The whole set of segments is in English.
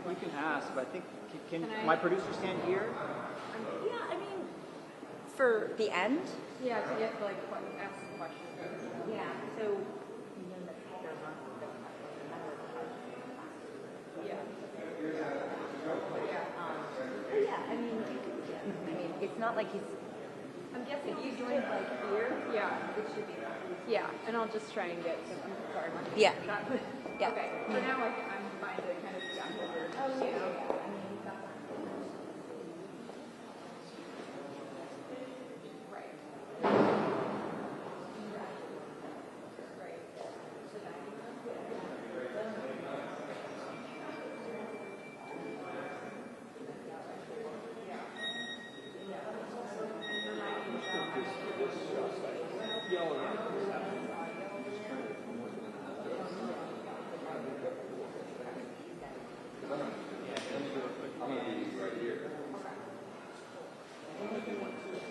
You can ask, but I think, can my producer stand here? Yeah, I mean, for the end? Yeah, so you have to like ask some questions. Yeah, so. Yeah, I mean, it's not like he's. I'm guessing If you joined like here, yeah, it should be that. yeah, and I'll just try and get some. Sorry, my Yeah. yeah. Okay, for now I'm fine to kind of jump over. Oh yeah. I mean, that's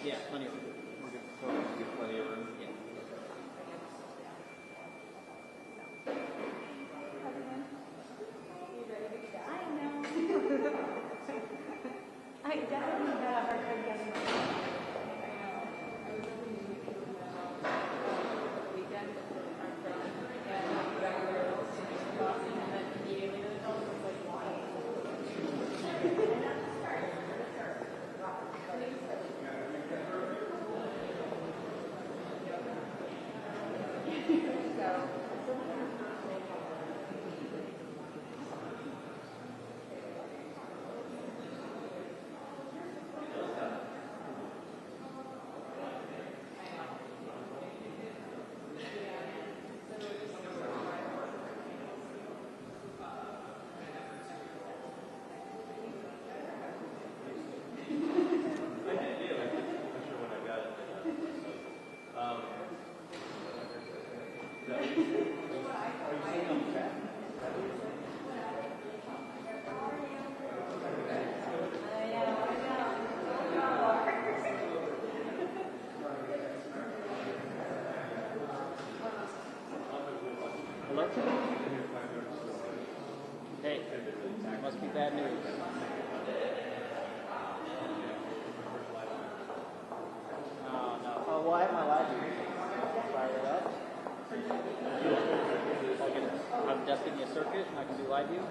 Yeah, plenty of room. We're good. So get plenty of room. Yeah. I definitely had a hard time getting Hello? Hey, must be bad news. Oh, no. Oh, well, I have my live view. Fire it up. I'm just giving you a circuit, and I can do live view.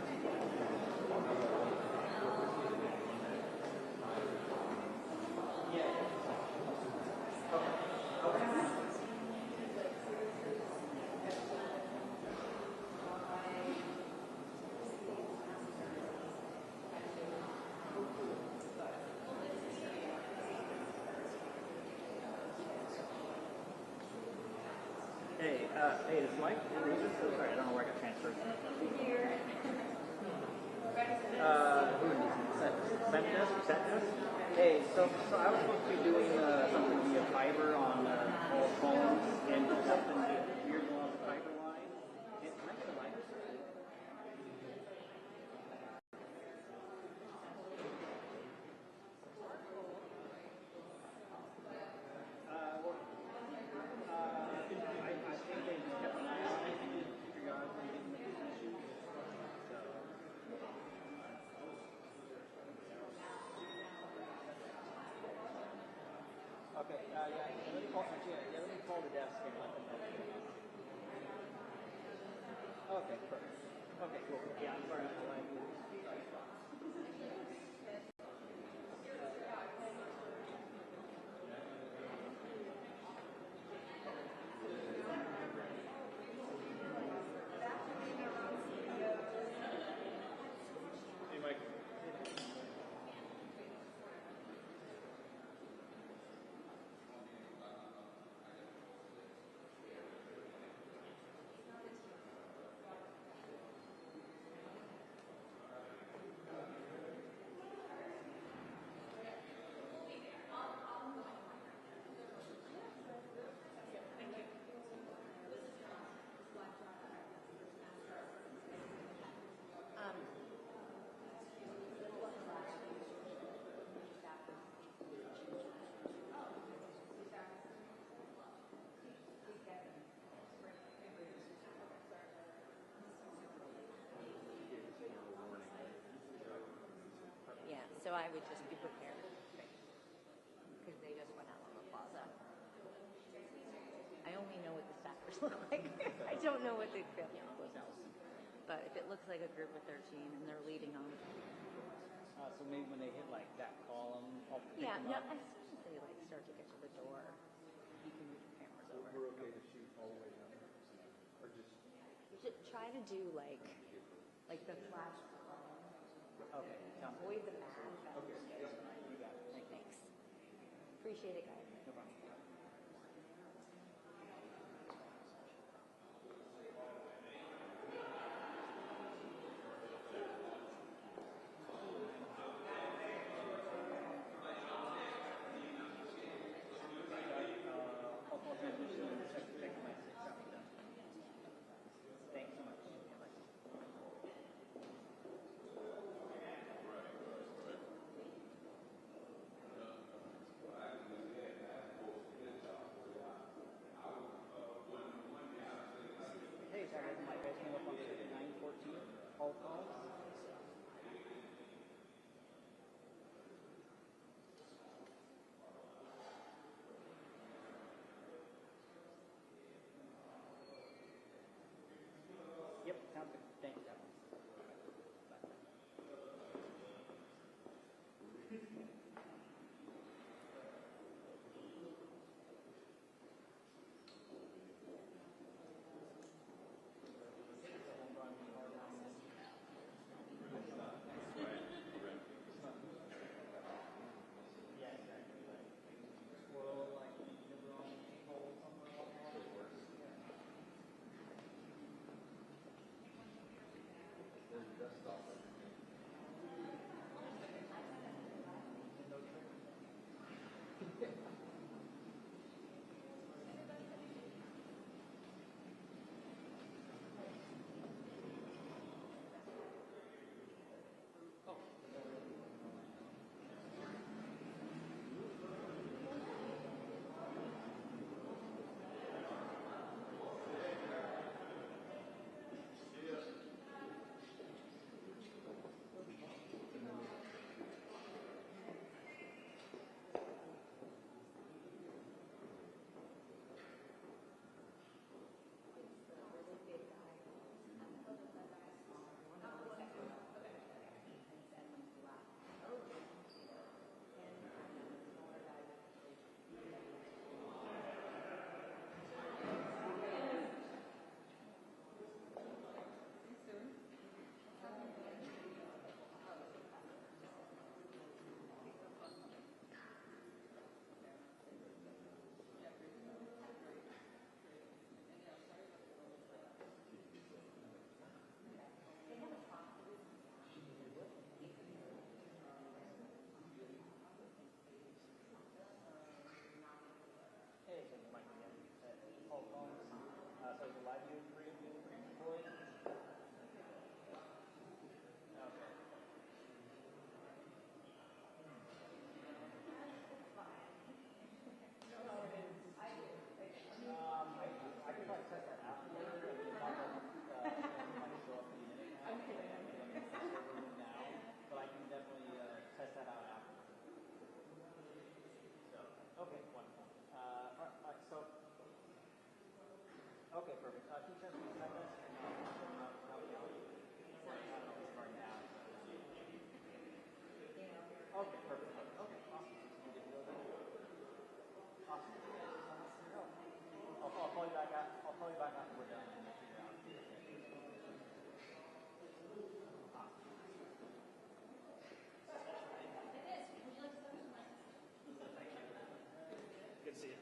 Hey, is Mike? Sorry, I don't know where I got transferred. Who are these? Sent desk? Hey, so I was supposed to be doing something via fiber on all phones and something weird along the fiber line. Can I get a lighter, sir? Okay, let me call the desk and let them know. Okay, perfect. Okay, cool. Yeah, I'm sorry. Hey, Mike. I would just be prepared. Because they just went out on the plaza. I only know what the staffers look like. I don't know what the close house. But if it looks like a group of 13 and they're leading them. So maybe when they hit like that column, I'll pick Yeah, them no, up. as soon as they like start to get to the door, you can move the cameras over. We're okay to shoot all the way down there? Or just... Try to do like the flash. Okay, sounds good. Avoid the bad. Okay, you got it. Thank you. Thanks. Appreciate it, guys. No problem. I'll call transition and check my 6 out. Thanks so much. Yeah, bye. Hey, sorry, my guys came up on 914. All calls. Yep, sounds good. Thanks, Evan. Yeah, exactly. Squirrel, like, never on a pole somewhere along the way. There's the desktop. Hey, so it's Mike again. Paul Collins. So it's a live view pre-employed. Okay. I could probably test that afterward. I mean, it's not like it might show up any minute now. Okay. Now, but I can definitely test that out afterward. So, okay, wonderful. So, okay, perfect. Can you test me the this? And how we go? Or I don't know if it's right now. Okay, perfect. Okay, awesome. You good to go then? Awesome. I'll call you back after we're done and we'll figure out. Good to see you.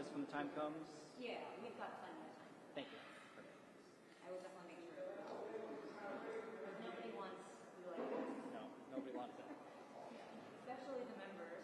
this when the time comes? Yeah, we've got plenty of time. Thank you. I will definitely make sure. Because nobody wants, like, No, nobody wants that. especially the members.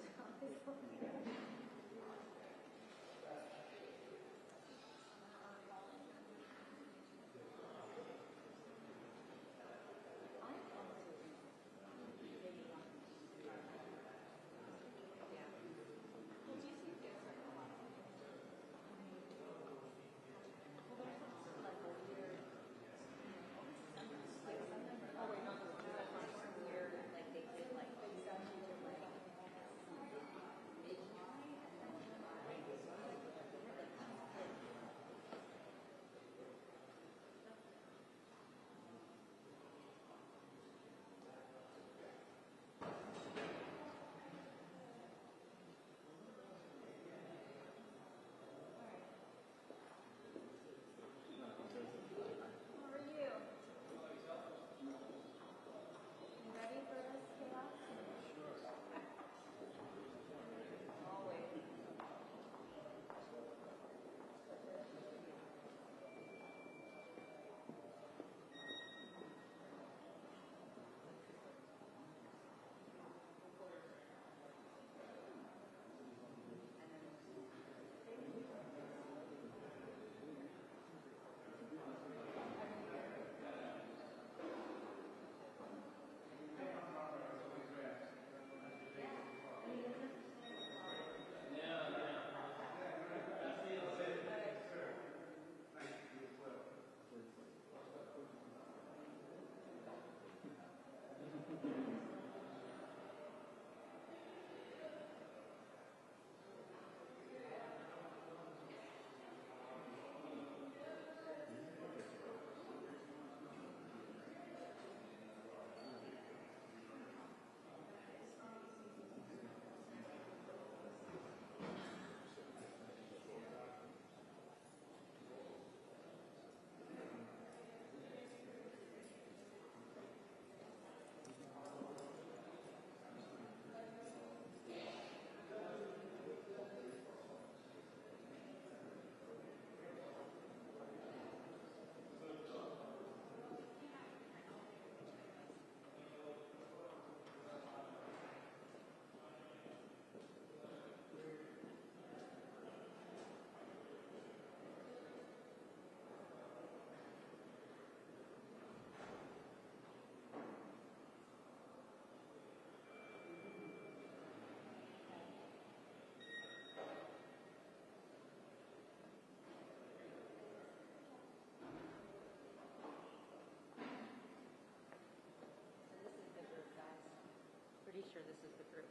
Pretty sure this is the group.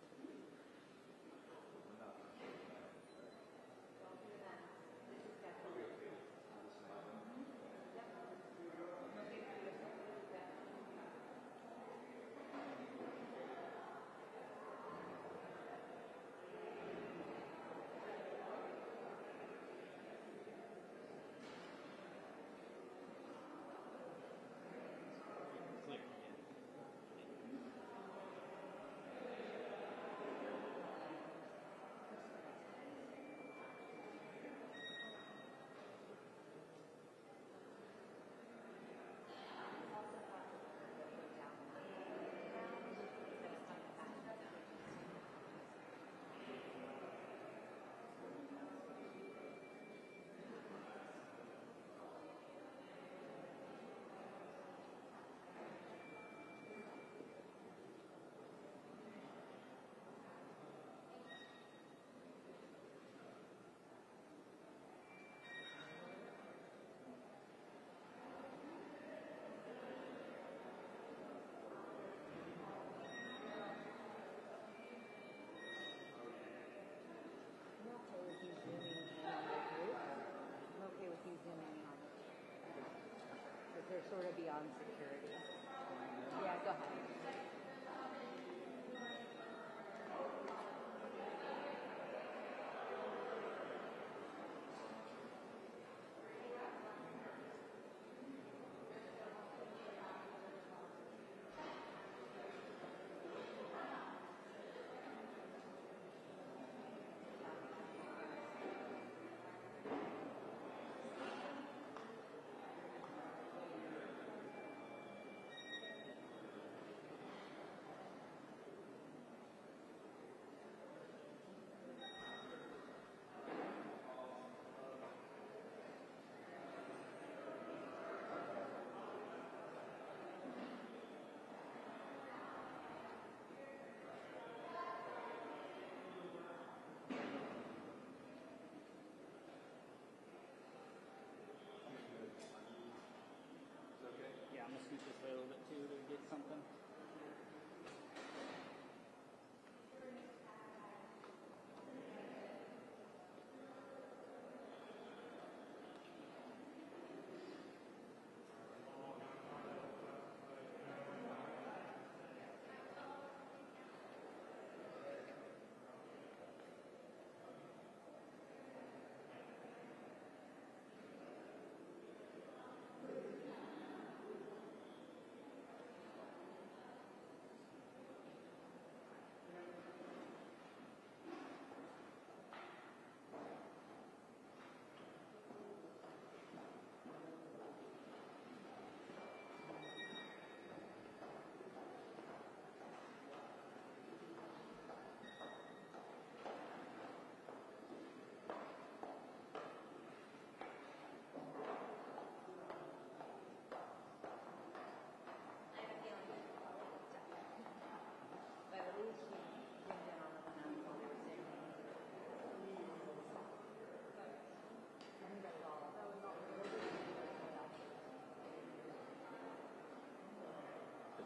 Clear. They're sort of beyond security. Yeah, go ahead.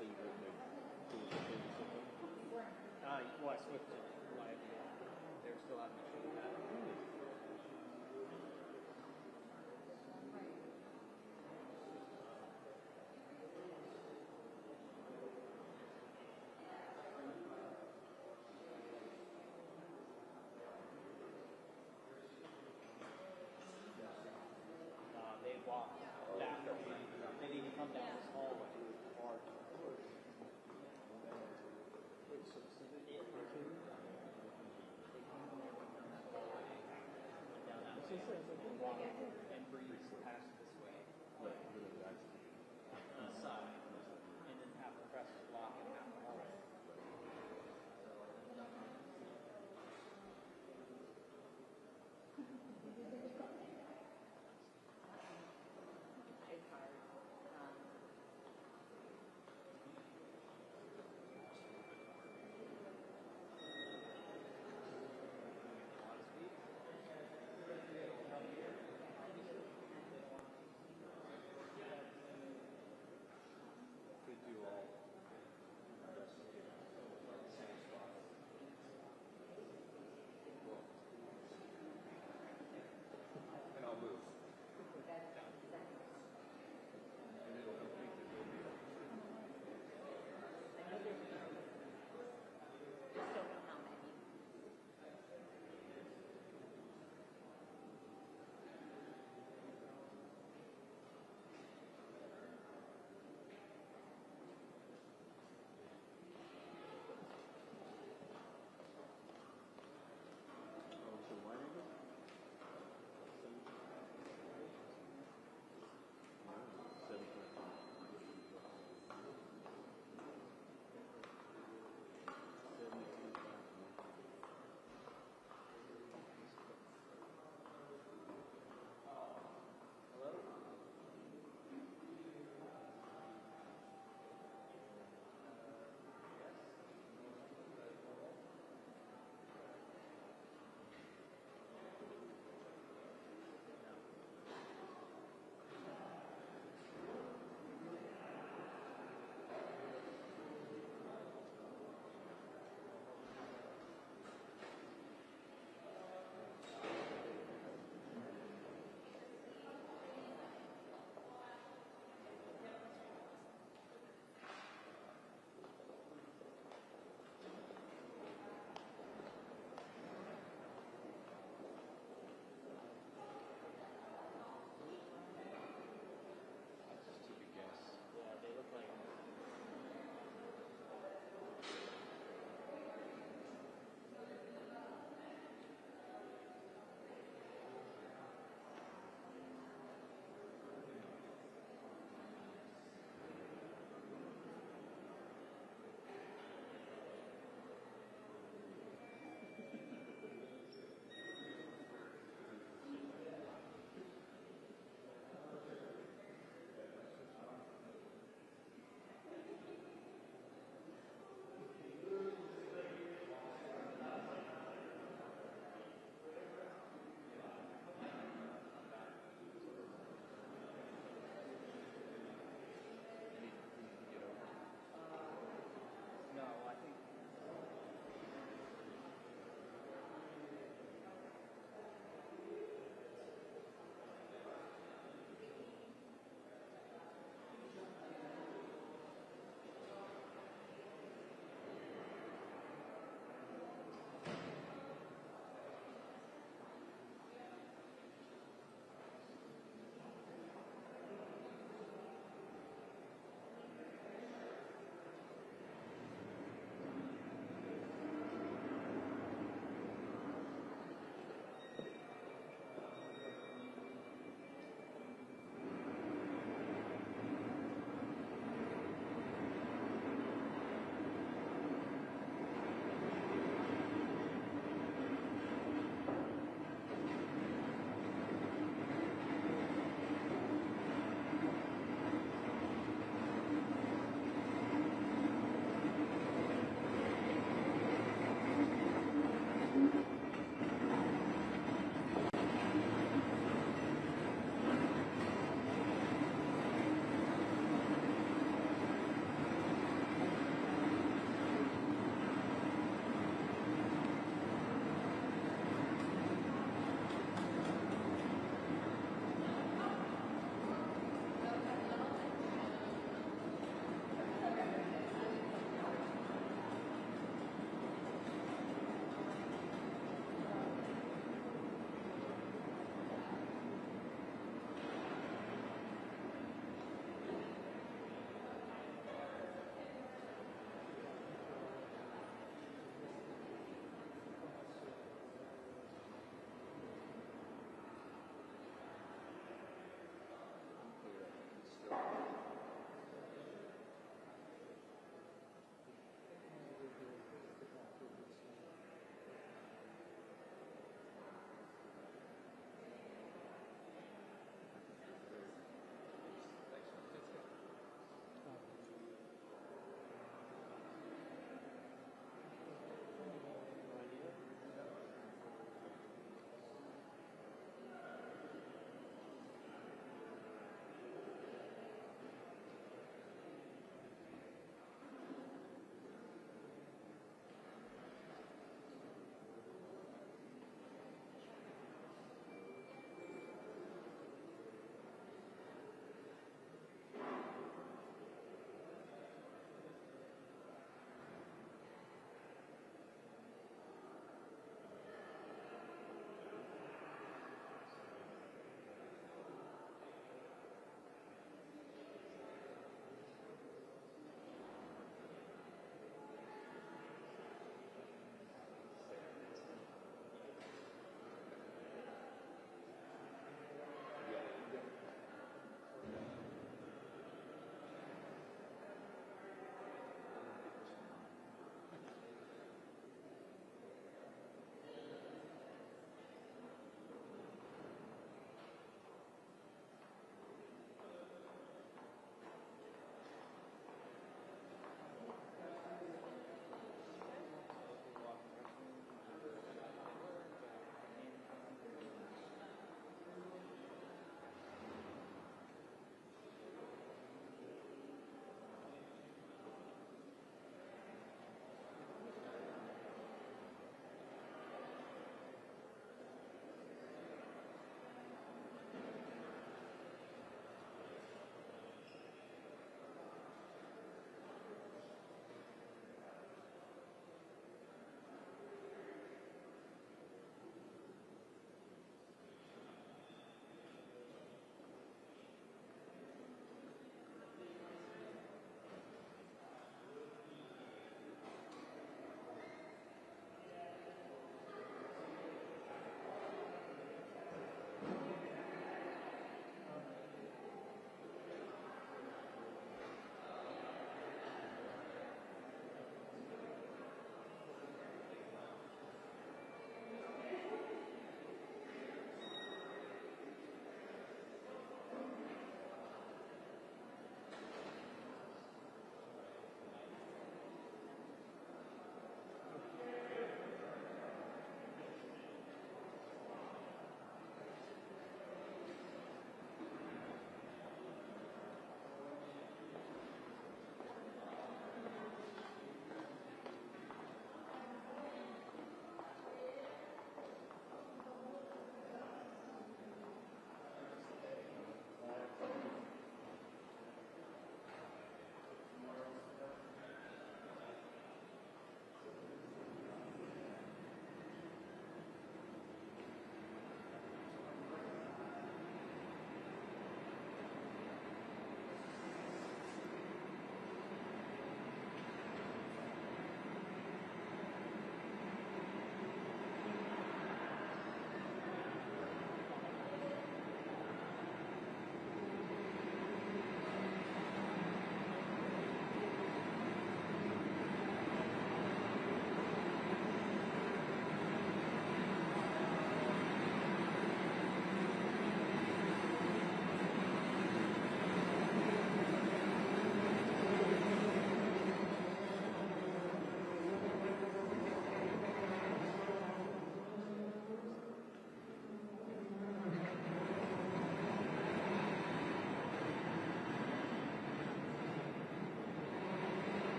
So you wouldn't have doing the changes with them? Well, I switched it live. They were still having issues with that. They walked down. They need to come down this hallway. Hard. Wait, so they came Down that That's way. what it says, like, Walk and breeze past this way. right, really, that's Side. And then have the press block and half the hallway. It's hard.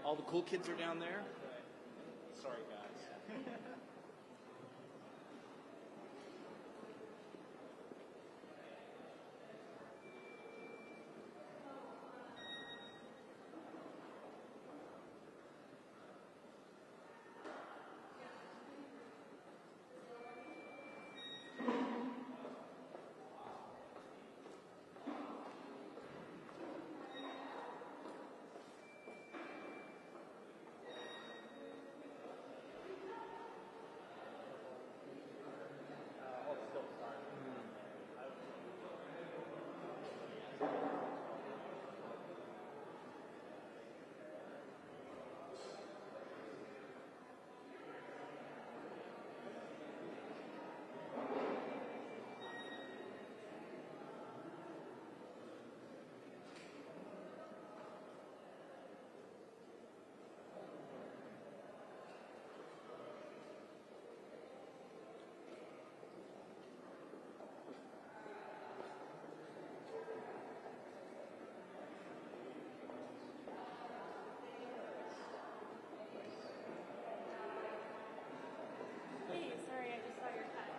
All the cool kids are down there. Sorry, guys. Hey, sorry, I just saw your cut.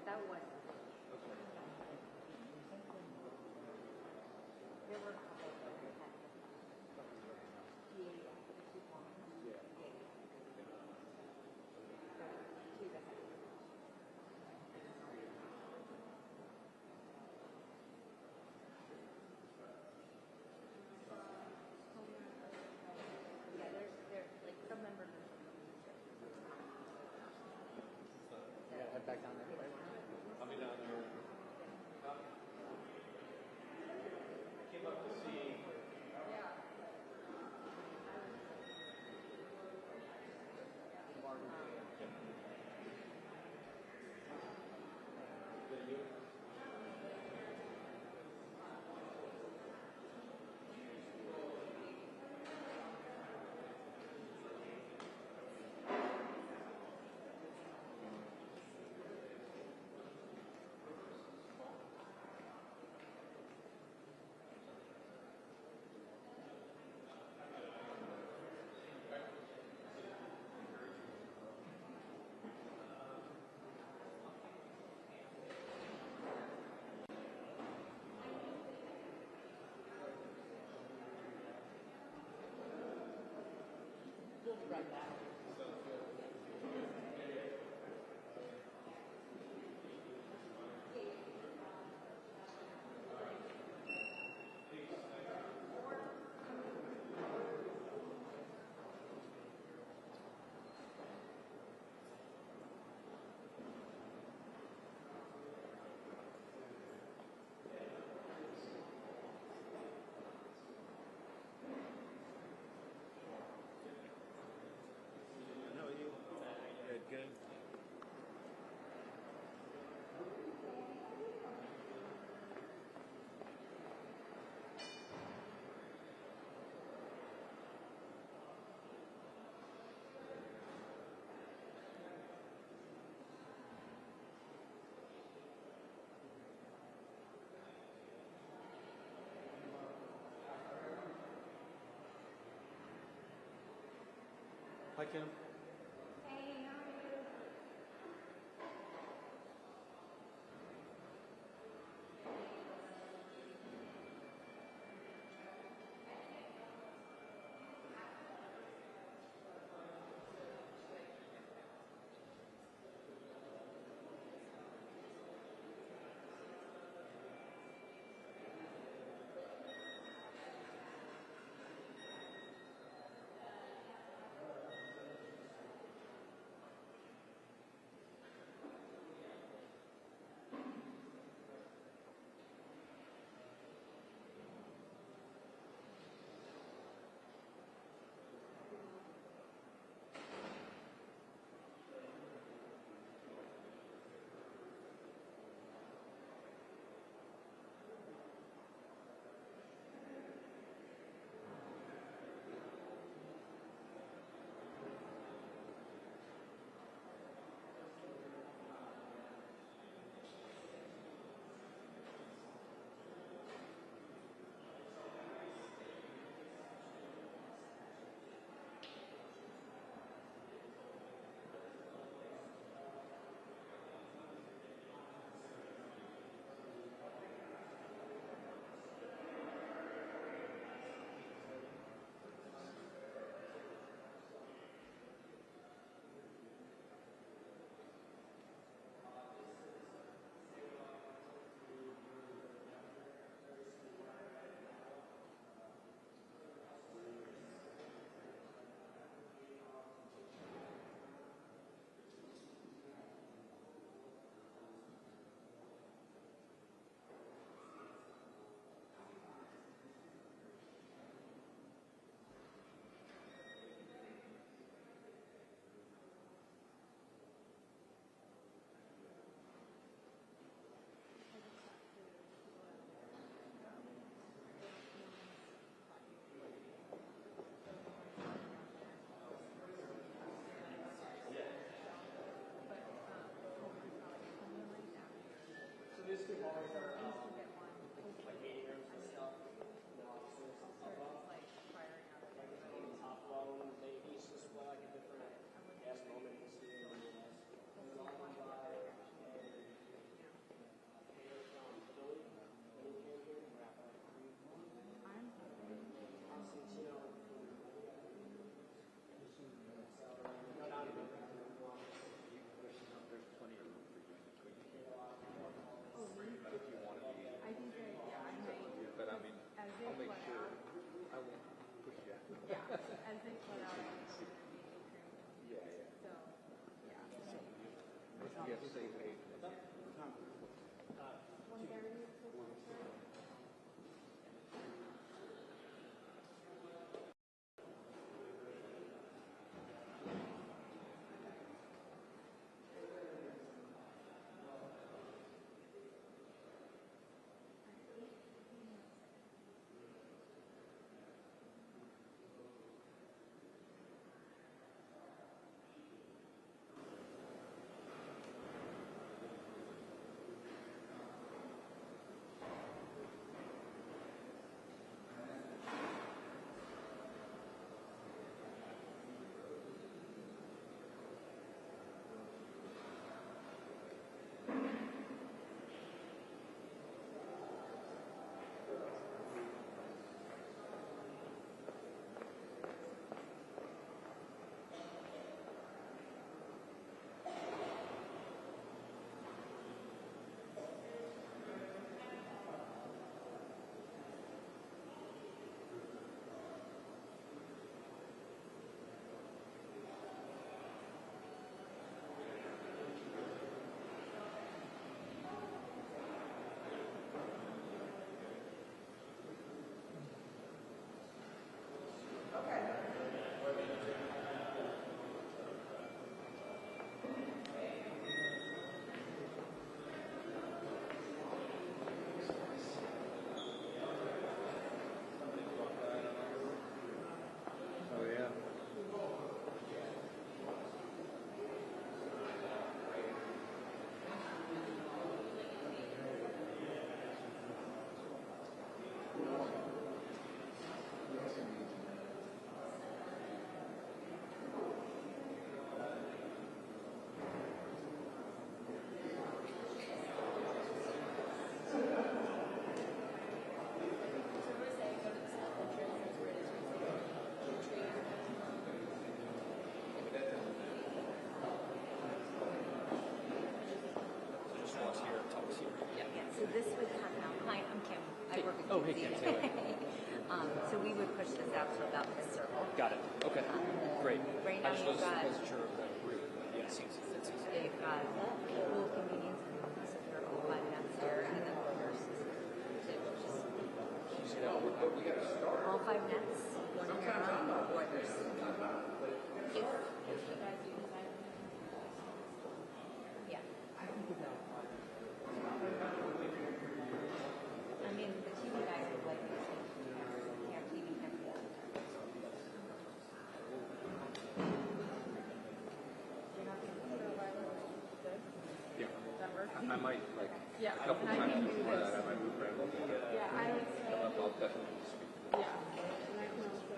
That was. There were a couple that we had. Yeah. Two that had. Yeah, there's like some members are. Yeah, head back down there. I'll be down there. I came up to see. Right now. Hi, Kim. Hey, how are you? These two bars are like meeting rooms and stuff. The offices above. Like the top low, they each display like a different gas moment in the studio. And then all one by and Taylor from Philly. When he came here, wrap up. Constantino. No, not even. There's plenty of room for you in between. If you want to be. I think that, yeah, I might. But I mean, As they I'll make flood sure out. I won't push you. Yeah, as they flood out, I think we're going to be increasing. Yeah, yeah. So, yeah. Yes, say hey. 1:30 is the concert. hey, Kim, say away. So we would push this out to about this circle. Got it. Okay. Great. Right I now just you've got, wasn't sure of that route, but yeah, it seems it's easy. they've got pool convenience rooms, so they're all 5 nets there, and then the nurses. You see that one? All 5 nets, one in your room, or there's, if you guys do decide. Yeah. I mean, the TV guys would like to have TV everywhere. Yeah. I might, like, Yeah, a couple and I times can do before this. that, I might move around a little bit. Yeah, I would say, I'll definitely speak to them. yeah. And I can also,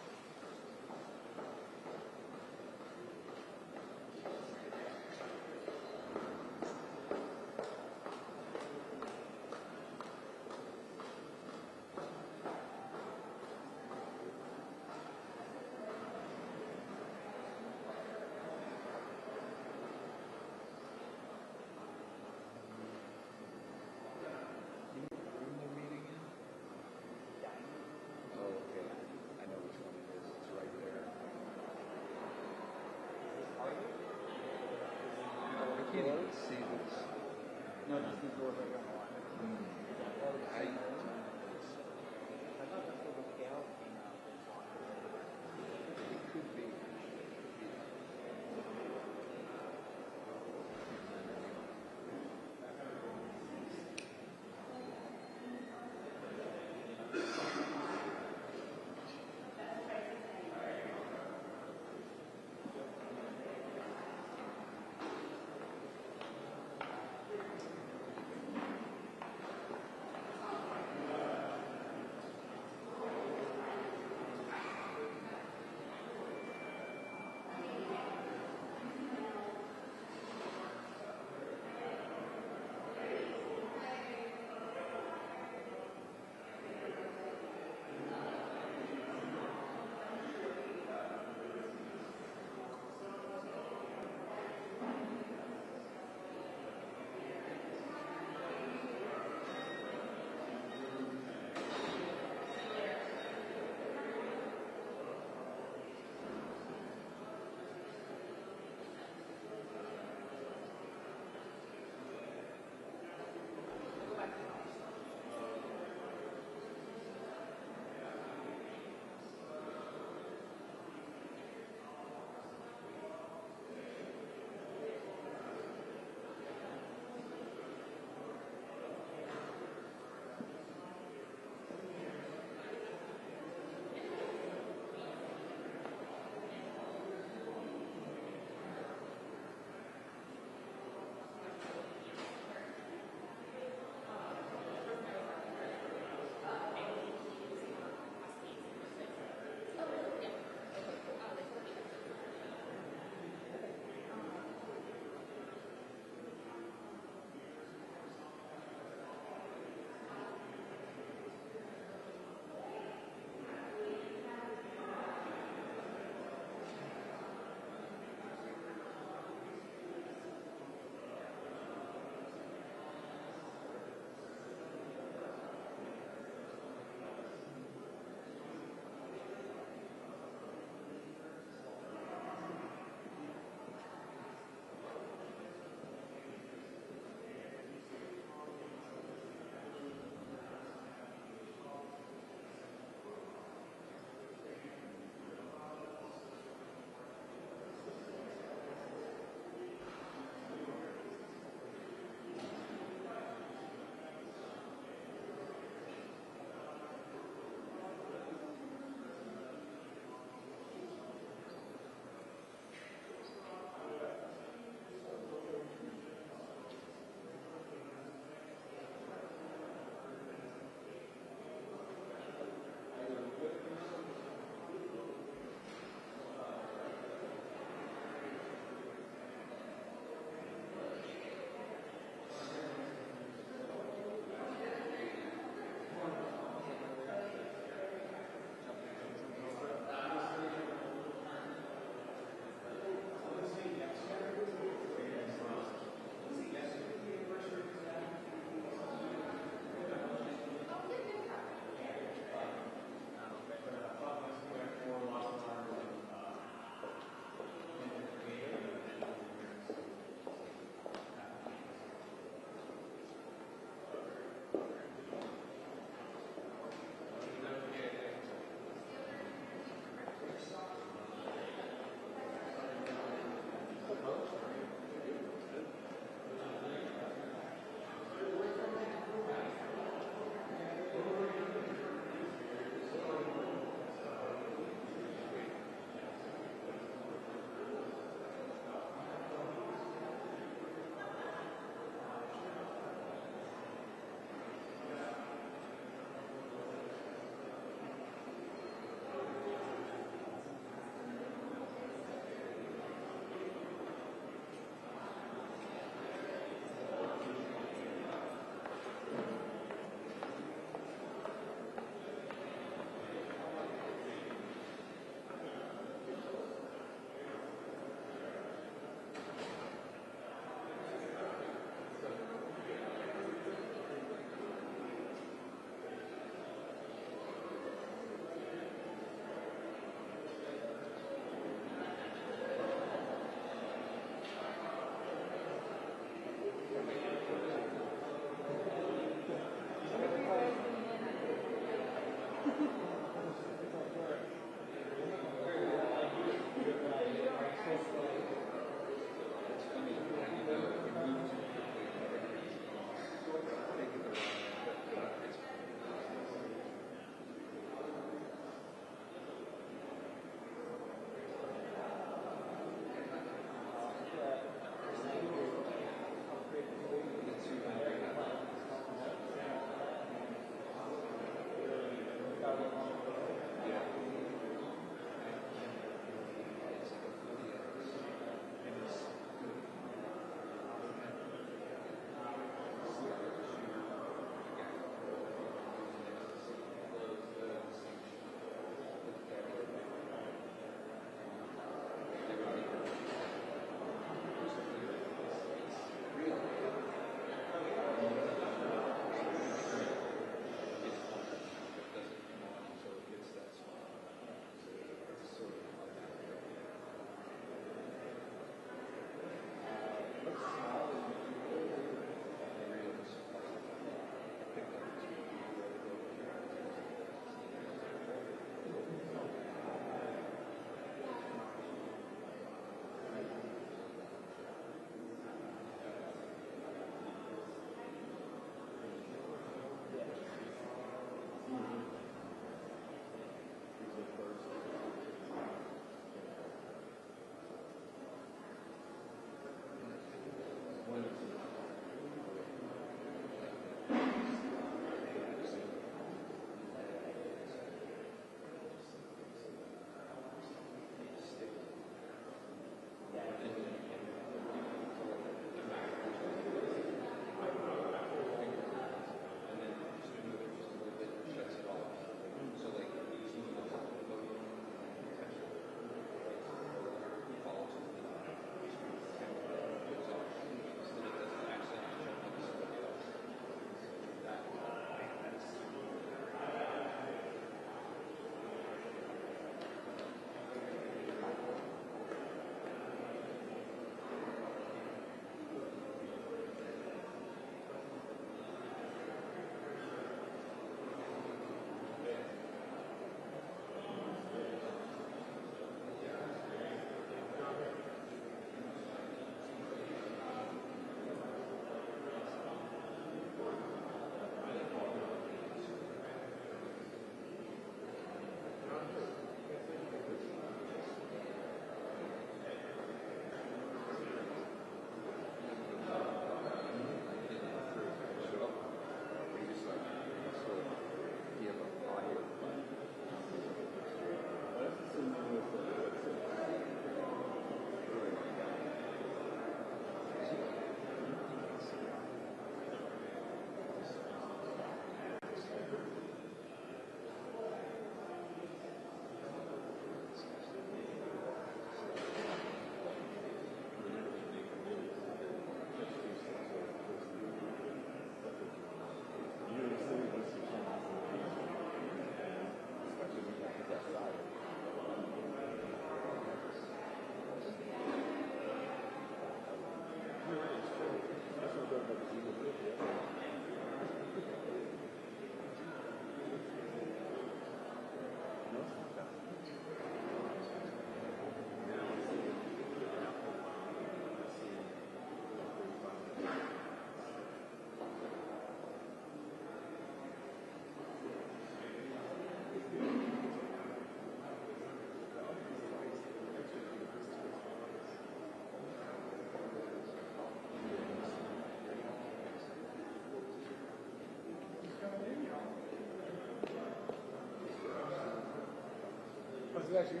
actually,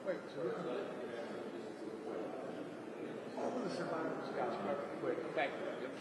wait, so this is, all of the survivors got you. Wait, Thank you. Yep.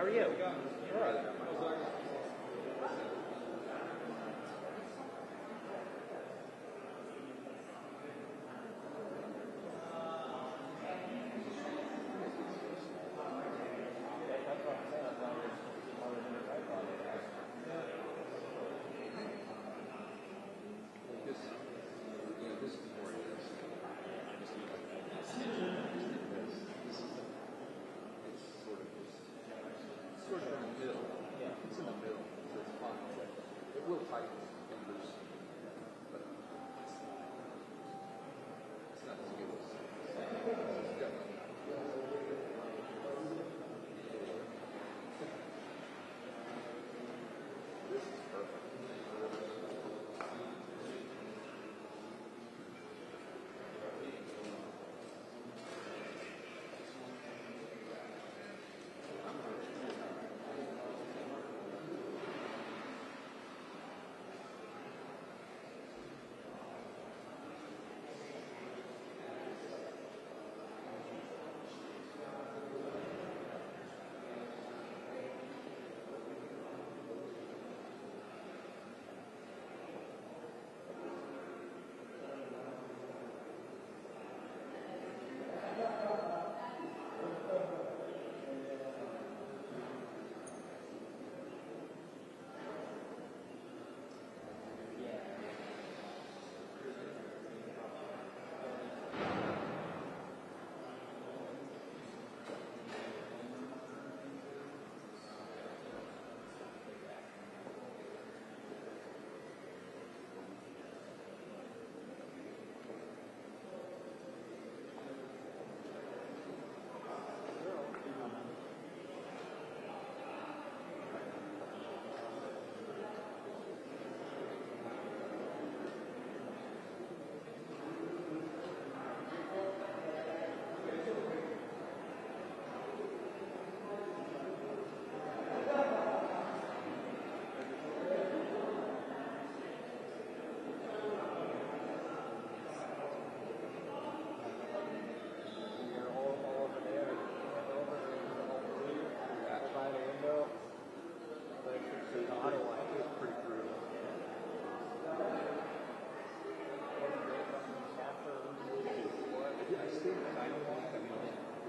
are you? All right. This is more interesting. It's sort of in the middle. It's in the middle, so it's fine. It will tighten and loosen, but it's not as good as it's definitely not. This is perfect.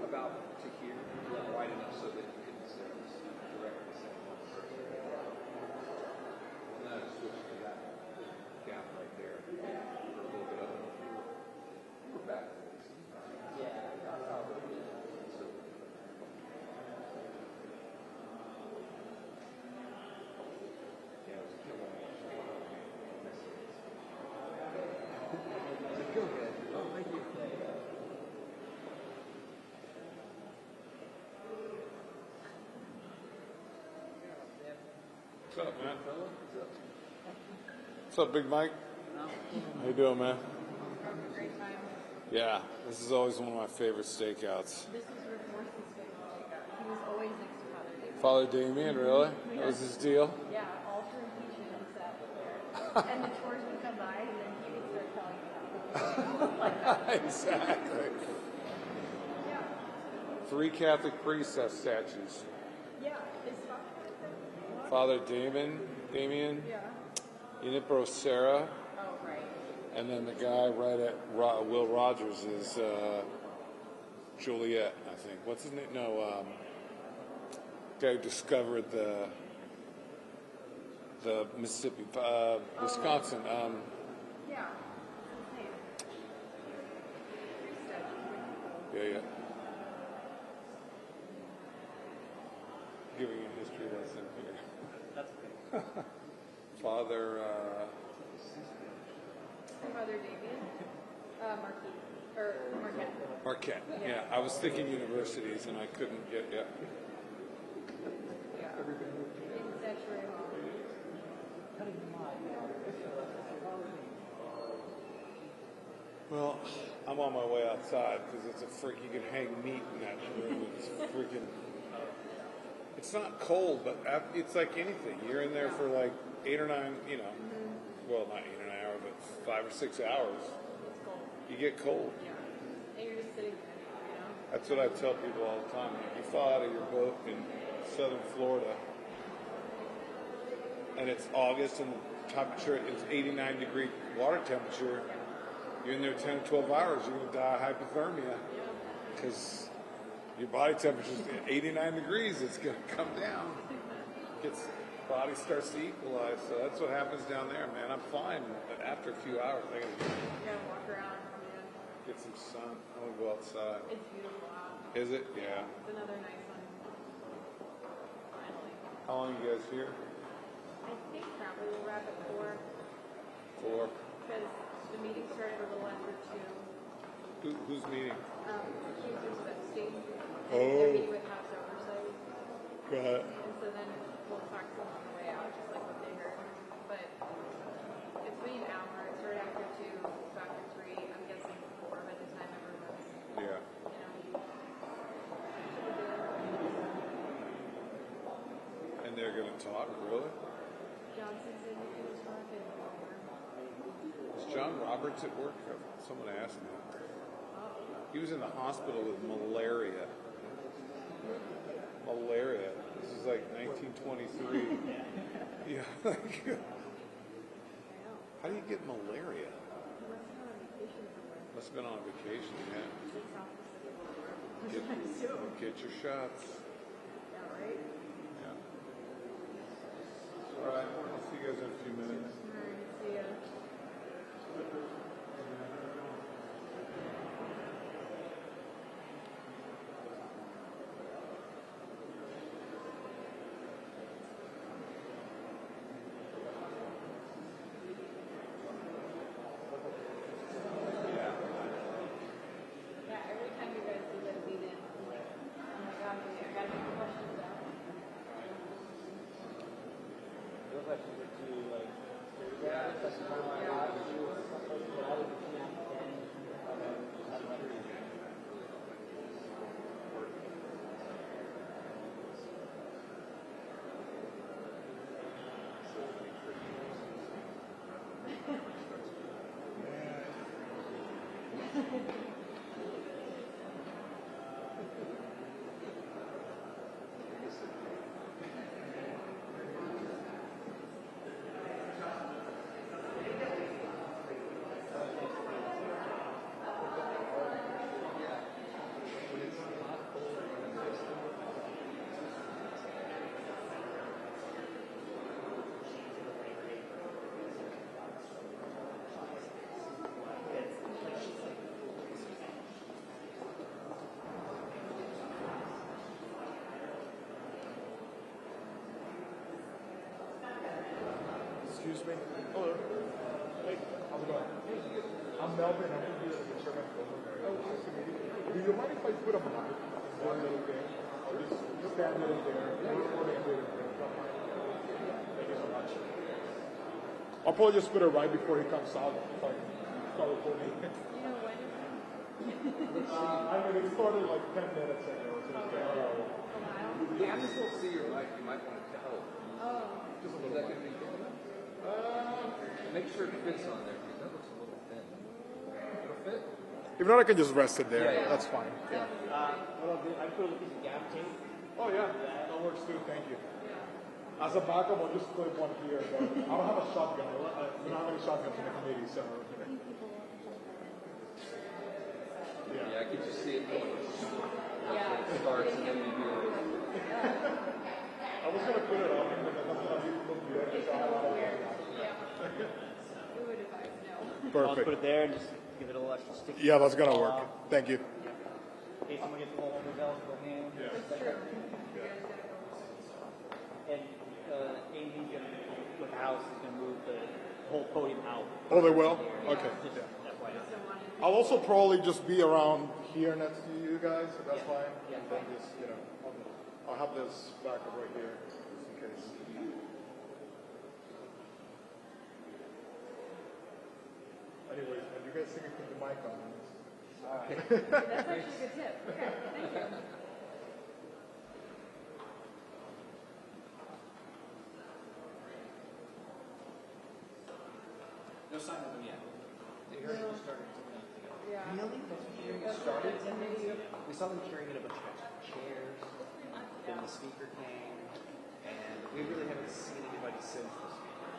About to here, wide enough so that you can service directly send one person. And then I switch to that gap right there for a little bit of it. We're back. Yeah. So, yeah, it was a killer. Go ahead. Oh, thank you. What's up, man? What's up, Big Mike? How you doing, man? Great time. Yeah, this is always one of my favorite stakeouts. This was Rick Morris's favorite takeout. He was always next to Father David. Father Damien, really? That was his deal? Yeah, all through impeachment he sat there. And the tours would come by and then he would start telling them like that. Exactly. Yeah. 3 Catholic priests have statues. Yeah. Is Father Damien, Yeah. Inipro Sarah, Oh, right. and then the guy right at Will Rogers is Joliet, I think. What's his name? No, guy who discovered the Mississippi, Wisconsin. Yeah. What's his name? Priest statue. Yeah. Giving you a history lesson here. That's okay. Father, Father Damien. Marquette. Marquette. Yeah, I was thinking universities and I couldn't get, yeah. Yeah. In Statuary Hall. Well, I'm on my way outside because it's a freak. You can hang meat in that room. It's freaking. It's not cold, but it's like anything. You're in there for like 8 or 9, well, not 8 or 9 hours, but 5 or 6 hours. It's cold. You get cold. Yeah. And you're just sitting there, That's what I tell people all the time. You fall out of your boat and southern Florida, and it's August and the temperature is 89-degree water temperature. You're in there 10 to 12 hours, you're going to die of hypothermia because your body temperature is 89 degrees. It's going to come down. Body starts to equalize, so that's what happens down there, man. I'm fine, but after a few hours, I gotta walk around. get some sun. I want to go outside. It's beautiful out. Is it? Yeah. It's another nice one. Finally. How long are you guys here? I think probably we'll wrap at 4. 4. Because the meeting started a little after 2. Who's meeting? Jeffrey Epstein. Oh. They're meeting with House Oversight. Go ahead. And so then we'll talk to them on the way out, just like what they heard. But it's been an hour. It started after 2, it's after 3. I'm guessing 4 by the time everyone's, Yeah. And they're gonna talk, really? Johnson's in his work and Is John Roberts at work? Someone asked me. He was in the hospital with malaria. Malaria. This is like 1923. Yeah. How do you get malaria? Must have been on vacation, yeah. Get your shots. yeah, right? Yeah. All right. I'll see you guys in a few minutes. All right, see ya. Yeah, every time you guys do that lead in, I'm like, oh my god, I gotta get the questions out. Those actually were two, like, that's kind of like, I would do what I would do Excuse me. Hello. Hey, how's it going? I'm Melvin. I'm going to be the chairman of the House Committee. Do you mind if I put a mic one little thing? I'll just stand right there. Thank you so much. I'll probably just put it right before he comes out. So I can start recording. You know when? I mean, it started like 10 minutes ago. So it's been a while. You can still see your mic. You might want to tell. Oh. Just a Is little that mic. going to be good enough? Make sure it fits on there because that looks a little thin. It'll fit. If not, I can just rest it there. Yeah, yeah. That's fine. Yeah. what I'll do, I put a piece of gap tape. Oh yeah, that works too. Thank you. As a backup, I'll just clip one here. But I don't have a shotgun. We don't have any shotguns in the committee, so. Yeah, I could just see it going. Yeah. It starts and then you do it. I was gonna put it up, but that's not even look good. It's gonna look weird. Yeah. We would advise no. I'll just put it there and just give it a little extra sticky. Yeah, that's gonna work. Thank you. In case someone gets a little overzealous with hand. Yeah. It's true. You guys gotta go. And Amy's gonna, with the house, is gonna move the whole podium out. Oh, they will? Okay. Just Yeah. FYI. I'll also probably just be around here next to you guys, if that's fine. Yeah. And then just, I'll have this backup right here, just in case. Anyways, man, you guys see me put the mic on. That's actually a good tip. Okay, thank you. No sign of them yet. They already started Yeah. Really? That's what hearing started 10 minutes ago? We saw them carrying in a bunch of chairs. then the speaker came, and we really haven't seen anybody since the speaker.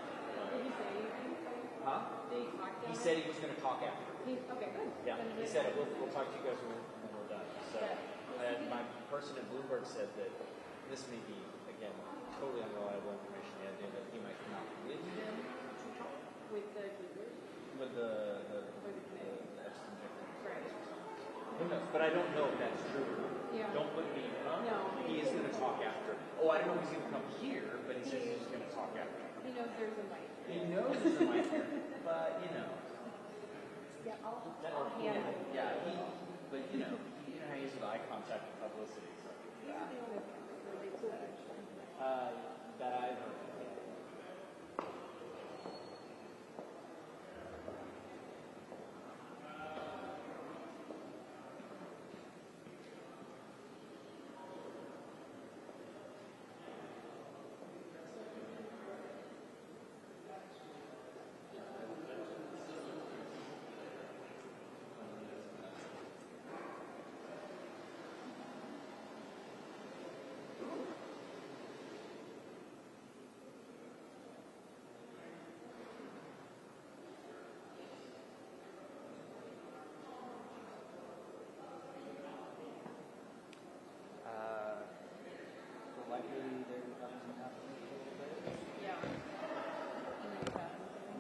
Did he say anything? Huh? Did he talk to He him? said he was going to talk after. Okay, good. Yeah, Then he it's- said we'll talk to you guys when we're done. So, and my person at Bloomberg said that this may be, again, totally unreliable information. The idea that he might come out with them With the Googers? with the committee. Epstein victims. Right. Who knows? But I don't know if that's true. Yeah. Don't put me up. No. He is going to talk after. Oh, I don't know if he's going to come here, but he says he's going to talk after. He knows there's a mic. He knows there's a mic here, but you know. Yeah, I'll That, hand it. yeah, but you know how he is with eye contact and publicity. So. That I've heard. Likely there becomes some happening a little bit. Yeah.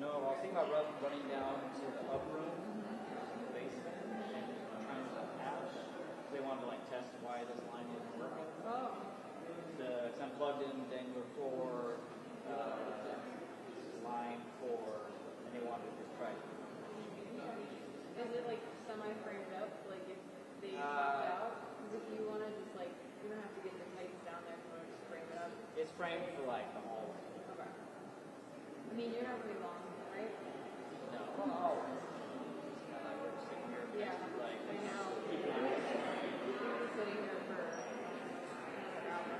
No, I was thinking about running down to the up room, in the basement, and trying to patch. They wanted to like test why this line isn't working. Oh. Cause I'm plugged in Dangler 4, line 4, and they wanted to just try. Is it like semi-framed up? Like if they popped out? Because if you want to just like, you don't have to get the pipes down there if you want to just frame it up. It's framed for like the hallway. Okay. I mean, you're not really long, right? No, well, we're sitting here. Yeah. Like, I know. We've been sitting here for another hour.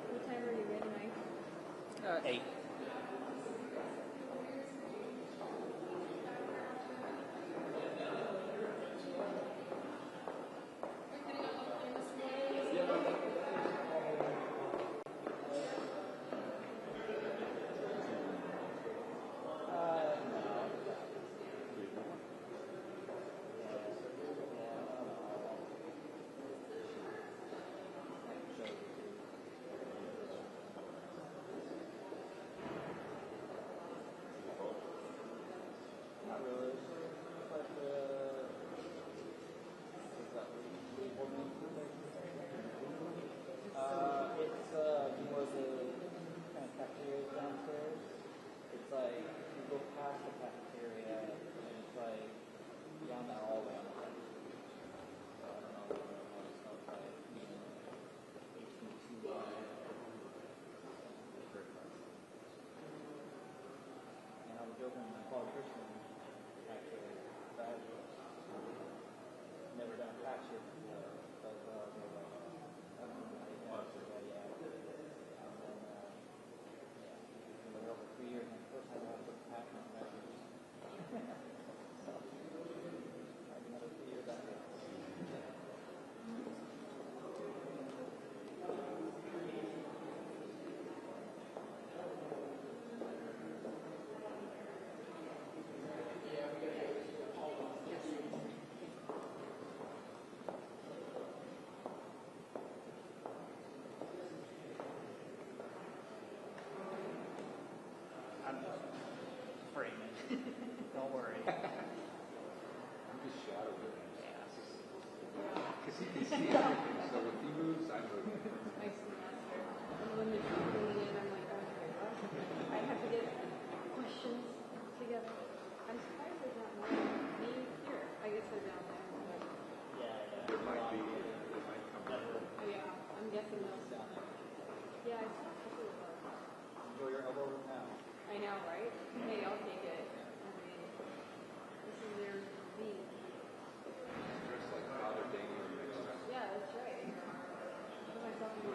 What time are you in, Mike? 8. Not really. But, it's more the kind of cafeteria downstairs. It's like you go past the cafeteria and it's like beyond that all the way on the right. So I don't know what it smells like. 18 and I was joking with my politician actually. I've never done a patch here before. But they were like, I don't know how you guys do that yet. And then, yeah, we were over 3 years, and the first time I put a patch on the measures. So, I've been another 3 years after. I'm just framing. Don't worry. I'm just shadow it. Because he can see everything. So if he moves moves, I move. my semester. And when they're bringing in, I'm like, okay, well, I have to get questions together. I'm surprised there's not more me here. I guess they're down there. But, There might be, it might come up. oh yeah, I'm guessing those down there. Yeah, I saw a couple of them. Enjoy your elbow now. I know, right? Hey, I'll take it. I mean, this is their week. Dressed like Father Daniel next time. Yeah, that's right. Put myself in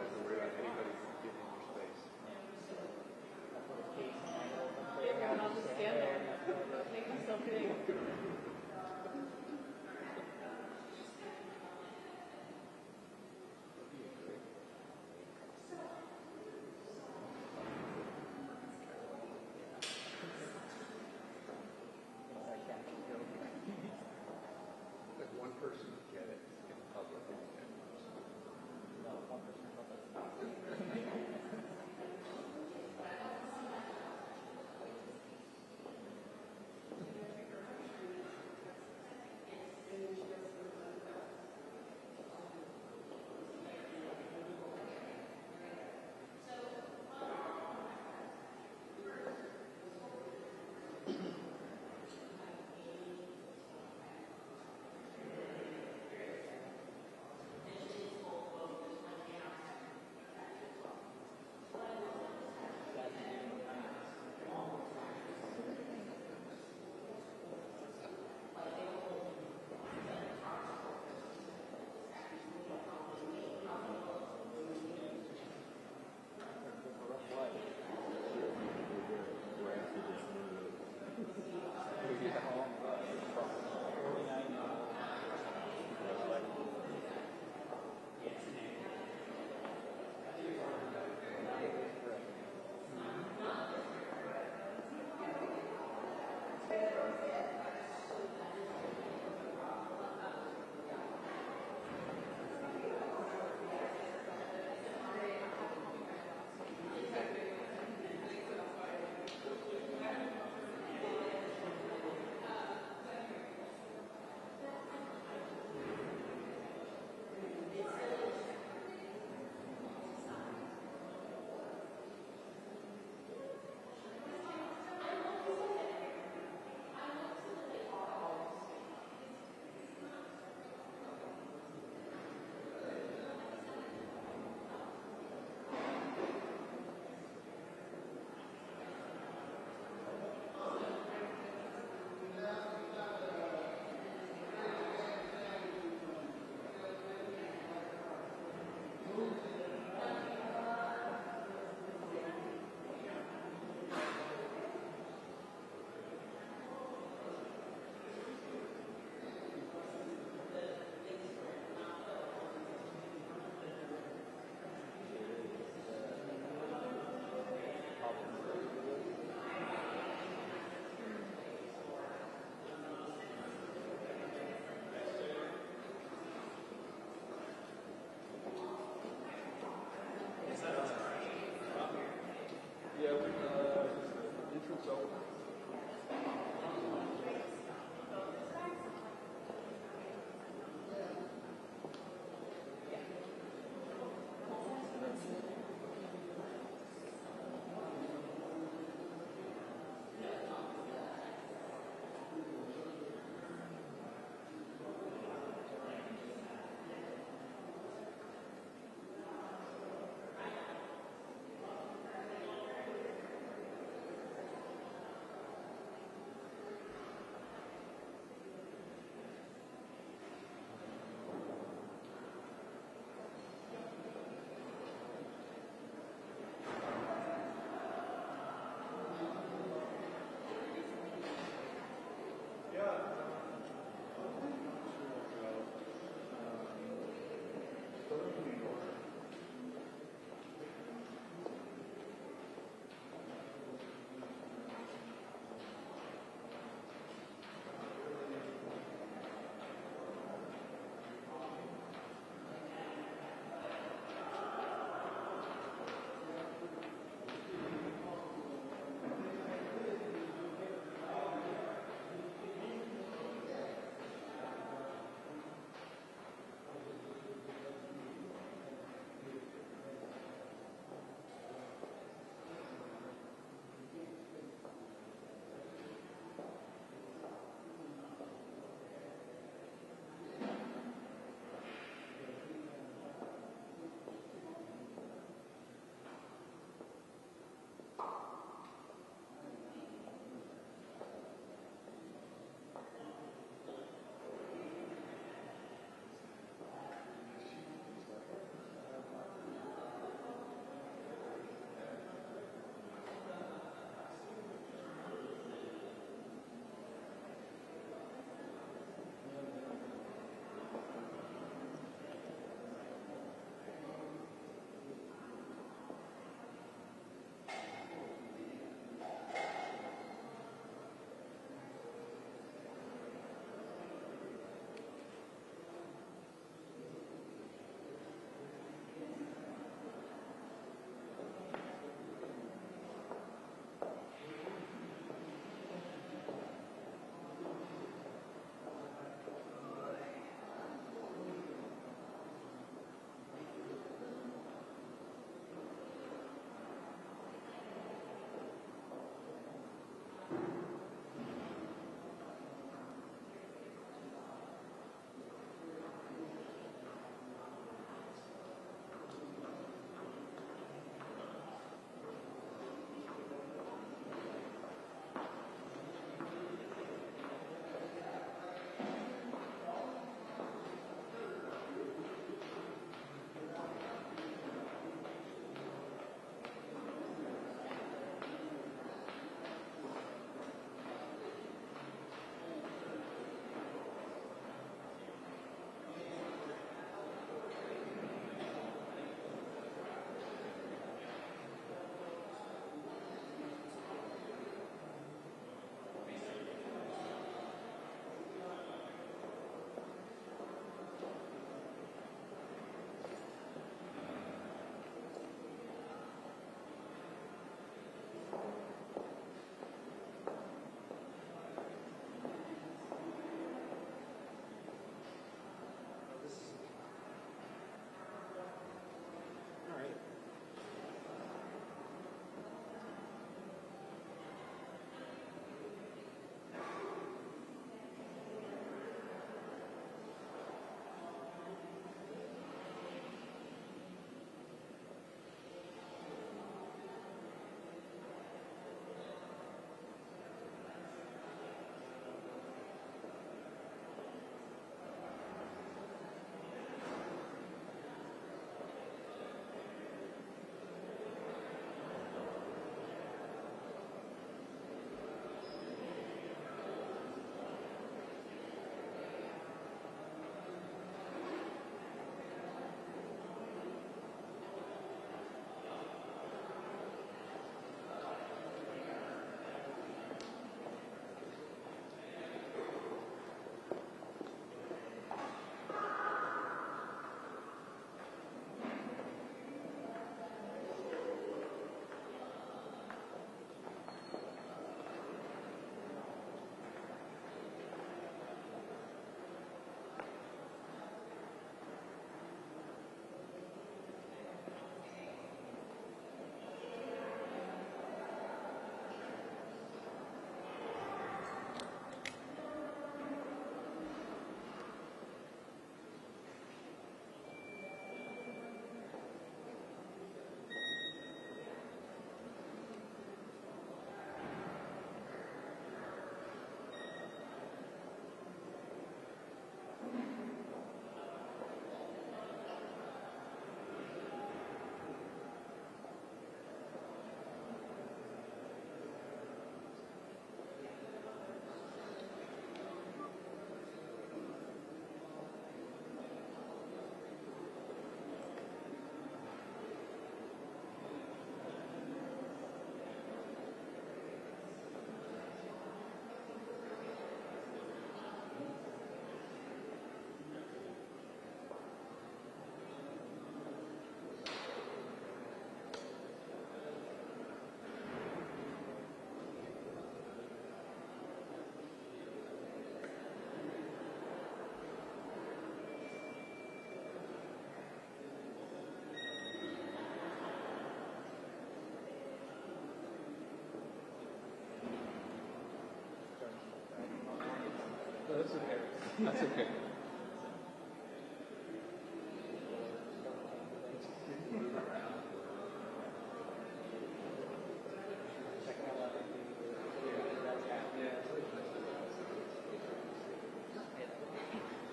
That's okay. That's okay.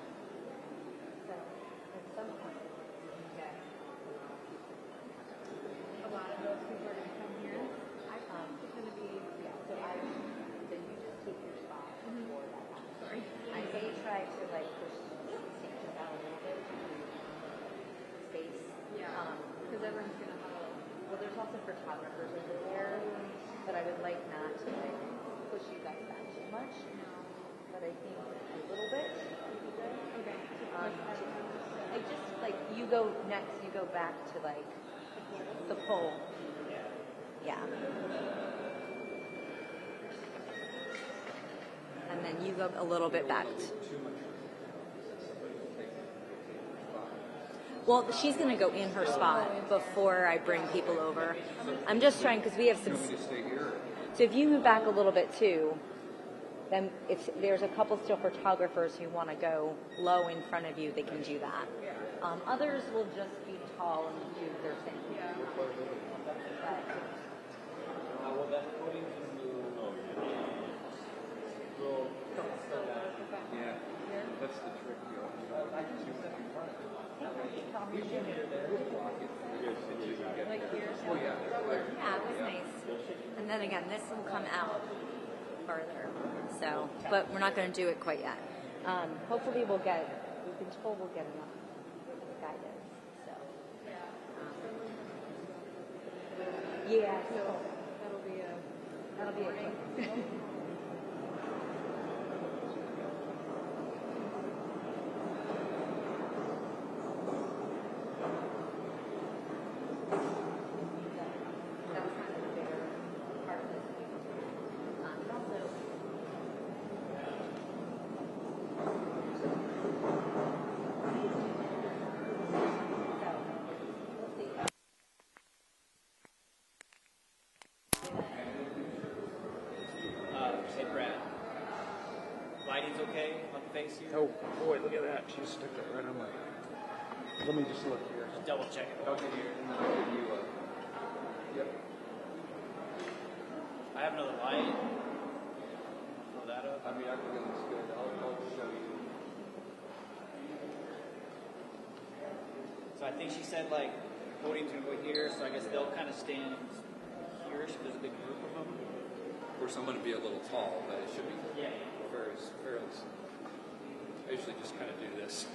So, at some point, you get A lot of those people are gonna come here. I It's gonna be, yeah, so then you just keep your spot for that. sorry. I may try to like push things out a little bit to create space. Yeah, because everyone's gonna huddle. Well, there's also photographers over there, but I would like not to like push you guys back too much. But I think a little bit would be good. Okay. I just like you go next. You go back to like the pole. Yeah. And then you go a little bit back. Well, she's going to go in her spot before I bring people over. I'm just trying because we have some. You want me to stay here? So if you move back a little bit too, then if there's a couple still photographers who want to go low in front of you, they can do that. Others will just be tall and do their thing. Yeah. But, Will that podium move? Will Yeah. That's the trick, you know. I can use that in front of it. We should hear that. Block it. Like here. Oh, yeah. yeah, it was nice. And then again, this will come out further. So, but we're not going to do it quite yet. Hopefully we'll get enough guidance. So, yeah, so That'll be a quick. That was kind of a bigger part of this. Also, Hey Brad, lighting's okay on the face here? Oh boy, look at that. She stuck it right on my. Let me just look here. Just double check it. Okay, here, and then I'll give you a. Yep. I have another light. Pull that up. I mean, everything looks good. I'll show you. So I think she said like podium's gonna go here, so I guess they'll kind of stand here. There's a big group of them. Of course, I'm going to be a little tall, but it should be fairly. I usually just kind of do this.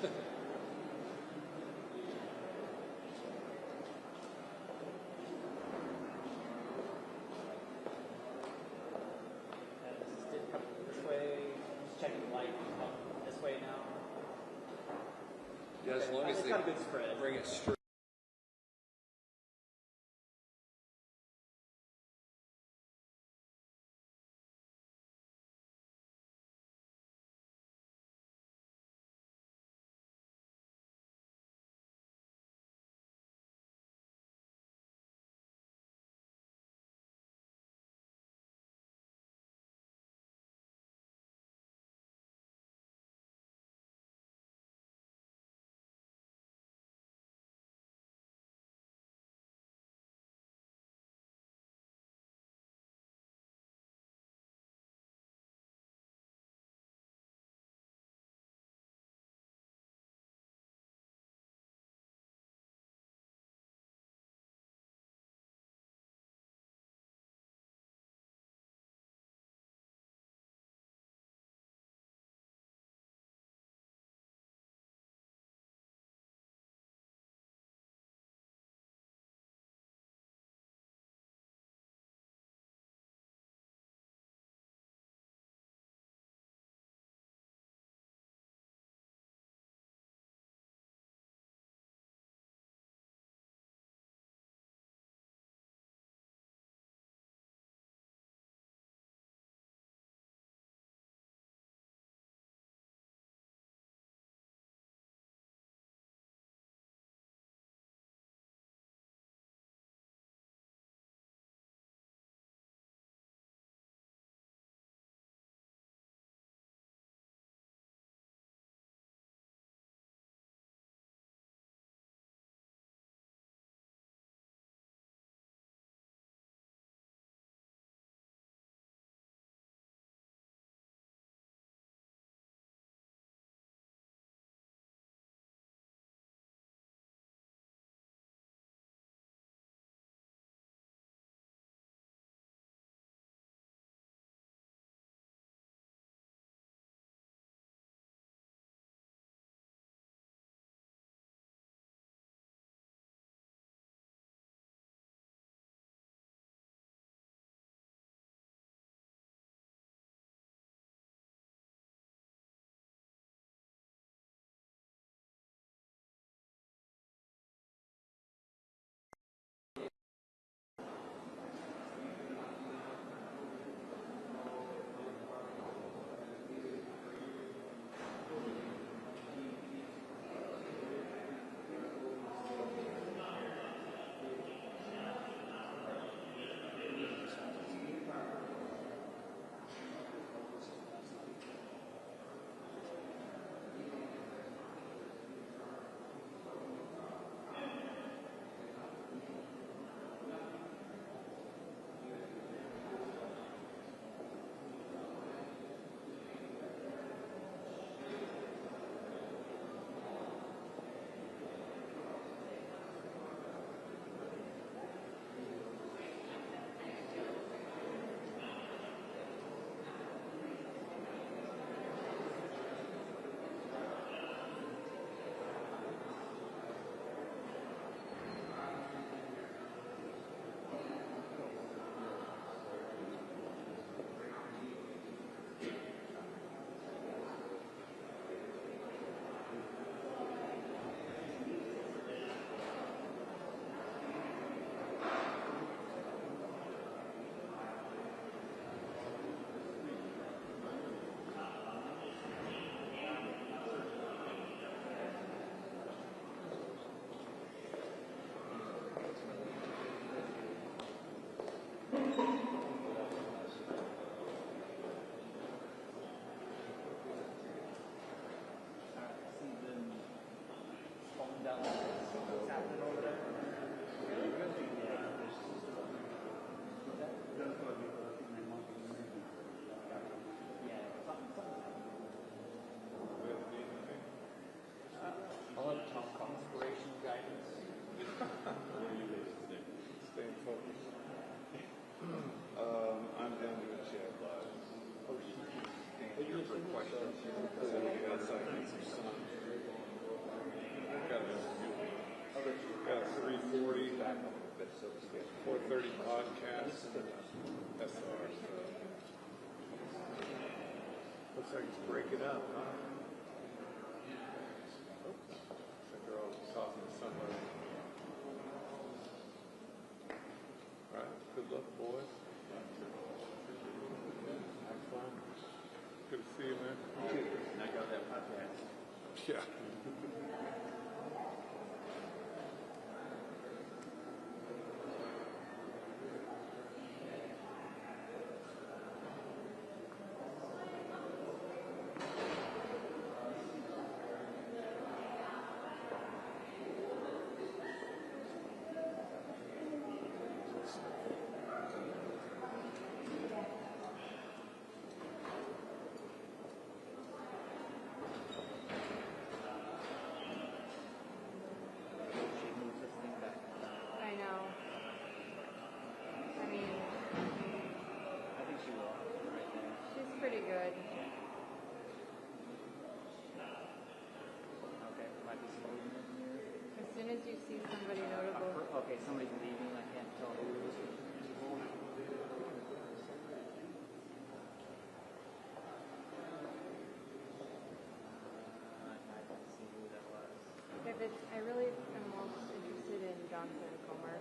This way. Just checking the light. This way now. Yeah, as long as It's they got a good spread. bring it straight. Got a 340, 430 podcast, SR. Looks like it's breaking up, huh? Oops. Looks like they're all talking to somebody. All right, good luck, boys. Have fun. Good to see you, man. I got that podcast. Yeah. I know. I mean, I think she will. Right there. she's pretty good. Okay, might be some movement here. As soon as you see somebody notable, Okay, somebody's leaving. I can't tell who. I don't see who that was. if it's, I really am most interested in Johnson and Comer.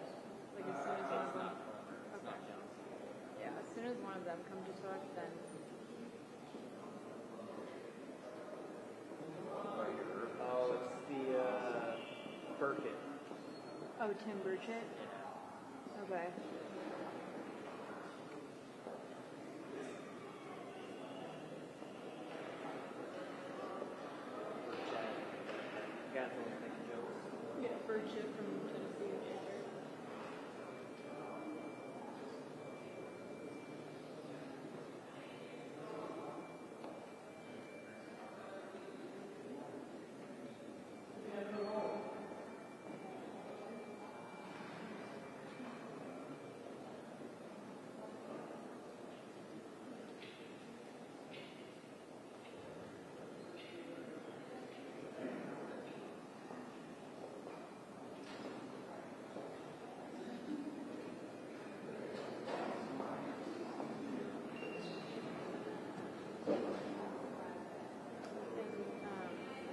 Like as soon as one of them, It's not Johnson. yeah, as soon as one of them come to talk, then Oh, it's the Burkett. oh, Tim Burchett. Okay. Got those making jokes. Yeah, Burchett from Tennessee.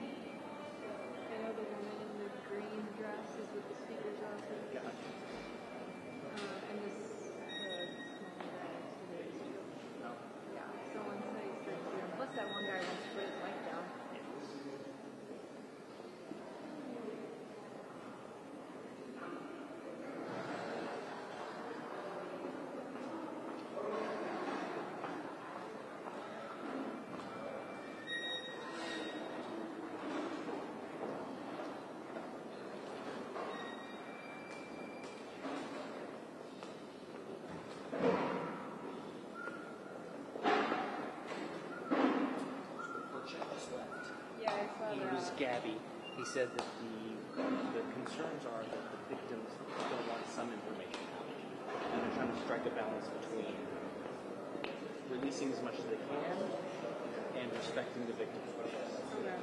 I know the woman in the green dress is with the speaker's office. And this, the small guy next to me is too. Yeah, someone said he's good too. Plus that one guy wants to put his mic down. Yeah, I saw He that. was Gabby. He said that the concerns are that the victims still want some information out. And they're trying to strike a balance between releasing as much as they can and respecting the victim's wishes. Okay.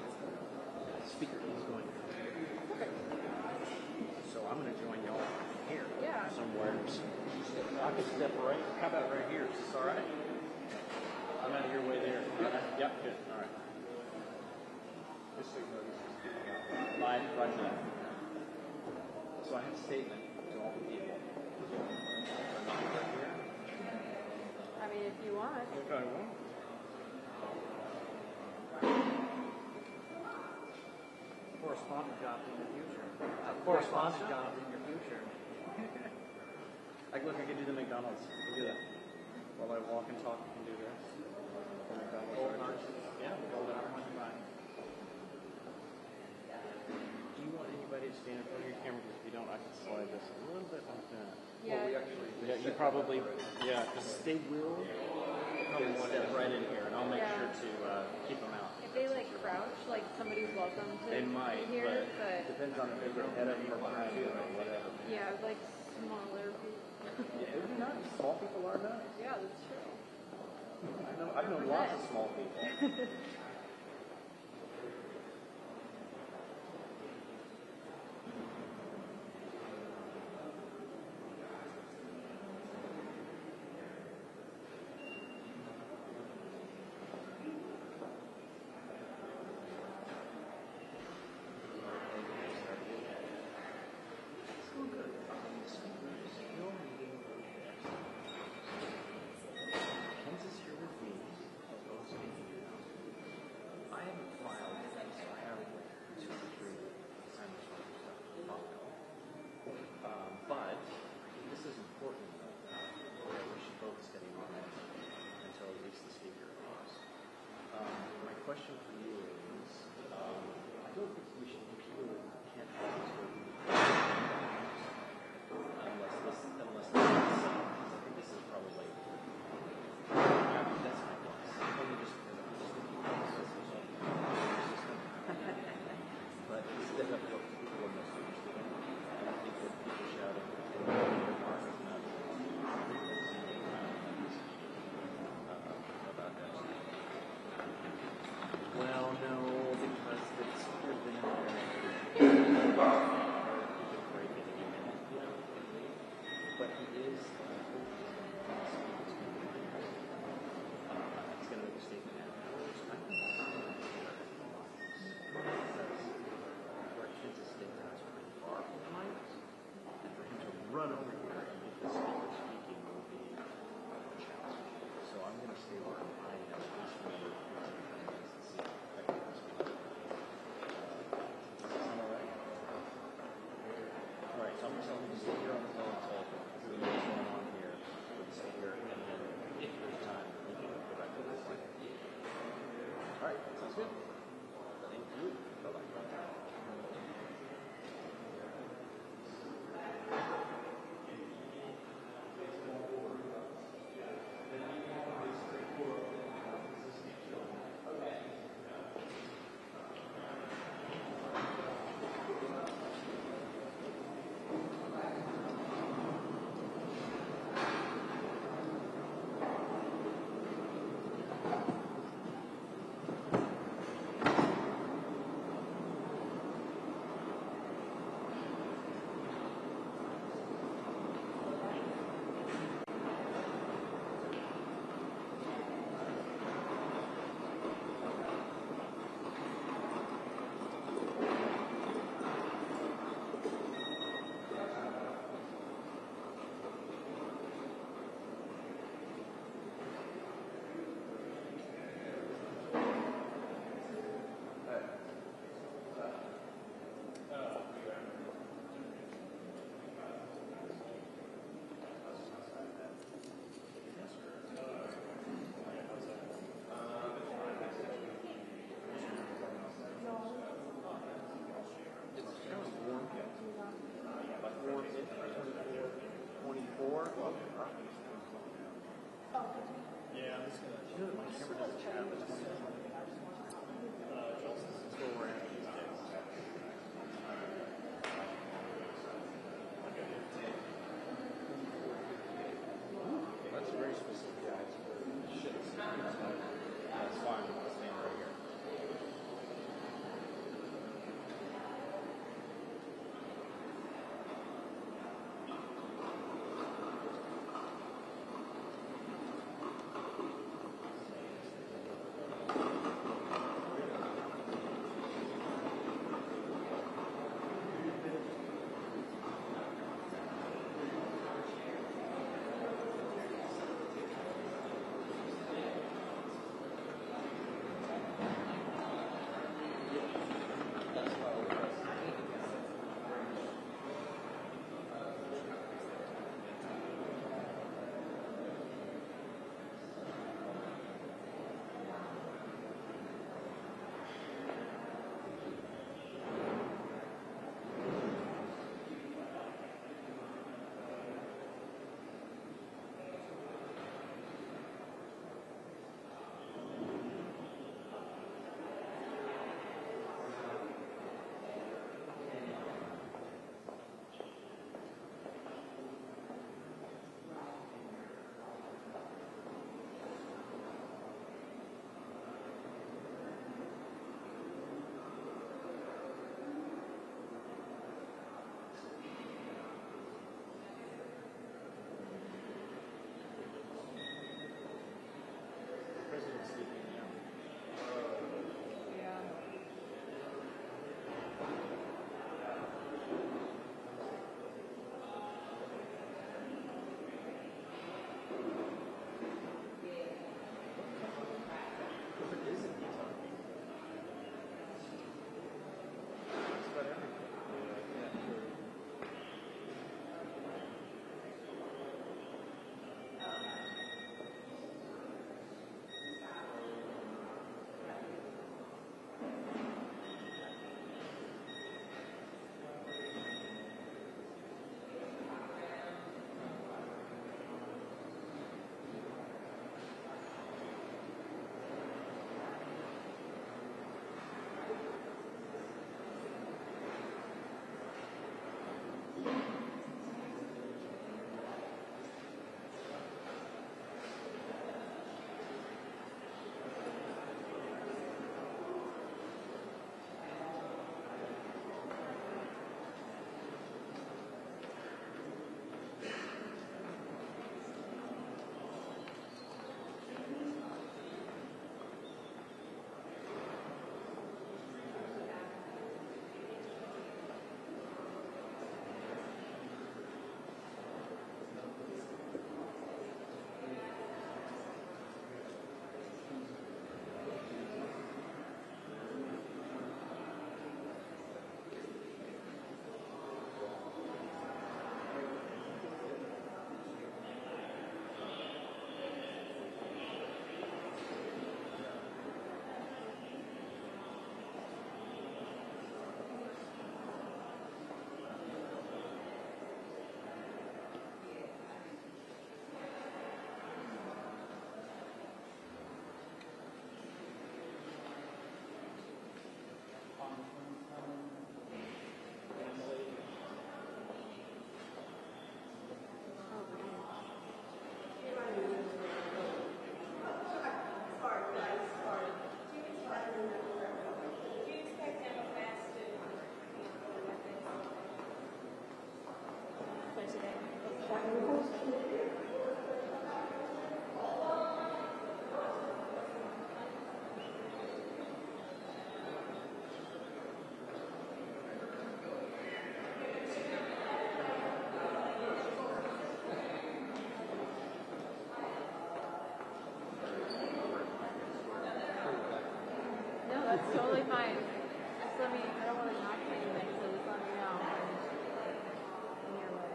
Speaker is going to here. So I'm going to join y'all here. Yeah. Somewhere. I could step right. How about right here? Is this all right? I'm out of your way there. Yep, good. All right. Just so you know, this is getting out live, right now. So I have a statement to all the people. Right here. I mean, if you want. Okay, well. Correspondent job in your future. A correspondent job in your future. Like, look, I can do the McDonald's. I can do that. While I walk and talk, I can do this. The McDonald's. Golden arches. Yeah, golden arch. Do you want anybody to stand in front of your camera? Because if you don't, I can slide this a little bit like that. Yeah. Yeah, you probably, yeah, because they will probably step right in here, and I'll make Yeah. sure to keep them out. If they like crouch, like somebody's welcome to They might, be here, but depends on if they're ahead of you or behind you or whatever. yeah, like smaller people. Yeah, it would be nice. Small people are nice. Yeah, that's true. I've known lots of small people. Question for you is, I don't think we should purely can't have this unless I think this is probably that's my guess. Only just but it's definitely what people are most interested in. And I think that people shouting about that. Well, no, because it's sort of in there. But he is. He's going to make a statement now. For a kid to stay that's pretty far from the mic, and for him to run over here and get the speaker speaking will be a challenge. So I'm going to stay where I am, at least for another 15 minutes and see if I can speak. Does that sound all right? All right, so I'm going to stay here on the phone until we know what's going on here. We'll stay here, and then if there's time, we can go back to this one. All right, sounds good. Thank you. Bye-bye. totally fine. Just let me, I don't want to knock anything, so just let me know when you're ready.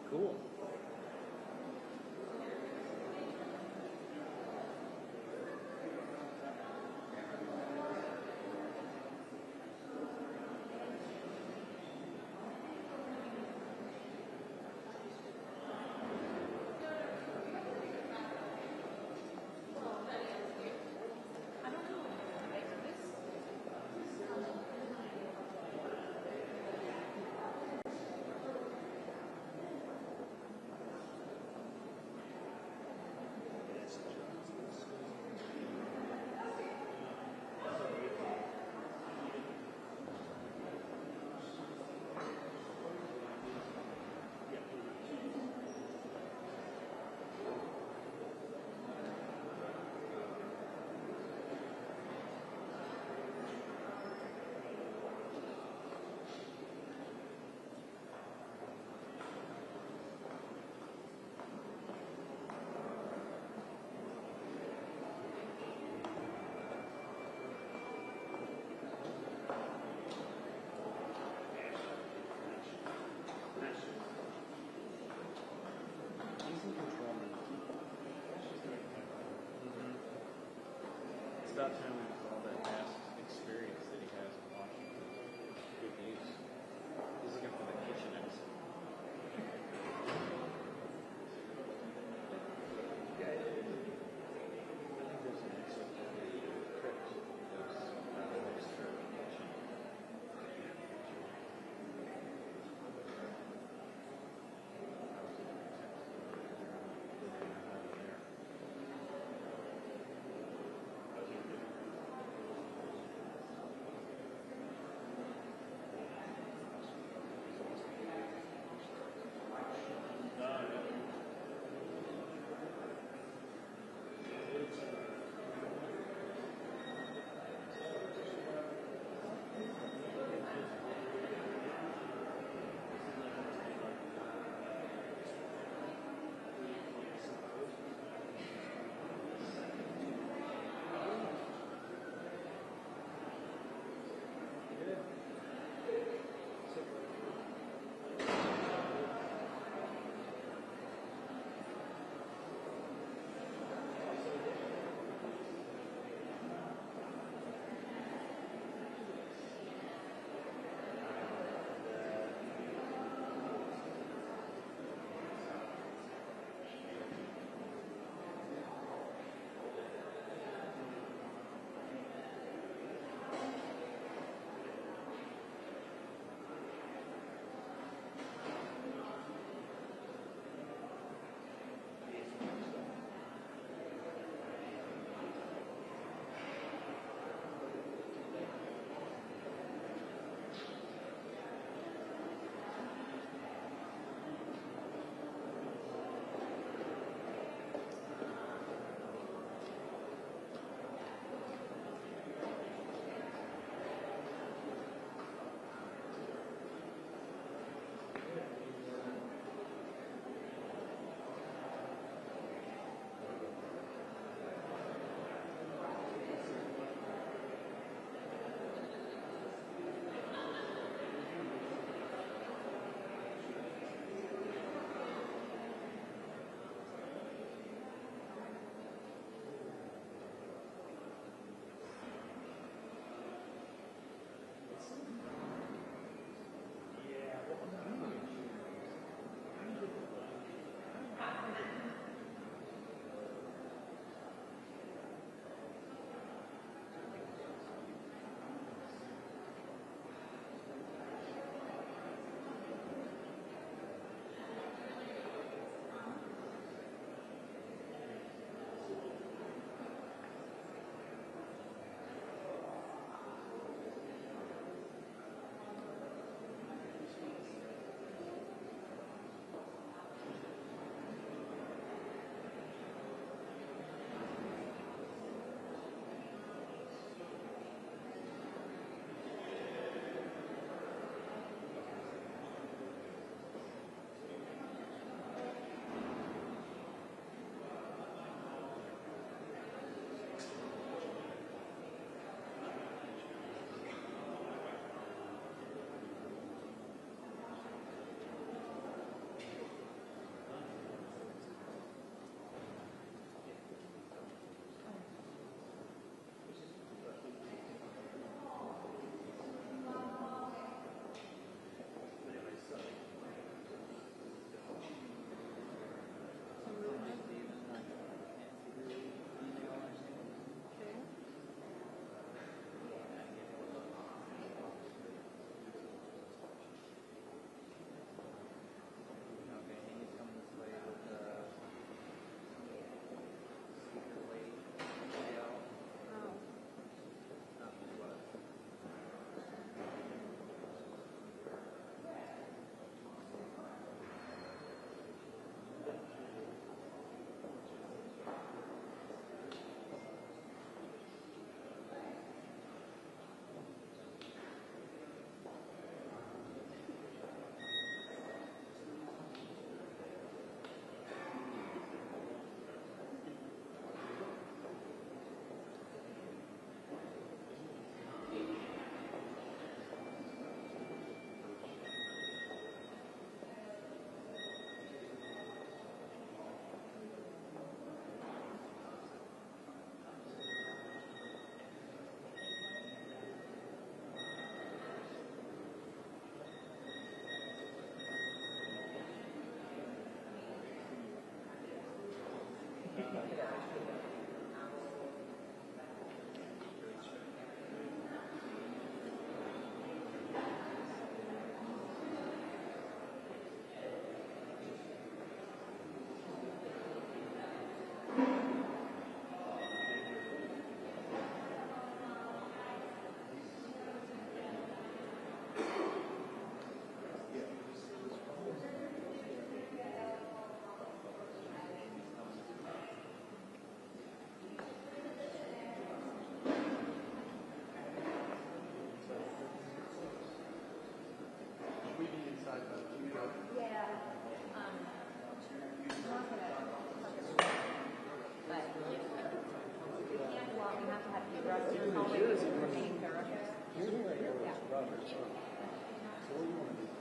Cool. It's about time with all that past experience that he has in Washington. Good news. He's looking for the kitchen exit. I think there's an exit for the crypt that goes out of next to the kitchen.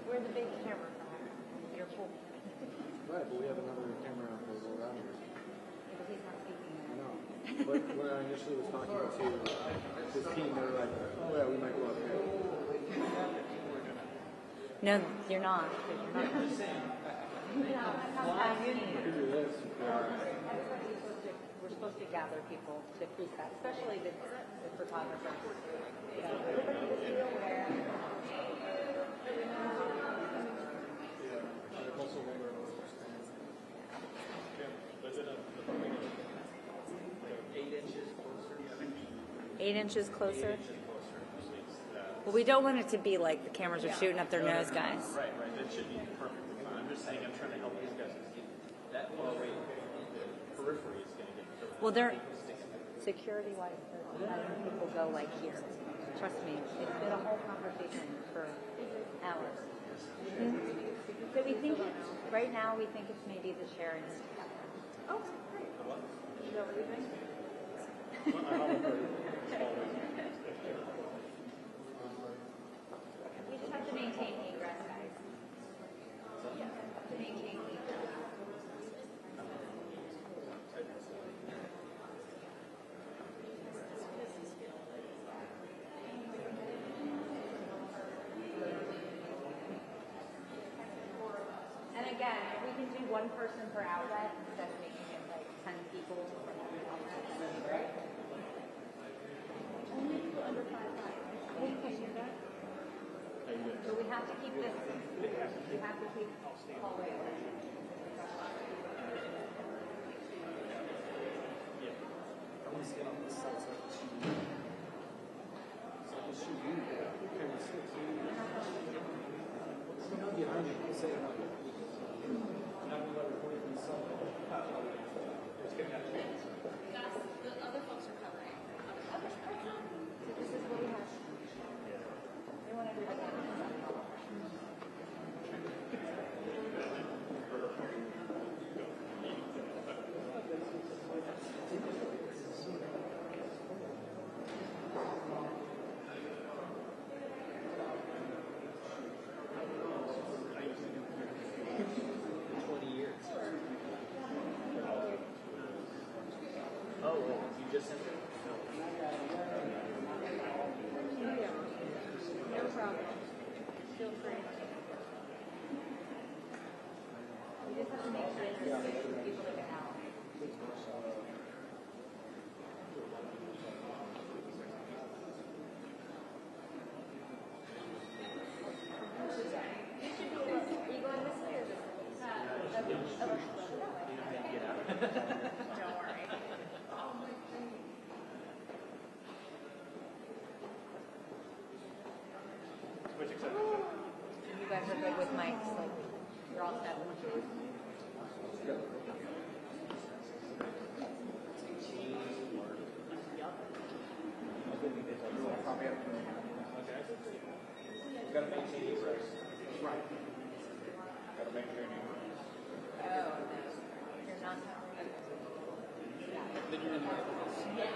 Where's the big camera from? Your pool. Right, but we have another camera around here. Because he's not speaking. I know. But when I initially was talking to his team, they were like, oh yeah, we might go up here. No, you're not. You're not. We're supposed to gather people to preset, especially the photographers. So everybody just be aware. Was it 8 inches closer? 8 inches closer. Well, we don't want it to be like the cameras are shooting up their nose, guys. Right. That should be perfectly fine. I'm just saying I'm trying to help these guys. That far away, the periphery is going to get. Well, they're security-wise, they're letting people go like here. Trust me, it's been a whole conversation for hours. So we think right now we think it's maybe the sharing is together. Oh, great. Is that what you think? We just have to maintain egress, guys. Yeah, to maintain egress. And again, if we can do one person per outlet instead of making it like 10 people from every outlet, that'd be great. Only people under 5'5". So we have to keep this. We have to keep hallway open. I want to sit on this side. So I can shoot you. Okay, let's see. What's going on behind you? Say it like that. This is what we have. We want everybody to have You just sent it? No problem. Feel free. We just have to make sure there's space for people to get out. Are you going this way or this way? Don't worry. You guys are good with mics, like you're all set. You got to maintain egress. Right. Got to maintain egress. Oh, you're not. Then you're in the Yeah.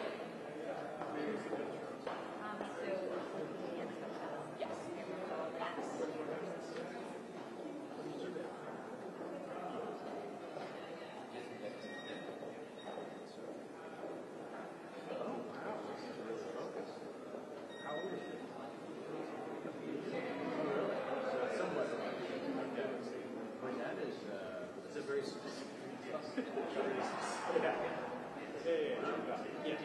Yes.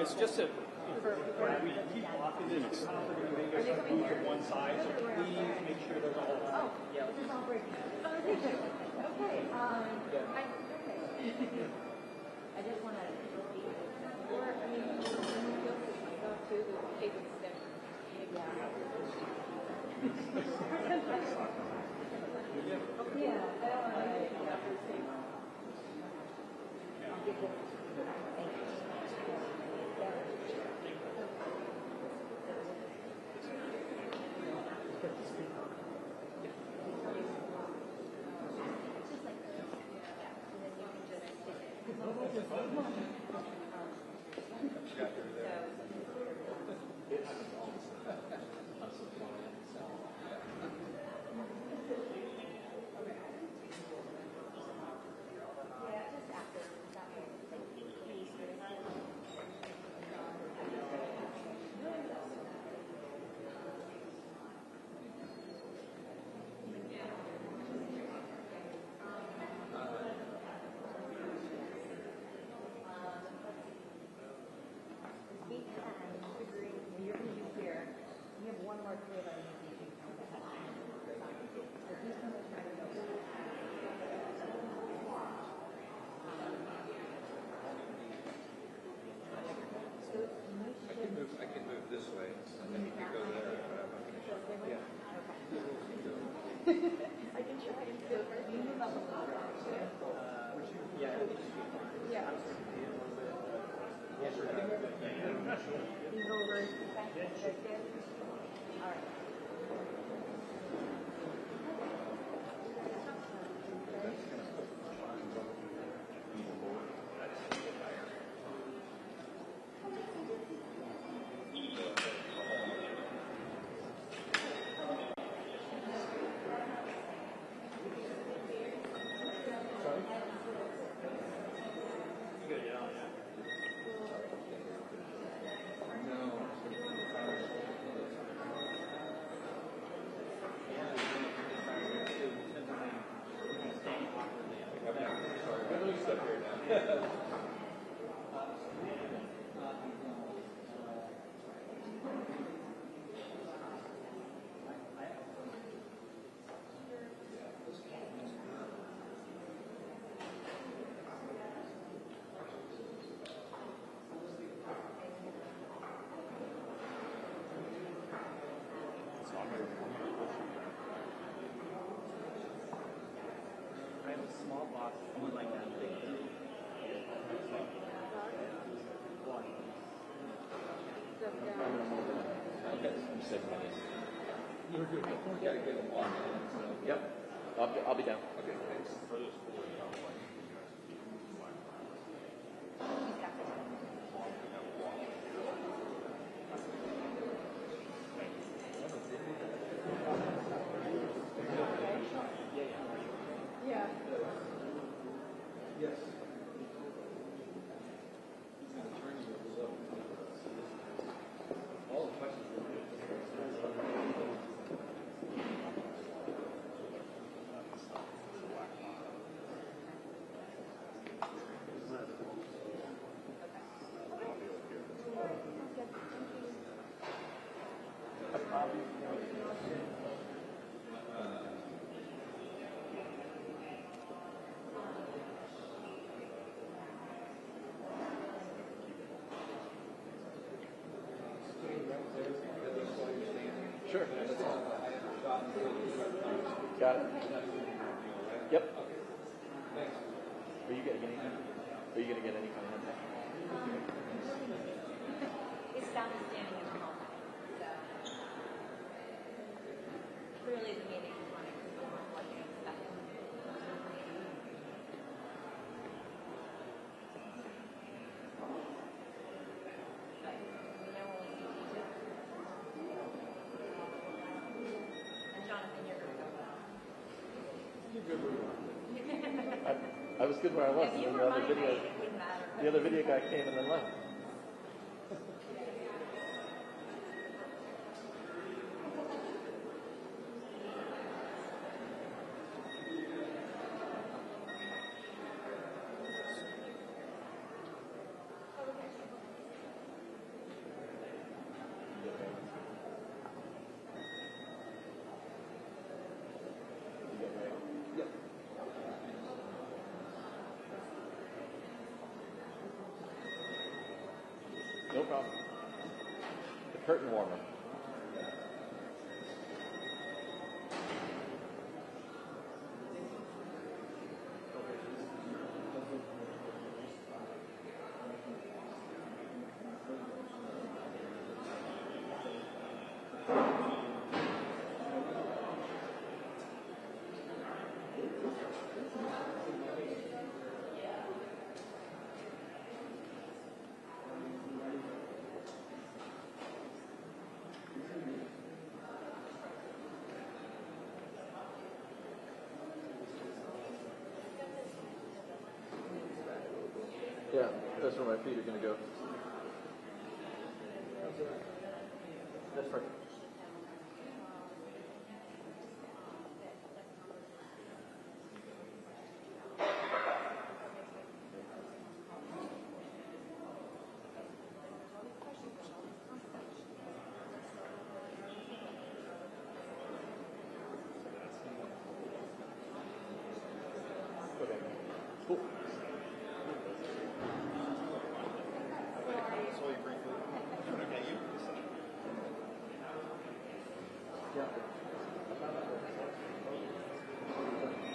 guys, just to, we keep blocking this, I don't know if we're going to move to one side, so please make sure there's a hole. Oh, yeah. This is all breaking. Okay. I just want to. Or, I mean, someone else is like, oh, too, the cake is stick. Yeah, I don't want to get out of the I can move this way, and then you can go there. Yeah. I can try and feel her. You move up a little bit. Yeah. Yeah. He's over. All right. I have a small box, one like that big. One. Okay, I'm 7 minutes. You're good. You gotta get them on. Yep. I'll be down. Okay, thanks. Yeah. Yes. All the questions were good. Sure. Got it. Yep. Are you getting any? Are you going to get any kind of heads up? His staff is standing in the hallway, so clearly the meeting is running like you expected. But we know when we see you. And Jonathan, you're going to go well. You're good where you are. I was good where I was. If And you then were my height, it wouldn't matter. the other video guy came and then left. getting warmer. Yeah, that's where my feet are going to go. That's perfect. Okay. Cool. Yeah.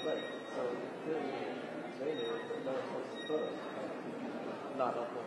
Right. So mainly not supposed to put not helpful.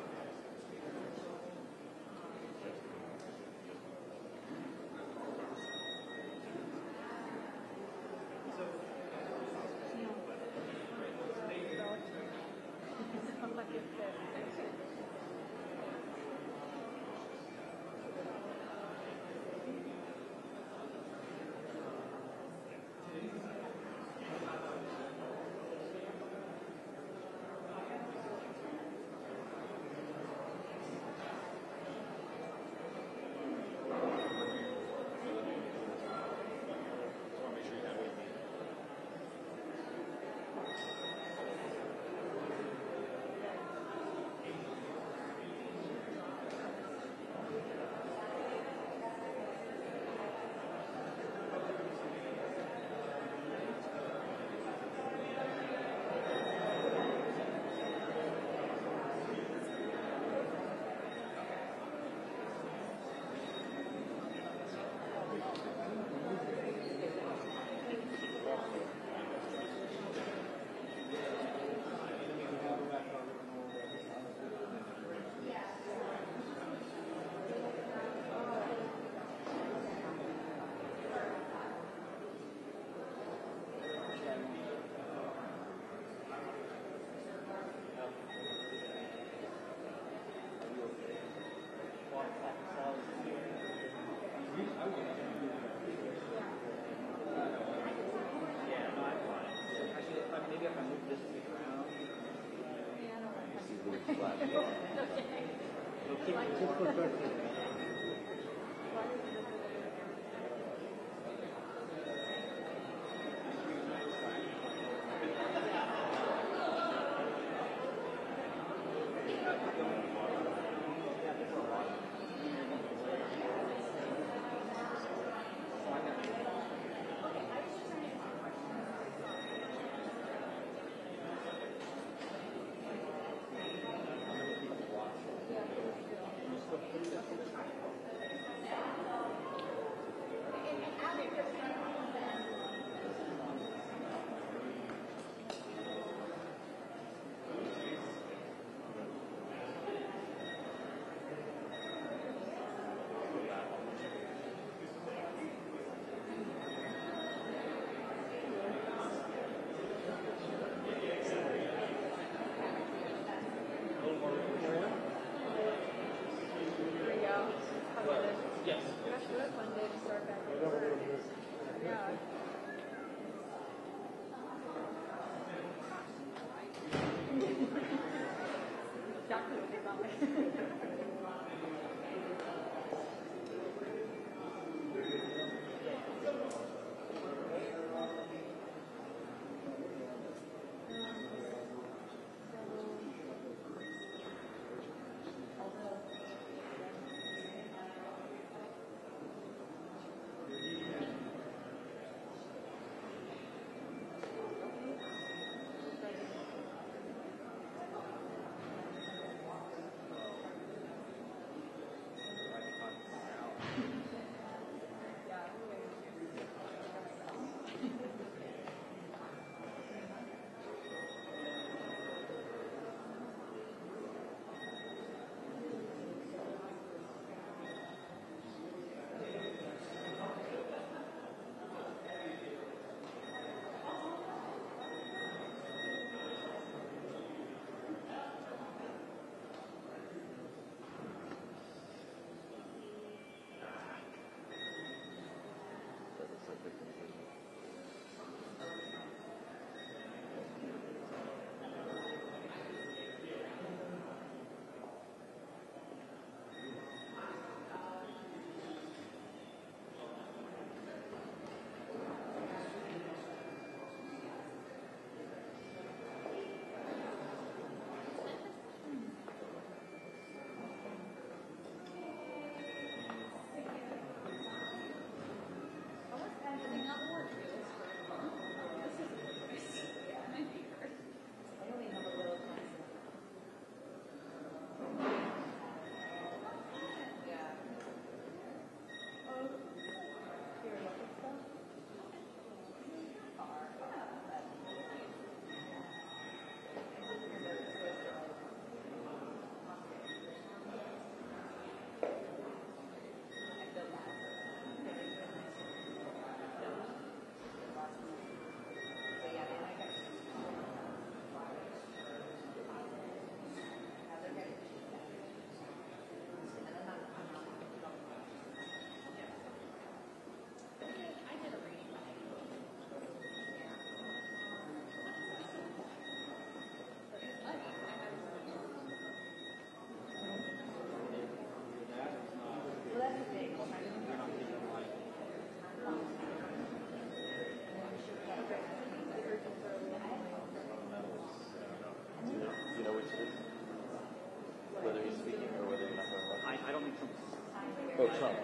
Trump.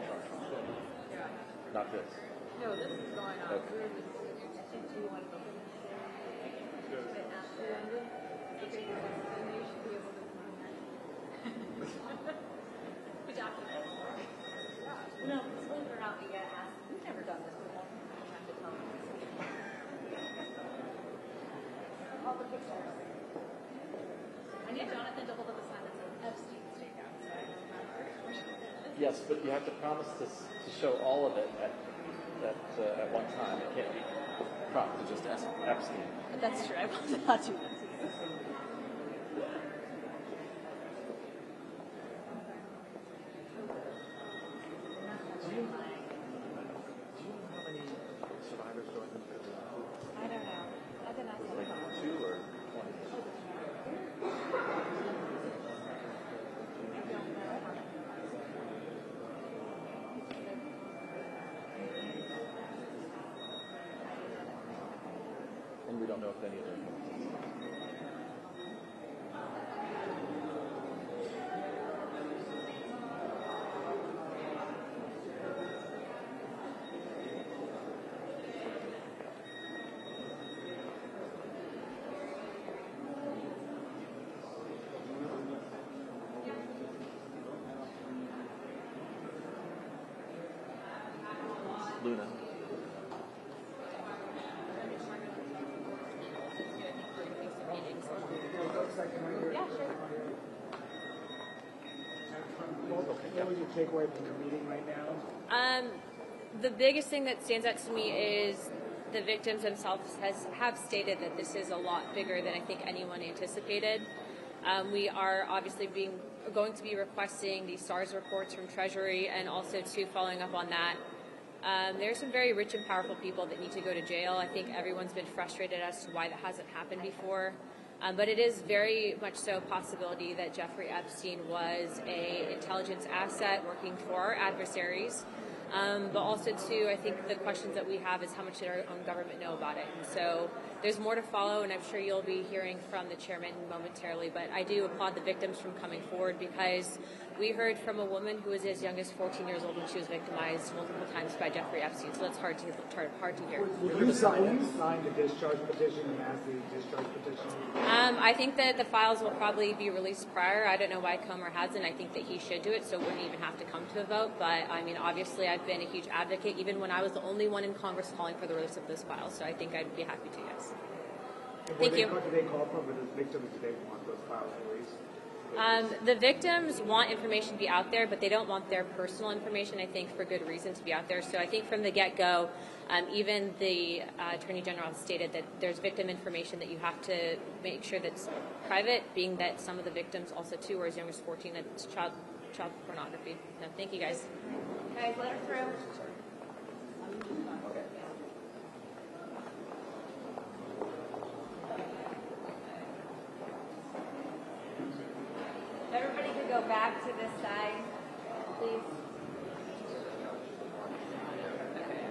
Not this. No, this is going on. Okay. We were just, do you want to open this? After London? Okay, then you should be able to come on here. Good job. No, believe it or not, we get asked. We've never done this before. I have to tell them. All the pictures. I knew Jonathan doubled up the sign that says Epstein Stakeout, so I don't remember. Yes, but you have to promise to show all of it at one time. It can't be cropped to just Epstein. That's true. I will not do that. Do you know how many survivors joined the prison? I don't know. I've been asked Was it like 2 or 20? And we don't know if any of them. Luna. Yeah, sure. What was your takeaway from the meeting right now? The biggest thing that stands out to me is the victims themselves have stated that this is a lot bigger than I think anyone anticipated. We are obviously going to be requesting the SARS reports from Treasury and also following up on that. There's some very rich and powerful people that need to go to jail. I think everyone's been frustrated as to why that hasn't happened before. But it is very much so a possibility that Jeffrey Epstein was an intelligence asset working for our adversaries. But also, too, I think the questions that we have is how much did our own government know about it? And so there's more to follow, and I'm sure you'll be hearing from the chairman momentarily. But I do applaud the victims from coming forward because we heard from a woman who was as young as 14 years old when she was victimized multiple times by Jeffrey Epstein. So that's hard to hear. Will you sign the discharge petition and ask the discharge petition? I think that the files will probably be released prior. I don't know why Comer hasn't. I think that he should do it, so it wouldn't even have to come to a vote. But, I mean, obviously I've been a huge advocate, even when I was the only one in Congress calling for the release of those files. So I think I'd be happy to, yes. Thank you. What do they call for the victims? Do they want those files released? The victims want information to be out there, but they don't want their personal information, I think, for good reason to be out there. So I think from the get-go, even the Attorney General stated that there's victim information that you have to make sure that's private, being that some of the victims also, too, are as young as 14. It's child pornography. No, thank you, guys. Guys, let her through. Everybody could go back to this side, please.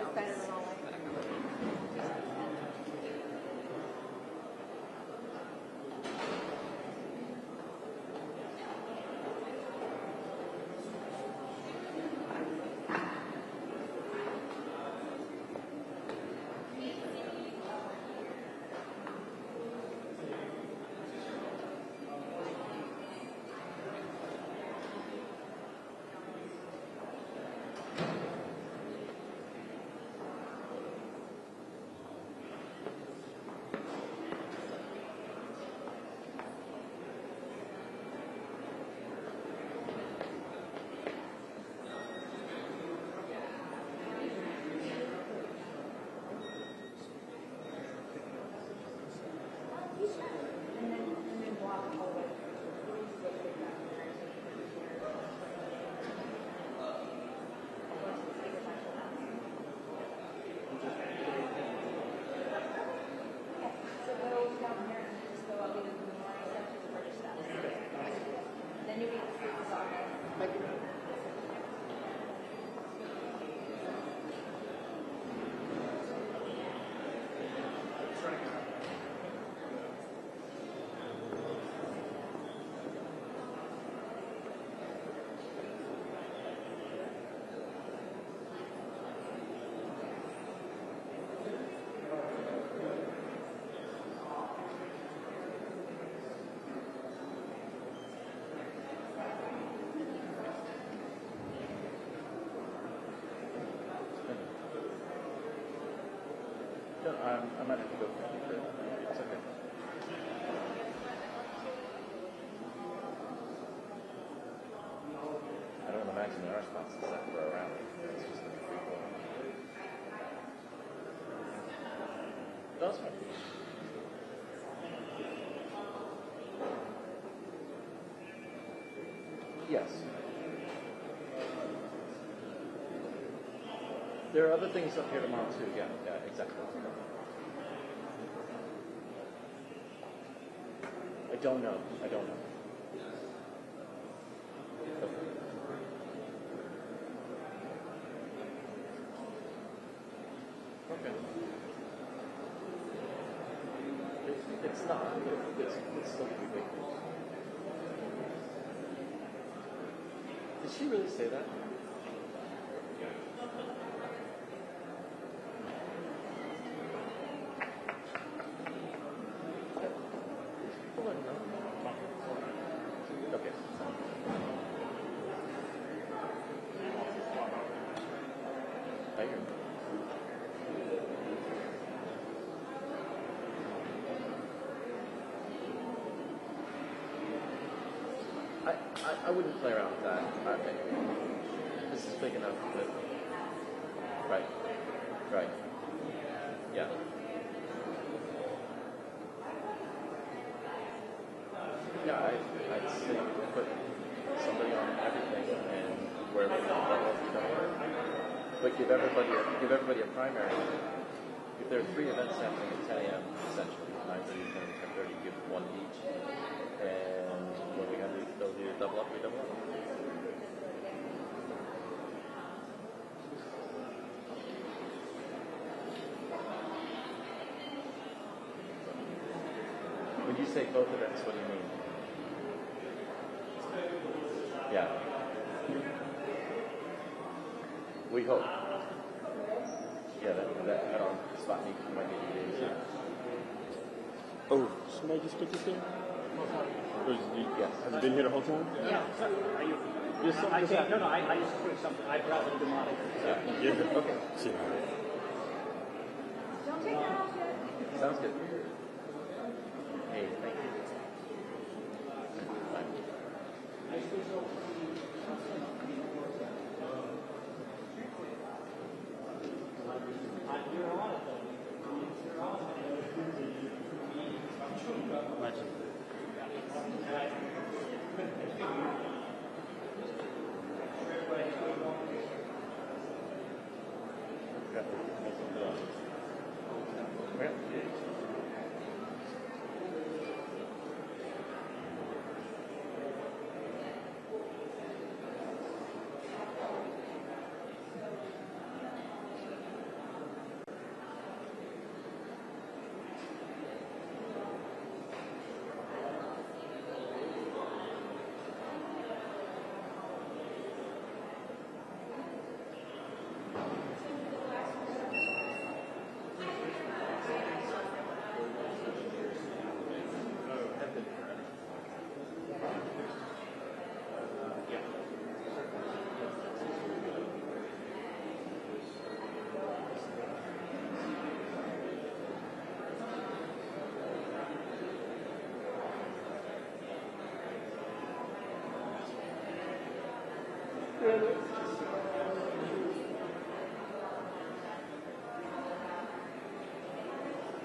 It's better than all I might have to go for it. It's okay. I don't imagine there are spots set for a rally. It's just going to be free flowing. That's fine. Yes. There are other things up here tomorrow too. Yeah, exactly. I don't know. Okay. It's not. It's still pretty big. Did she really say that? Okay. I hear you. I wouldn't play around with that. This is big enough that... Right. Yeah. Yeah, I'd say put somebody on everything and wherever you want. But give everybody a primary. If there are 3 events happening at 10 a.m. essentially, 9:30, 10:30, give 1 each. And when we have the ability to double up, we double up. When you say both events, what do you mean? Yeah. We hope. Yeah, that on spot meet might need to be. Oh, somebody just put this in? Yes. Have you been here the whole time? Yeah. Are you? I came, no, I just put something. I brought them to monitor. Yeah. Okay. See. Don't take your off yet. Sounds good. Hey, thank you. Bye.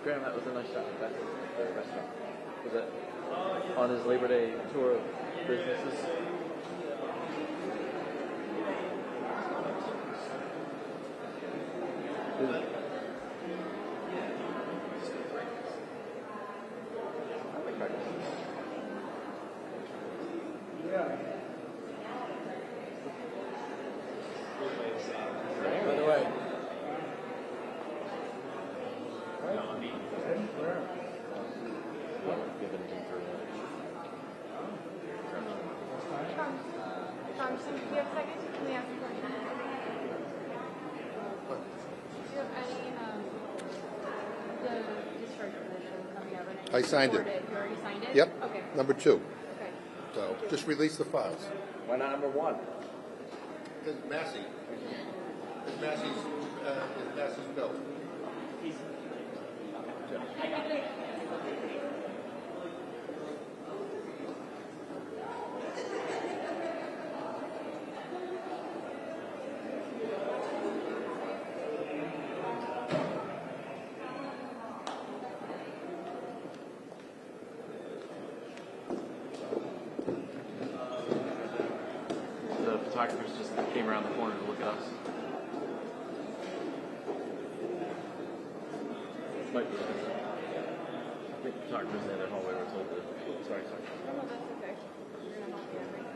Graham, that was a nice shot of that the restaurant. Was it on his Labor Day tour of businesses? I like crackers. By the way. Thompson, do you have a second? Can we ask a question? Do you have any, the discharge position coming up? And I signed it. You already signed it? Yep. Okay. Number 2. Okay. So just release the files. Why not number 1? Because Massey's bill. The photographers just came around the corner to look at us. Might be. I think the photographers in the hallway were told to. Sorry. Oh, no, that's okay. You're gonna help me out right now.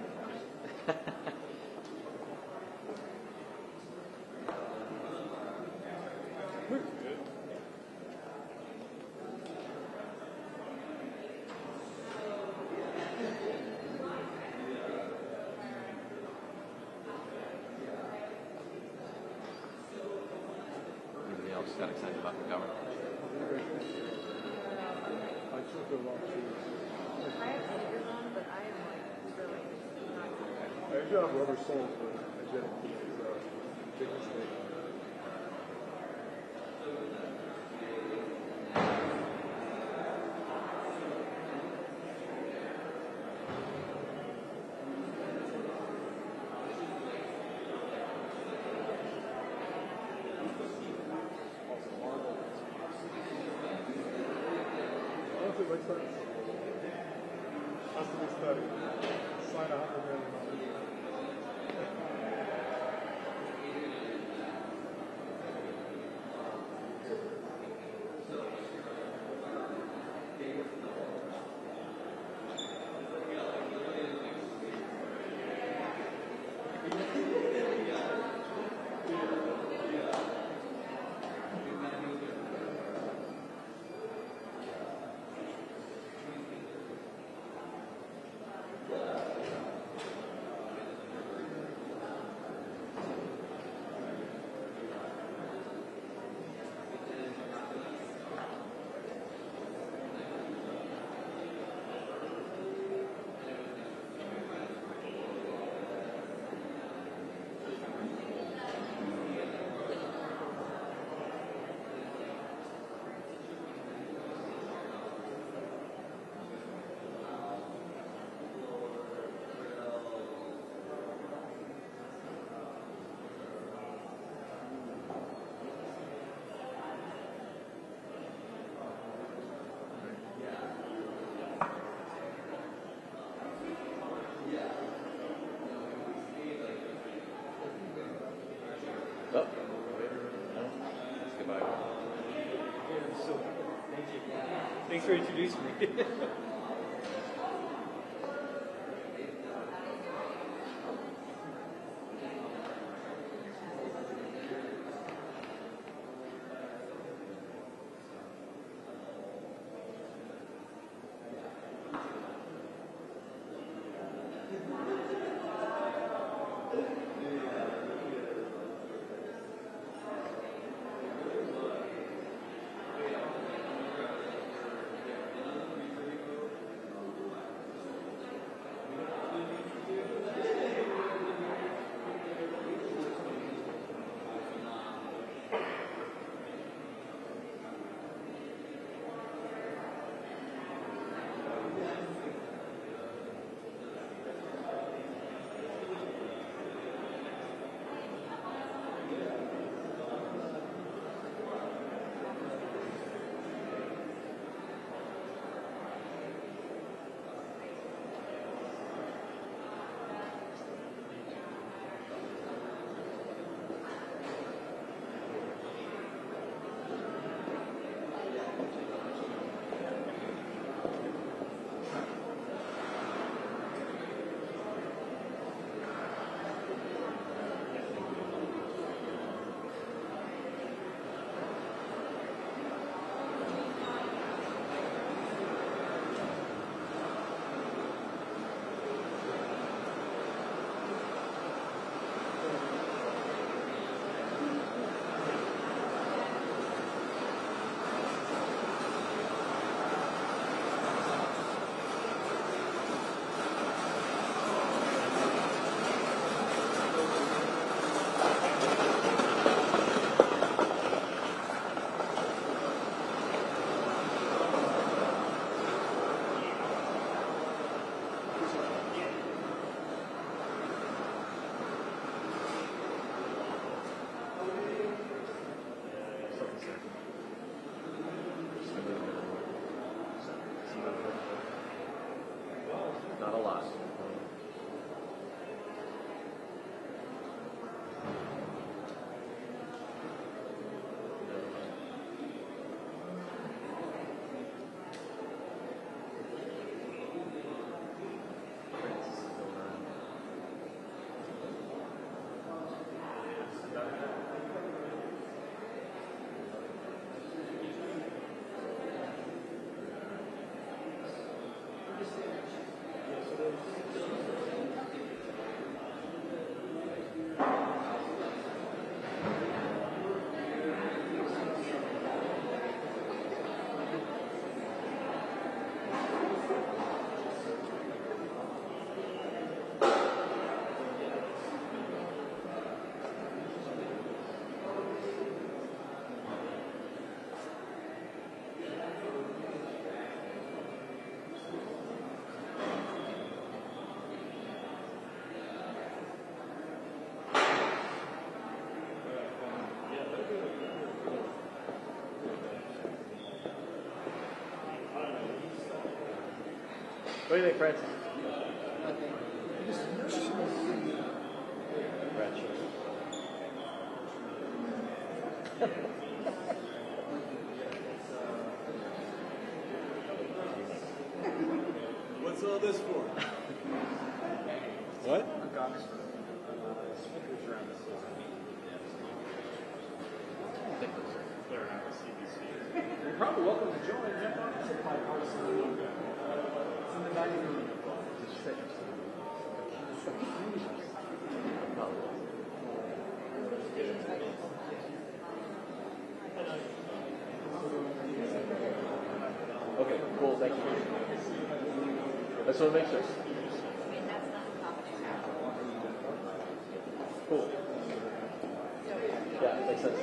Everybody else got excited about the government. I took the wrong shoes. I have sneakers on, but I am like really not comfortable. I do have rubber soles, but I didn't. It's a big mistake. Honestly, like that. Has to be studied. Sign out and then. Oh. Goodbye. So, thank you. Thanks for introducing me. Not a lot. What do you think, Francis? What's all this for? What? You're probably welcome to join. Jump on the supply house. It's in the dining room. Okay, cool, thank you. That's what makes sense. Cool. Yeah, makes sense.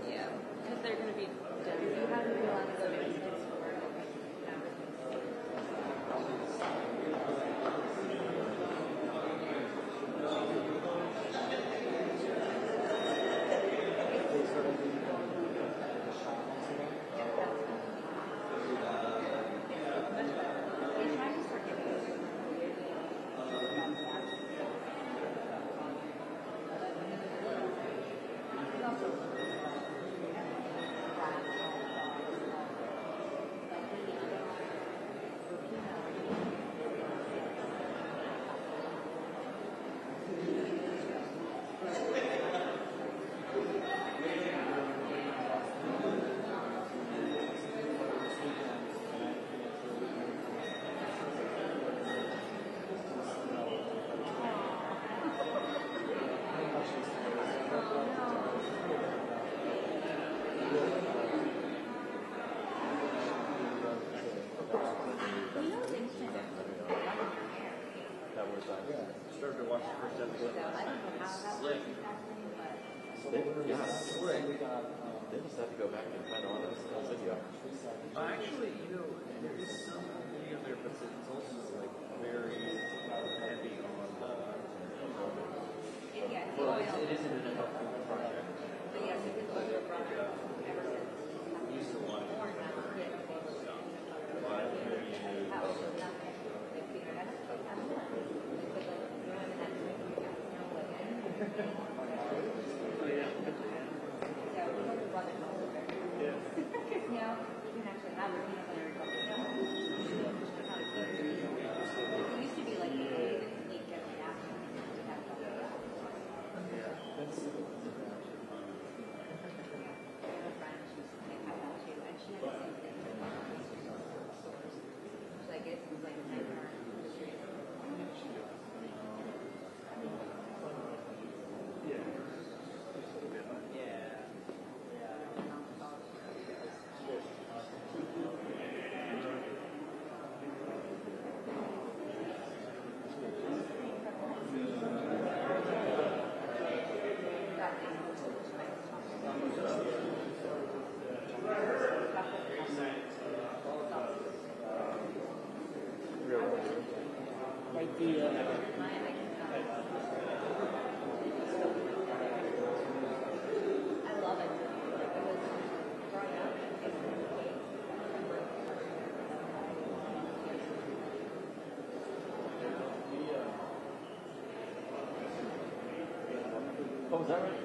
Yeah, because they're going to be Started to watch the first episode. Slick. They must have to go back and find all this video. Actually, there is some video there, but it's also like very heavy on well, it isn't an enough project. Used to watch I love it. Like it was growing up. Oh, is that right?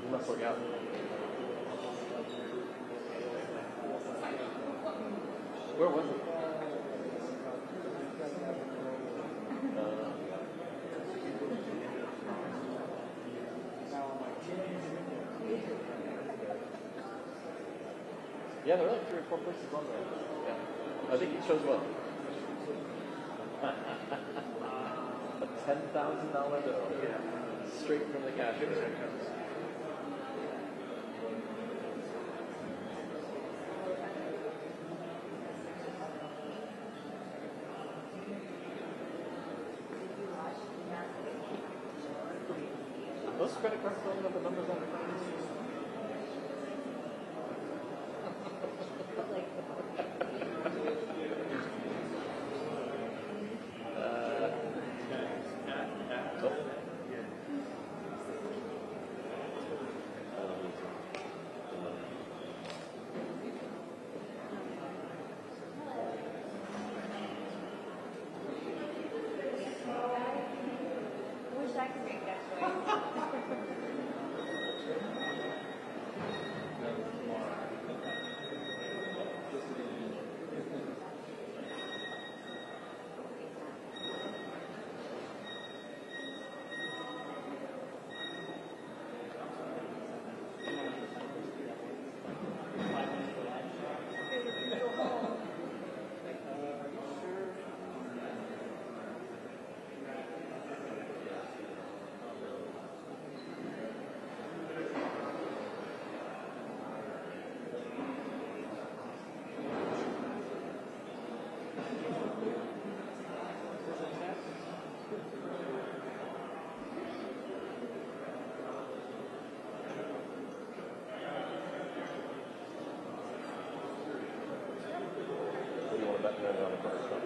You must work out. Where was it? Yeah, there are like 3 or 4 places on there. Yeah. I think it shows well. A $10,000 bill. Yeah. Straight from the cashier. Those credit cards don't have the numbers on the front. I wish I could make that choice. What do you want to bet there on the first one?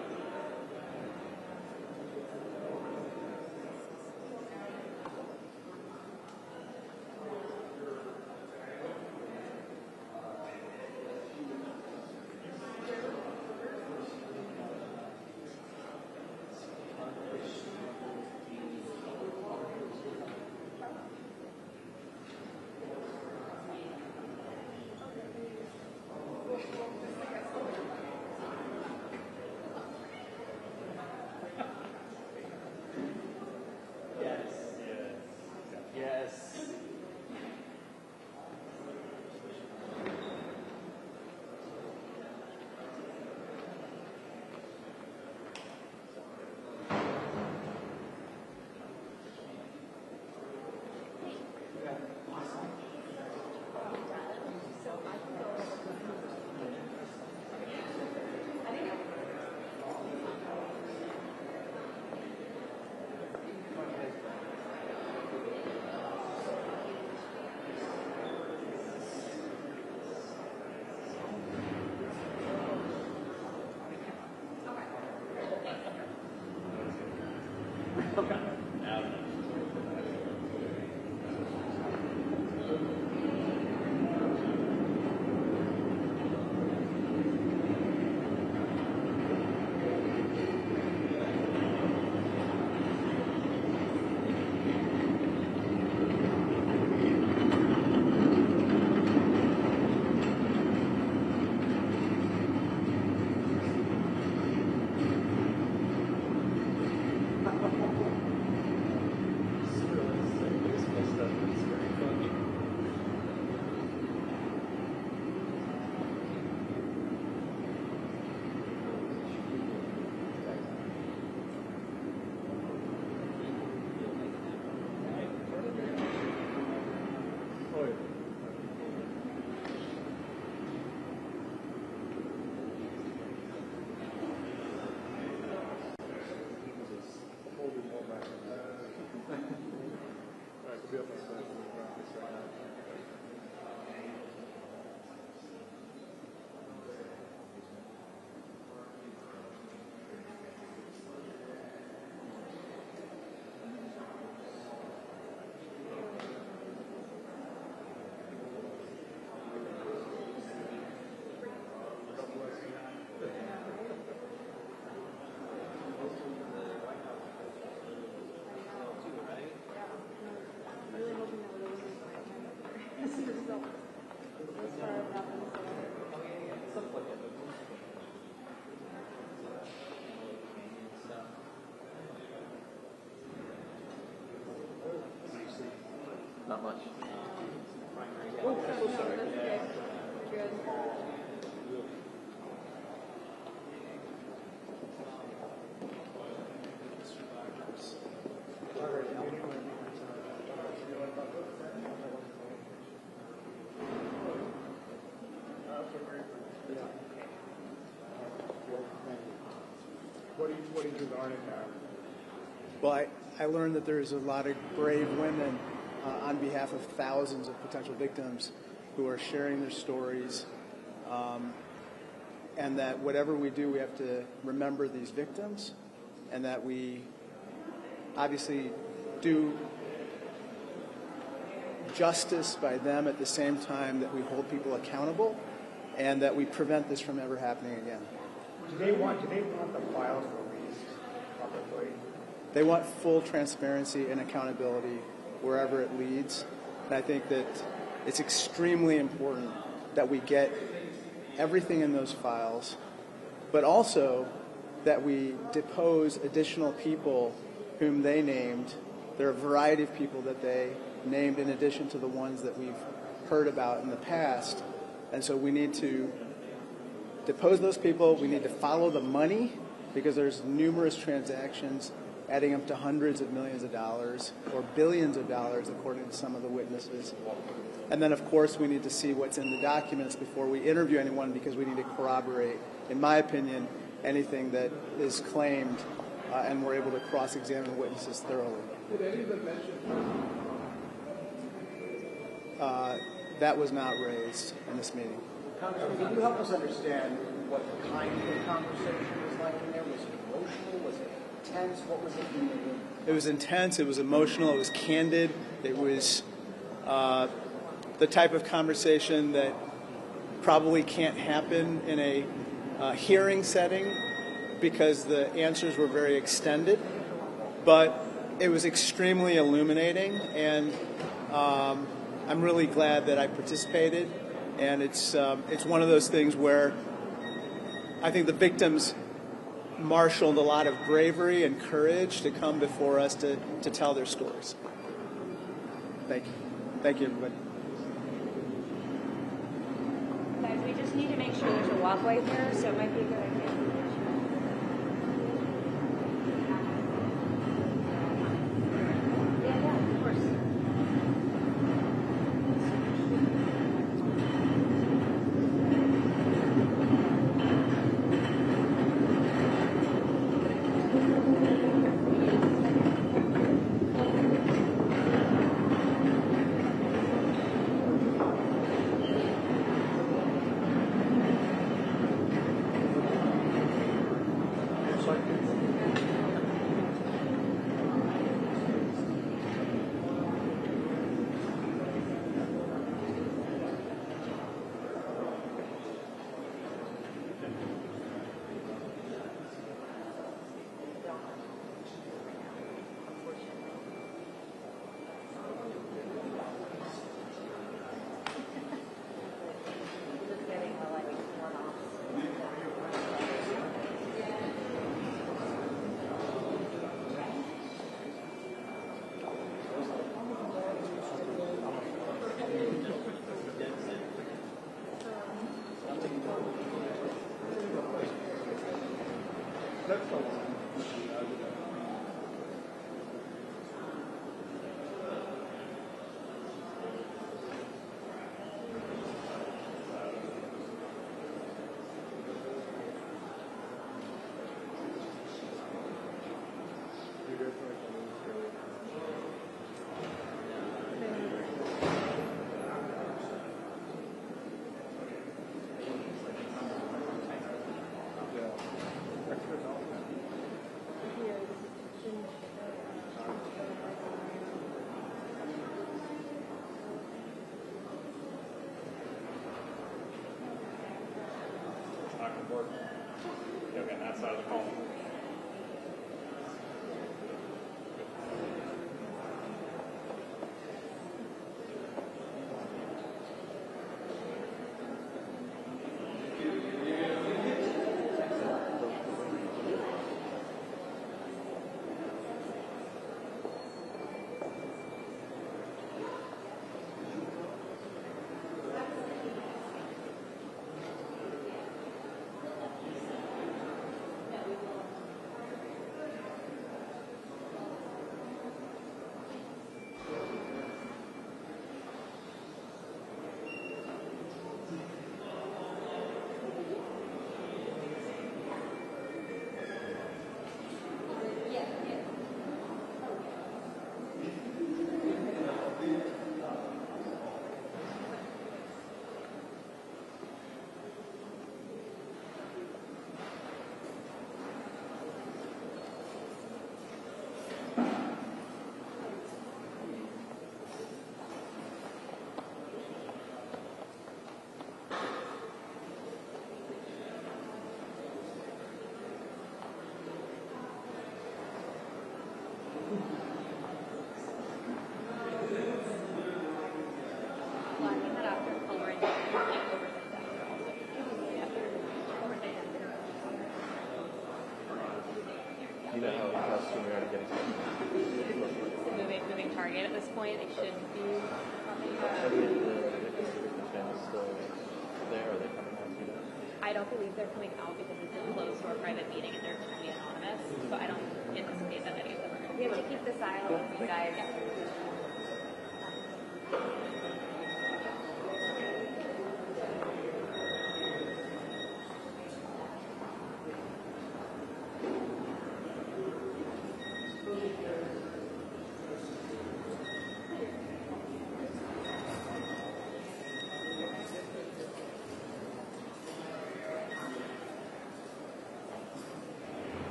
not much. No, that's okay. Good. What did you learn in that? Well, I learned that there's a lot of brave women on behalf of thousands of potential victims who are sharing their stories, and that whatever we do, we have to remember these victims, and that we obviously do justice by them at the same time that we hold people accountable, and that we prevent this from ever happening again. Do they want the files released publicly? They want full transparency and accountability wherever it leads. And I think that it's extremely important that we get everything in those files, but also that we depose additional people whom they named. There are a variety of people that they named in addition to the ones that we've heard about in the past. And so we need to depose those people. We need to follow the money, because there's numerous transactions adding up to hundreds of millions of dollars or billions of dollars, according to some of the witnesses. And then, of course, we need to see what's in the documents before we interview anyone, because we need to corroborate, in my opinion, anything that is claimed, and we're able to cross-examine witnesses thoroughly. Did any of them mention? That was not raised in this meeting. Congressman, can you help us understand what kind of conversation was like in there? Was it emotional? Was it tense? What was it? It was intense. It was emotional. It was candid. It was the type of conversation that probably can't happen in a hearing setting, because the answers were very extended. But it was extremely illuminating, and I'm really glad that I participated. And it's one of those things where I think the victims marshaled a lot of bravery and courage to come before us to tell their stories. Thank you. Thank you, everybody. Guys, we just need to make sure there's a walkway here, so it might be a good idea. Yeah, of course. Okay, that side of the call. you know how soon we are getting started? Moving target at this point. They shouldn't be. Are the victims families still there? Are they coming out? I don't believe they're coming out because it's a closed or private meeting and they're going to be anonymous. So I don't anticipate that any of them are going to. We have to keep this dialogue with you guys.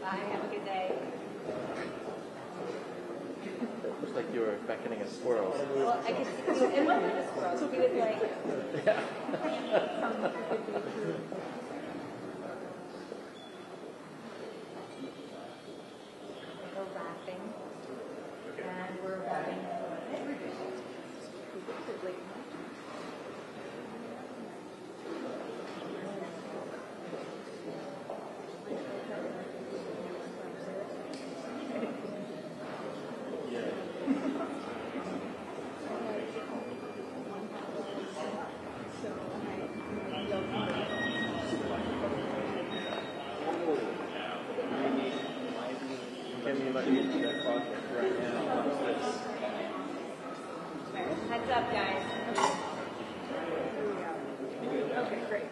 Bye. Have a good day. It looks like you were beckoning a squirrel. Well, I could see it wasn't a squirrel. So we was like. We're wrapping, and we're wrapping. Heads up, guys. Okay, great.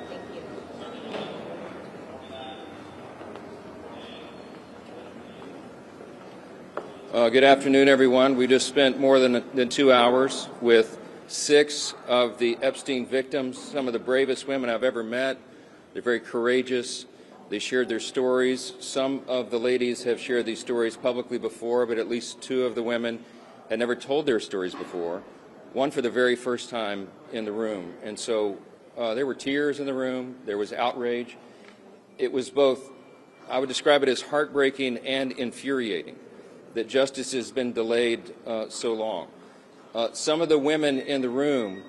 Thank you. Good afternoon, everyone. We just spent more than 2 hours with 6 of the Epstein victims, some of the bravest women I've ever met. They're very courageous. They shared their stories. Some of the ladies have shared these stories publicly before, but at least 2 of the women had never told their stories before, one for the very first time in the room. And so there were tears in the room. There was outrage. It was both, I would describe it as heartbreaking and infuriating that justice has been delayed so long. Some of the women in the room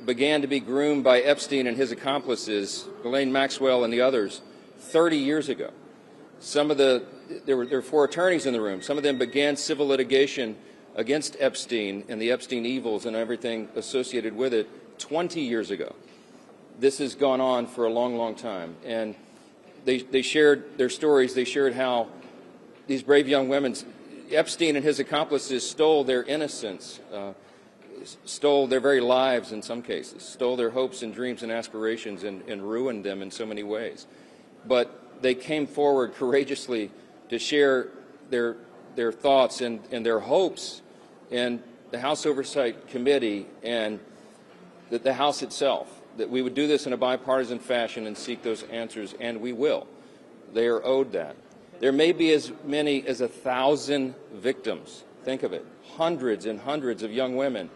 began to be groomed by Epstein and his accomplices, Ghislaine Maxwell and the others, 30 years ago. There were 4 attorneys in the room. Some of them began civil litigation against Epstein and the Epstein evils and everything associated with it 20 years ago. This has gone on for a long, long time. And they shared their stories. They shared how these brave young women, Epstein and his accomplices, stole their innocence, stole their very lives in some cases, stole their hopes and dreams and aspirations and ruined them in so many ways. But they came forward courageously to share their thoughts and their hopes in the House Oversight Committee and the House itself, that we would do this in a bipartisan fashion and seek those answers, and we will. They are owed that. There may be as many as 1,000 victims. Think of it. Hundreds and hundreds of young women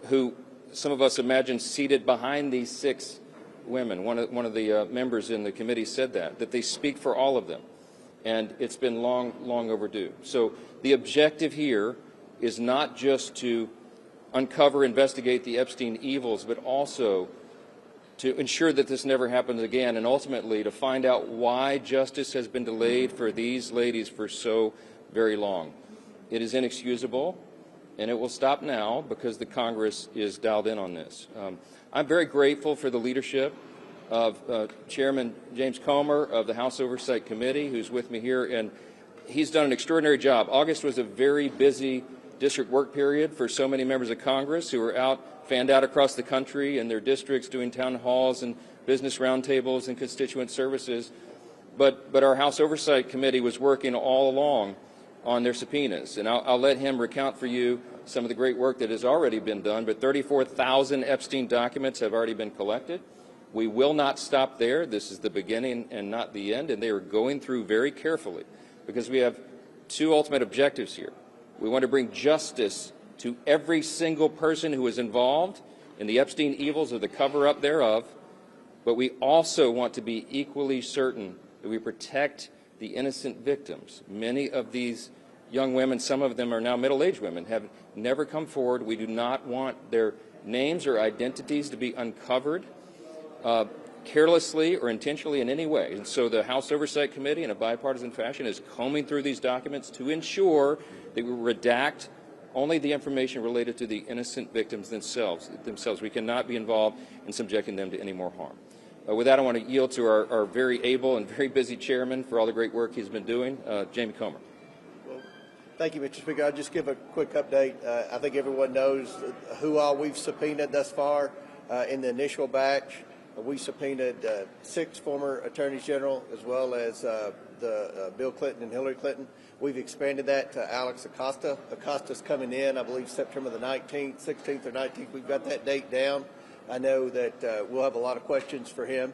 who some of us imagine seated behind these 6 women. One of the members in the committee said that they speak for all of them. And it's been long, long overdue. So the objective here is not just to uncover, investigate the Epstein evils, but also to ensure that this never happens again, and ultimately to find out why justice has been delayed for these ladies for so very long. It is inexcusable, and it will stop now because the Congress is dialed in on this. I'm very grateful for the leadership of Chairman James Comer of the House Oversight Committee, who's with me here, and he's done an extraordinary job. August was a very busy district work period for so many members of Congress who were fanned out across the country in their districts doing town halls and business roundtables and constituent services. But our House Oversight Committee was working all along on their subpoenas. And I'll let him recount for you some of the great work that has already been done. But 34,000 Epstein documents have already been collected. We will not stop there. This is the beginning and not the end, and they are going through very carefully because we have two ultimate objectives here. We want to bring justice to every single person who is involved in the Epstein evils or the cover-up thereof, but we also want to be equally certain that we protect the innocent victims. Many of these young women, some of them are now middle-aged women, have never come forward. We do not want their names or identities to be uncovered carelessly or intentionally in any way. And so the House Oversight Committee, in a bipartisan fashion, is combing through these documents to ensure that we redact only the information related to the innocent victims themselves. We cannot be involved in subjecting them to any more harm. With that, I want to yield to our very able and very busy chairman for all the great work he's been doing, Jamie Comer. Well, thank you, Mr. Speaker. I'll just give a quick update. I think everyone knows who all we've subpoenaed thus far in the initial batch. We subpoenaed 6 former attorneys general, as well as Bill Clinton and Hillary Clinton. We've expanded that to Alex Acosta. Acosta's coming in, I believe, September the 19th, 16th or 19th. We've got that date down. I know that we'll have a lot of questions for him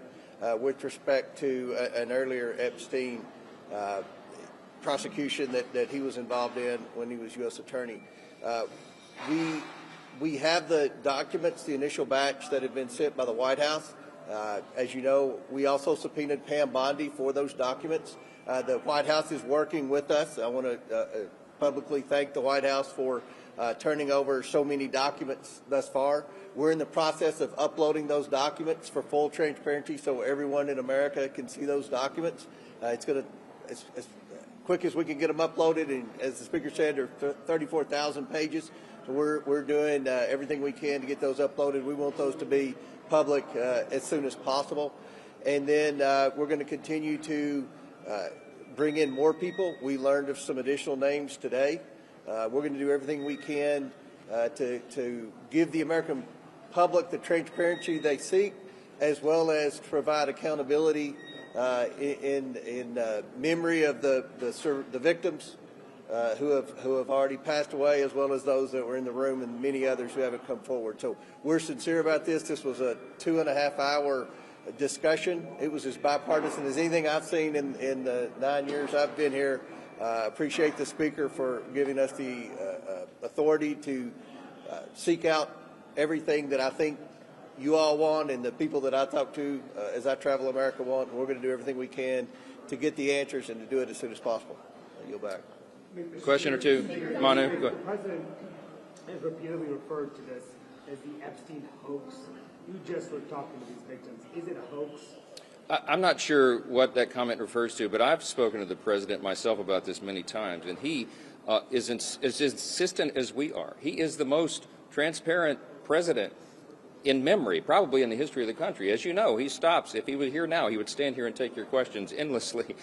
with respect to an earlier Epstein prosecution that he was involved in when he was U.S. Attorney. We have the documents, the initial batch that had been sent by the White House. As you know, we also subpoenaed Pam Bondi for those documents. The White House is working with us. I want to publicly thank the White House for turning over so many documents thus far. We're in the process of uploading those documents for full transparency so everyone in America can see those documents. It's as quick as we can get them uploaded, and as the Speaker said, they're 34,000 pages. So we're doing everything we can to get those uploaded. We want those to be public as soon as possible. And then we're going to continue to bring in more people. We learned of some additional names today. We're going to do everything we can to give the American public the transparency they seek, as well as provide accountability in memory of the victims who have already passed away, as well as those that were in the room and many others who haven't come forward. So we're sincere about this. This was a 2.5-hour discussion. It was as bipartisan as anything I've seen in the 9 years I've been here. Appreciate the Speaker for giving us the authority to seek out everything that I think you all want and the people that I talk to as I travel America want. We're going to do everything we can to get the answers and to do it as soon as possible. I yield back. Question or two? Manu, go ahead. The President has repeatedly referred to this as the Epstein hoax. You just were talking to these victims. Is it a hoax? I'm not sure what that comment refers to, but I've spoken to the President myself about this many times, and he is as insistent as we are. He is the most transparent president in memory, probably in the history of the country. As you know, he stops. If he were here now, he would stand here and take your questions endlessly.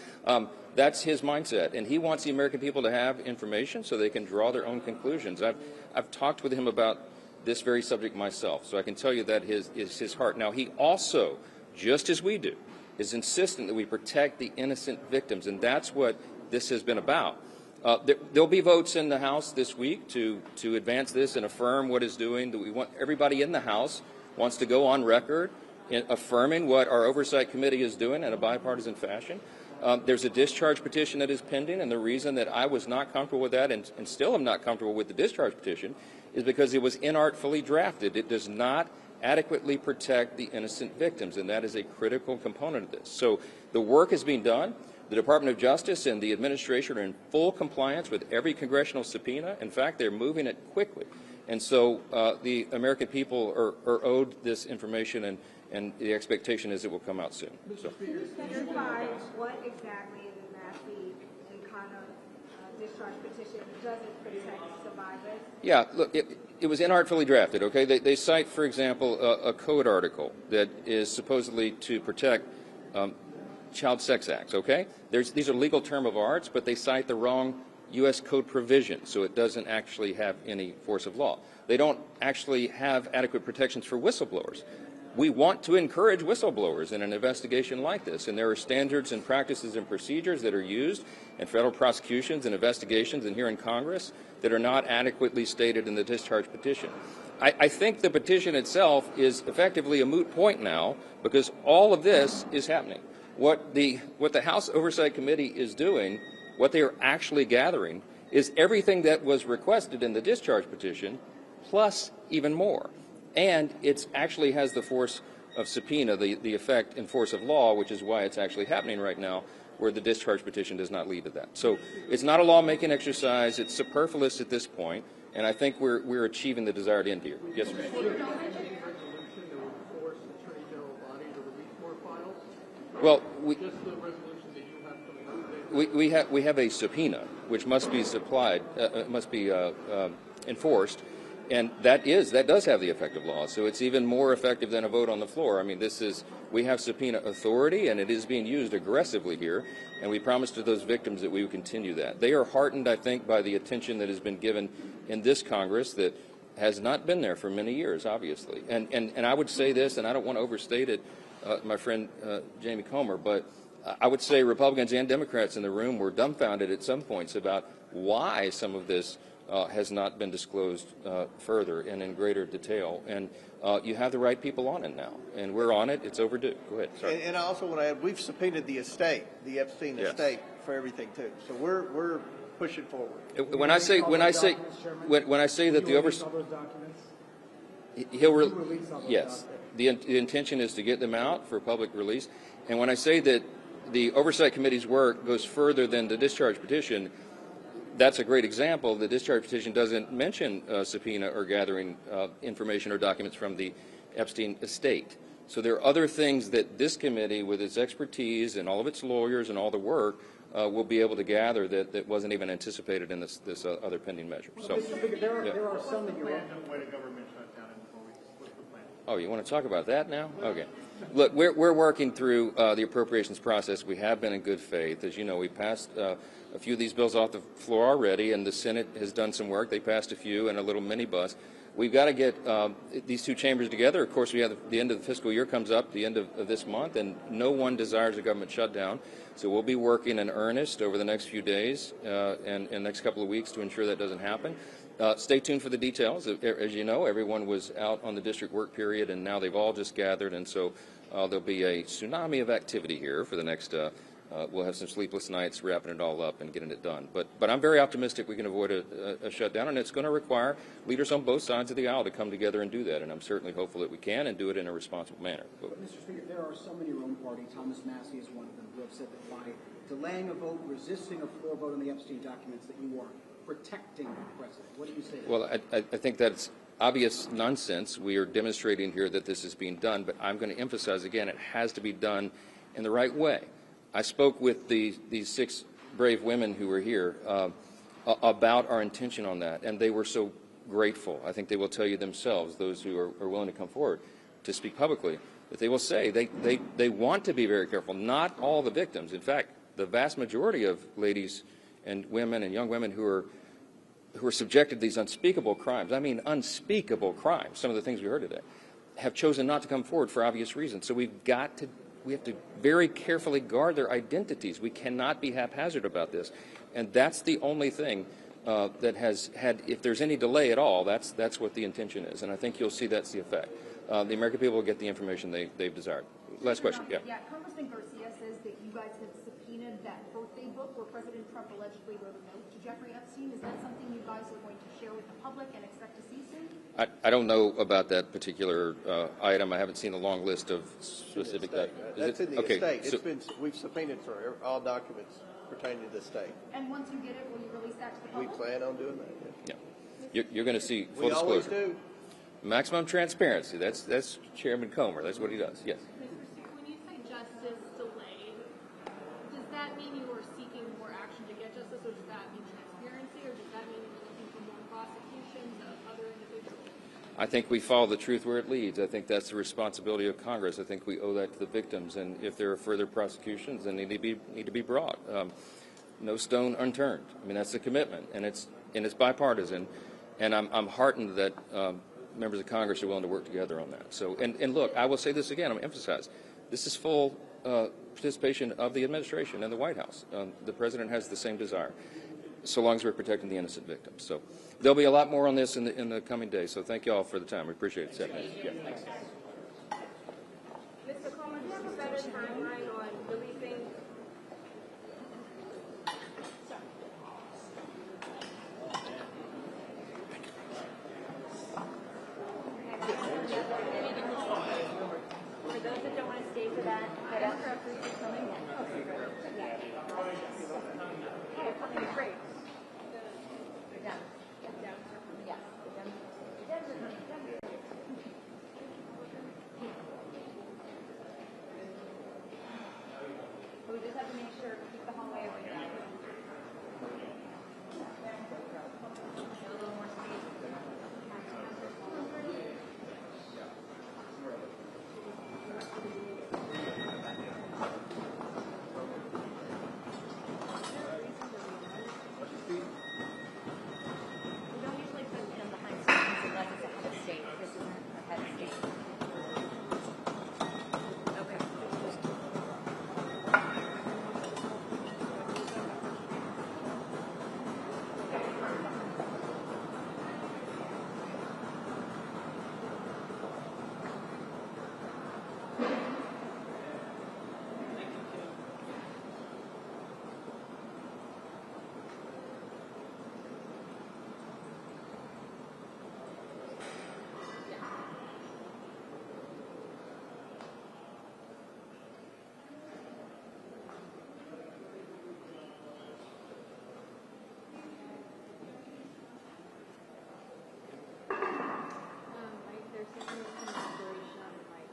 That's his mindset, and he wants the American people to have information so they can draw their own conclusions. I've talked with him about this very subject myself, so I can tell you that is his heart. Now, he also, just as we do, is insistent that we protect the innocent victims, and that's what this has been about. There'll be votes in the House this week to advance this and affirm what it's doing. That we want everybody in the House wants to go on record in affirming what our Oversight Committee is doing in a bipartisan fashion. There's a discharge petition that is pending, and the reason that I was not comfortable with that and still am not comfortable with the discharge petition is because it was inartfully drafted. It does not adequately protect the innocent victims, and that is a critical component of this. So the work is being done. The Department of Justice and the administration are in full compliance with every congressional subpoena. In fact, they're moving it quickly. And so the American people are owed this information, and the expectation is it will come out soon. So. Can you specify what exactly in the Massey and Connor discharge petition doesn't protect survivors? Yeah, look, it was inartfully drafted, okay? They cite, for example, a code article that is supposedly to protect child sex acts, okay? These are legal term of arts, but they cite the wrong U.S. code provision, so it doesn't actually have any force of law. They don't actually have adequate protections for whistleblowers. We want to encourage whistleblowers in an investigation like this, and there are standards and practices and procedures that are used in federal prosecutions and investigations and here in Congress that are not adequately stated in the discharge petition. I think the petition itself is effectively a moot point now because all of this is happening. What the House Oversight Committee is doing, what they are actually gathering, is everything that was requested in the discharge petition, plus even more. And it actually has the force of subpoena, the effect and force of law, which is why it's actually happening right now, where the discharge petition does not lead to that. So it's not a lawmaking exercise. It's superfluous at this point, and I think we're achieving the desired end here. Yes, sir. Well, we have a subpoena which must be supplied, must be enforced, and that does have the effect of law. So it's even more effective than a vote on the floor. I mean, we have subpoena authority, and it is being used aggressively here. And we promised to those victims that we would continue that. They are heartened, I think, by the attention that has been given in this Congress that has not been there for many years, obviously. And I would say this, and I don't want to overstate it, my friend Jamie Comer, but I would say Republicans and Democrats in the room were dumbfounded at some points about why some of this has not been disclosed further and in greater detail. And you have the right people on it now, and we're on it. It's overdue. Go ahead. Sorry. And I also want to add, we've subpoenaed the estate, the Epstein estate, for everything too. So we're pushing forward. When I say that the oversight, yes, the intention is to get them out for public release. And when I say that the Oversight Committee's work goes further than the discharge petition, that's a great example. The discharge petition doesn't mention subpoena or gathering information or documents from the Epstein estate. So there are other things that this committee, with its expertise and all of its lawyers and all the work, will be able to gather that wasn't even anticipated in this other pending measure. So, there are some that you want to government shutdown before we split the plan. Oh, you want to talk about that now? Okay. Look, we're working through the appropriations process. We have been in good faith. As you know, we passed a few of these bills off the floor already, and the Senate has done some work. They passed a few and a little minibus. We've got to get these two chambers together. Of course, we have the end of the fiscal year comes up, the end of this month, and no one desires a government shutdown. So we'll be working in earnest over the next few days and next couple of weeks to ensure that doesn't happen. Stay tuned for the details. As you know, everyone was out on the district work period, and now they've all just gathered, and so there'll be a tsunami of activity here for the next we'll have some sleepless nights wrapping it all up and getting it done. But I'm very optimistic we can avoid a shutdown, and it's going to require leaders on both sides of the aisle to come together and do that. And I'm certainly hopeful that we can and do it in a responsible manner. But Mr. Speaker, there are some in your own party, Thomas Massey is one of them, who have said that by delaying a vote, resisting a floor vote on the Epstein documents, that you are protecting the president. What do you say to that? Well, I think that's obvious nonsense. We are demonstrating here that this is being done, but I'm going to emphasize again, it has to be done in the right way. I spoke with these 6 brave women who were here about our intention on that, and they were so grateful. I think they will tell you themselves, those who are willing to come forward to speak publicly, that they will say they want to be very careful. Not all the victims. In fact, the vast majority of ladies and women and young women who are subjected to these unspeakable crimes, I mean unspeakable crimes, some of the things we heard today, have chosen not to come forward for obvious reasons. So we have to very carefully guard their identities. We cannot be haphazard about this. And that's the only thing that has had, if there's any delay at all, that's what the intention is. And I think you'll see that's the effect. The American people will get the information they've desired. Last question. Yeah. Yeah, Congressman Garcia says that you guys have subpoenaed that birthday book where President Trump allegedly wrote a note to Jeffrey Epstein. Is that something you guys are going to share with the public and expect to see soon? I don't know about that particular item. I haven't seen a long list of specific. That's in the estate. We've subpoenaed for all documents pertaining to the estate. And once you get it, will you release that to the public? We plan on doing that. Yeah. You're going to see full disclosure. We always do. Maximum transparency. That's Chairman Comer. That's what he does. Yes. When you say justice delayed, does that mean you are seeking more action to get justice, or does that mean transparency, or does that mean you're looking for more prosecutions of other individuals? I think we follow the truth where it leads. I think that's the responsibility of Congress. I think we owe that to the victims. And if there are further prosecutions, then they need to be brought. No stone unturned. I mean, that's the commitment, and it's bipartisan. And I'm heartened that members of Congress are willing to work together on that. So, and look, I will say this again. I'm going to emphasize this is full participation of the administration and the White House. The president has the same desire. so long as we're protecting the innocent victims. So there'll be a lot more on this in the coming days. So thank you all for the time. We appreciate it. Yeah. Mr. Coleman, do you have a better timeline on releasing? For those that don't want to stay for that, head out for coming in. Okay, great. Yeah. Okay, great. You're done. Yeah. We just have to make sure to keep the hallway open. A little more space. We don't usually put them behind screens unless it's a head of state. This isn't a head of state. Okay. There's something with some operation on the mic.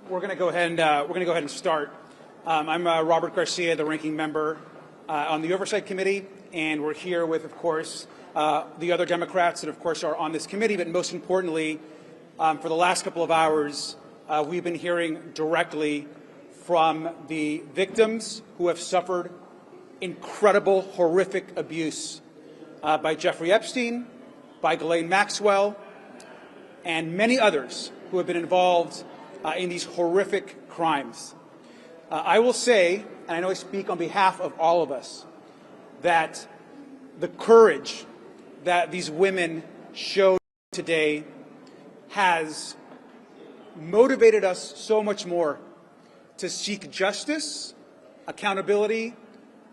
We're going to go ahead and start. I'm Robert Garcia, the ranking member on the Oversight Committee, and we're here with, of course, the other Democrats that, of course, are on this committee. But most importantly, for the last couple of hours, we've been hearing directly from the victims who have suffered incredible, horrific abuse by Jeffrey Epstein, by Ghislaine Maxwell, and many others who have been involved in these horrific crimes. I will say, and I know I speak on behalf of all of us, that the courage that these women showed today has motivated us so much more to seek justice, accountability,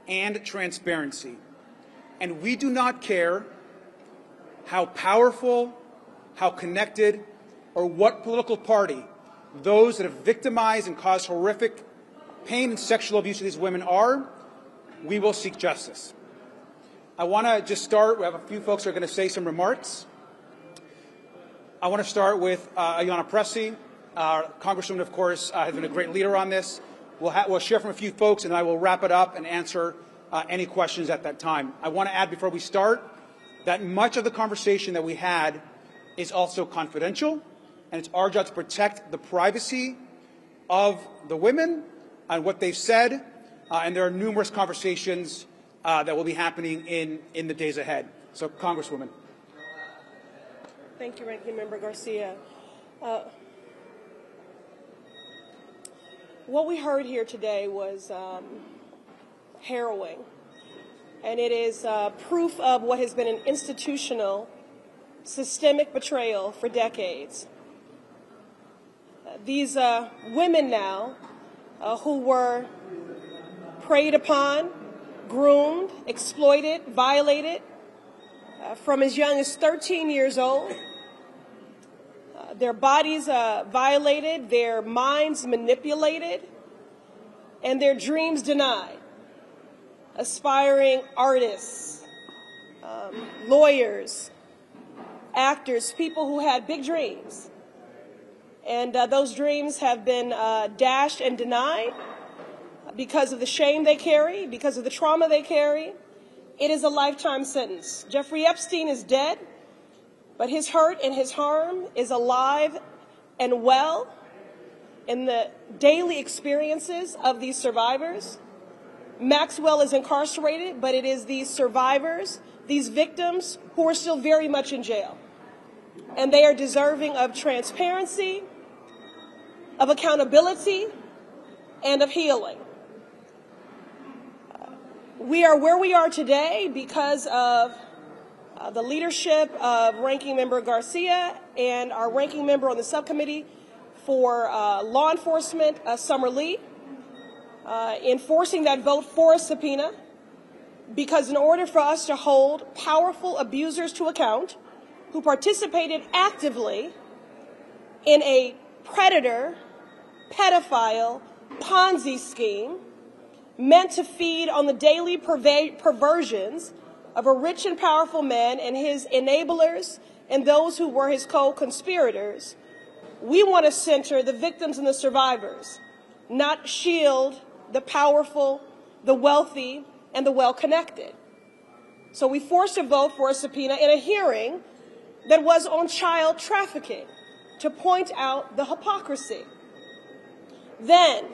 and transparency. And we do not care how powerful, how connected, or what political party those that have victimized and caused horrific pain and sexual abuse to these women are. We will seek justice. I want to just start. We have a few folks who are going to say some remarks. I want to start with Ayanna Pressley. Congresswoman, of course, has been a great leader on this. We'll share from a few folks, and I will wrap it up and answer any questions at that time. I want to add before we start that much of the conversation that we had is also confidential, and it's our job to protect the privacy of the women on what they've said, and there are numerous conversations that will be happening in the days ahead. So, Congresswoman. Thank you, Ranking Member Garcia. What we heard here today was harrowing, and it is proof of what has been an institutional, systemic betrayal for decades. These women now who were preyed upon, groomed, exploited, violated from as young as 13 years old, their bodies violated, their minds manipulated, and their dreams denied. Aspiring artists, lawyers, actors, people who had big dreams. And those dreams have been dashed and denied because of the shame they carry, because of the trauma they carry. It is a lifetime sentence. Jeffrey Epstein is dead, but his hurt and his harm is alive and well in the daily experiences of these survivors. Maxwell is incarcerated, but it is these survivors, these victims, who are still very much in jail. And they are deserving of transparency, of accountability, and of healing. We are where we are today because of the leadership of Ranking Member Garcia and our Ranking Member on the subcommittee for law enforcement, Summer Lee, enforcing that vote for a subpoena, because in order for us to hold powerful abusers to account who participated actively in a predator, pedophile, Ponzi scheme meant to feed on the daily perversions of a rich and powerful man and his enablers and those who were his co-conspirators, we want to center the victims and the survivors, not shield the powerful, the wealthy, and the well-connected. So we forced a vote for a subpoena in a hearing that was on child trafficking to point out the hypocrisy. Then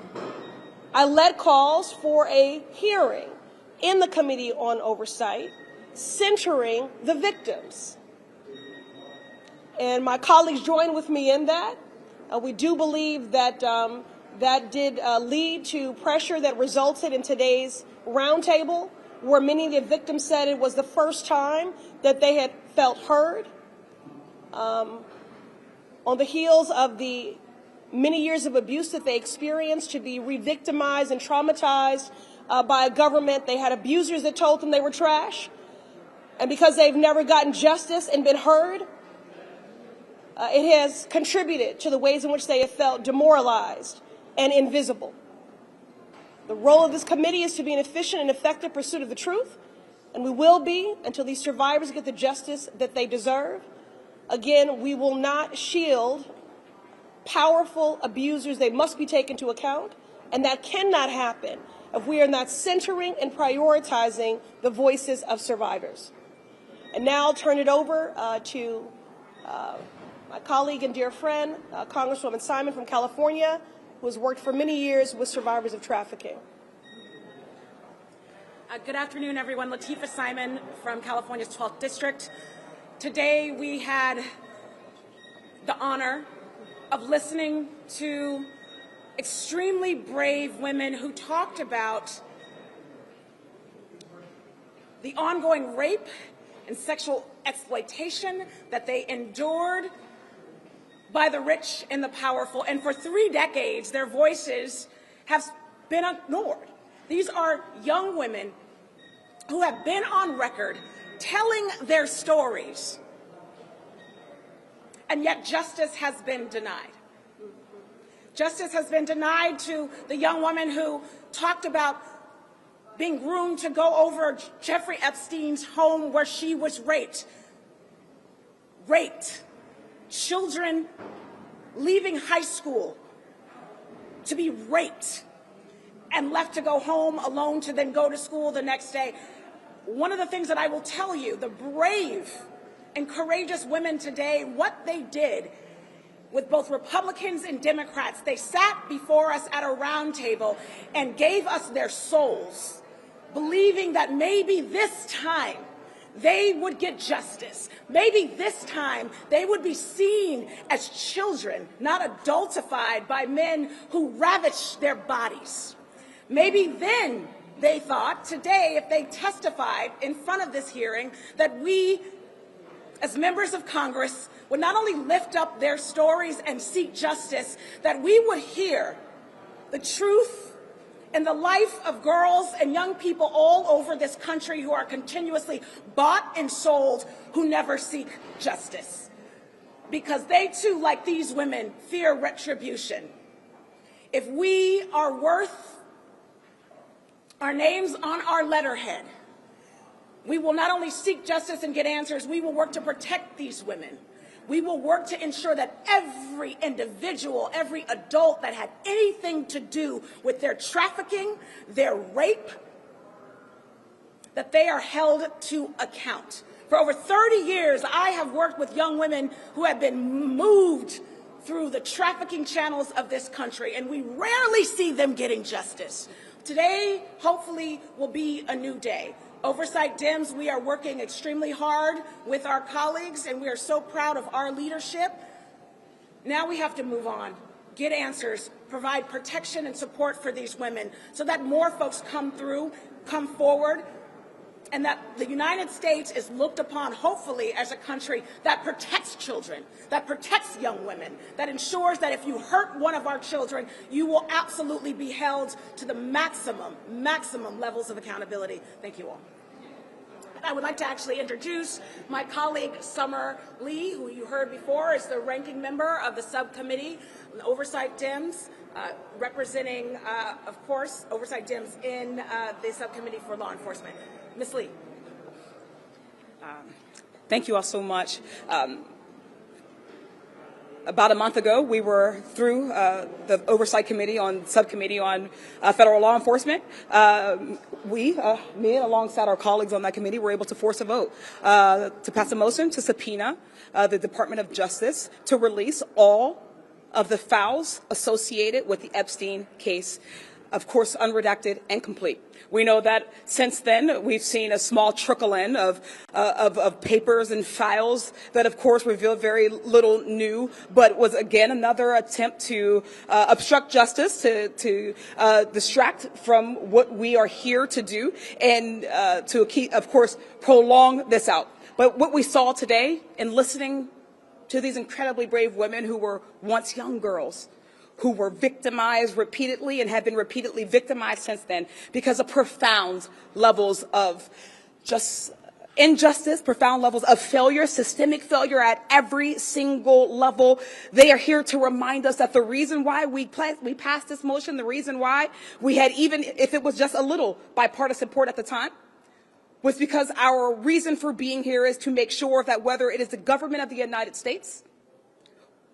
I led calls for a hearing in the Committee on Oversight centering the victims. And my colleagues joined with me in that. We do believe that that did lead to pressure that resulted in today's roundtable, where many of the victims said it was the first time that they had felt heard. On the heels of the many years of abuse that they experienced, to be re-victimized and traumatized by a government. They had abusers that told them they were trash. And because they've never gotten justice and been heard, it has contributed to the ways in which they have felt demoralized and invisible. The role of this committee is to be an efficient and effective pursuit of the truth, and we will be until these survivors get the justice that they deserve. Again, we will not shield powerful abusers. They must be taken into account, and that cannot happen if we are not centering and prioritizing the voices of survivors. And now I'll turn it over to my colleague and dear friend, Congresswoman Simon from California, who has worked for many years with survivors of trafficking. Good afternoon, everyone. Latifah Simon from California's 12th District. Today we had the honor of listening to extremely brave women who talked about the ongoing rape and sexual exploitation that they endured by the rich and the powerful. And for 3 decades, their voices have been ignored. These are young women who have been on record telling their stories, and yet justice has been denied. Justice has been denied to the young woman who talked about being groomed to go over Jeffrey Epstein's home where she was raped. Children leaving high school to be raped and left to go home alone to then go to school the next day. One of the things that I will tell you, the brave and courageous women today, what they did with both Republicans and Democrats. They sat before us at a round table and gave us their souls, believing that maybe this time they would get justice. Maybe this time they would be seen as children, not adultified by men who ravish their bodies. Maybe then they thought today, if they testified in front of this hearing, that we, as members of Congress, would not only lift up their stories and seek justice, that we would hear the truth and the life of girls and young people all over this country who are continuously bought and sold, who never seek justice. Because they too, like these women, fear retribution. If we are worth our names on our letterhead, we will not only seek justice and get answers, we will work to protect these women. We will work to ensure that every individual, every adult that had anything to do with their trafficking, their rape, that they are held to account. For over 30 years, I have worked with young women who have been moved through the trafficking channels of this country, and we rarely see them getting justice. Today, hopefully, will be a new day. Oversight Dems, we are working extremely hard with our colleagues, and we are so proud of our leadership. Now we have to move on, get answers, provide protection and support for these women so that more folks come forward, and that the United States is looked upon, hopefully, as a country that protects children, that protects young women, that ensures that if you hurt one of our children, you will absolutely be held to the maximum levels of accountability. Thank you all. I would like to actually introduce my colleague, Summer Lee, who you heard before is the ranking member of the subcommittee, Oversight Dems, representing, of course, Oversight Dems in the subcommittee for law enforcement. Ms. Lee. Thank you all so much. About a month ago, we were through the Oversight Committee subcommittee on federal law enforcement. Me and alongside our colleagues on that committee were able to force a vote to pass a motion to subpoena the Department of Justice to release all of the files associated with the Epstein case, of course, unredacted and complete. We know that since then we've seen a small trickle in of papers and files that, of course, revealed very little new, but was again another attempt to obstruct justice, to distract from what we are here to do, and to keep, of course, prolong this out. But what we saw today in listening to these incredibly brave women who were once young girls, who were victimized repeatedly and have been repeatedly victimized since then because of profound levels of injustice, profound levels of failure, systemic failure at every single level. They are here to remind us that the reason why we passed this motion, the reason why we had, even if it was just a little bipartisan support at the time, was because our reason for being here is to make sure that whether it is the government of the United States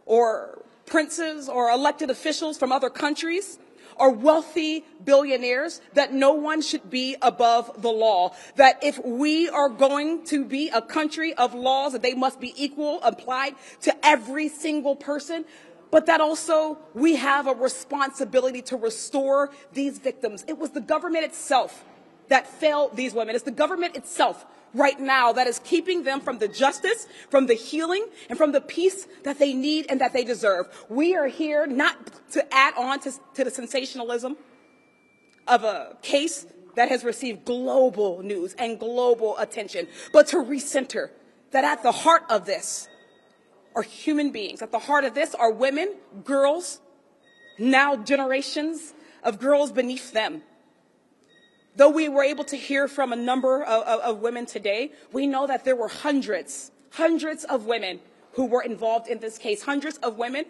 or princes or elected officials from other countries or wealthy billionaires, that no one should be above the law. That if we are going to be a country of laws, that they must be equal, applied to every single person, but that also we have a responsibility to restore these victims. It was the government itself that failed these women. It's the government itself right now that is keeping them from the justice, from the healing, and from the peace that they need and that they deserve. We are here not to add on to the sensationalism of a case that has received global news and global attention, but to recenter that at the heart of this are human beings. At the heart of this are women, girls, now generations of girls beneath them. Though we were able to hear from a number of women today, we know that there were hundreds of women who were involved in this case. Hundreds of women,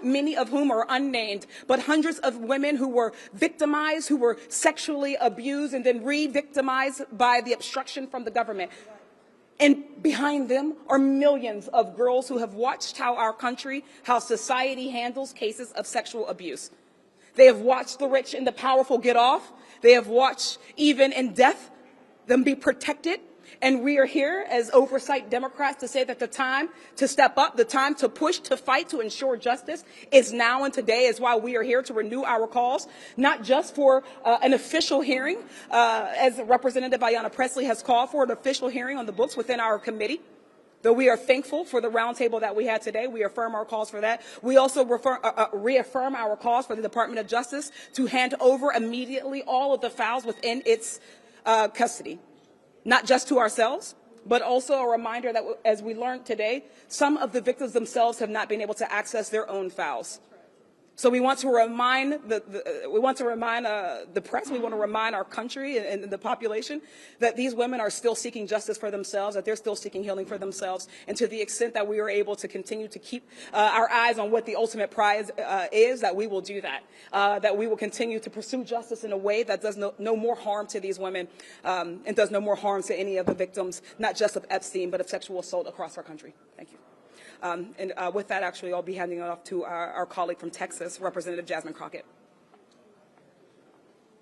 many of whom are unnamed, but hundreds of women who were victimized, who were sexually abused and then re-victimized by the obstruction from the government. And behind them are millions of girls who have watched how our country, how society handles cases of sexual abuse. They have watched the rich and the powerful get off. They have watched, even in death, them be protected. And we are here as oversight Democrats to say that the time to step up, the time to push, to fight, to ensure justice is now, and today is why we are here to renew our calls, not just for an official hearing, as Representative Ayanna Pressley has called for, an official hearing on the books within our committee. Though we are thankful for the roundtable that we had today, we affirm our calls for that. We also reaffirm our calls for the Department of Justice to hand over immediately all of the files within its custody, not just to ourselves, but also a reminder that, as we learned today, some of the victims themselves have not been able to access their own files. So we want to remind the press, we want to remind our country and the population that these women are still seeking justice for themselves, that they're still seeking healing for themselves, and to the extent that we are able to continue to keep our eyes on what the ultimate prize is, that we will do that, that we will continue to pursue justice in a way that does no more harm to these women and does no more harm to any of the victims, not just of Epstein, but of sexual assault across our country. Thank you. With that, actually, I'll be handing it off to our colleague from Texas, Representative Jasmine Crockett.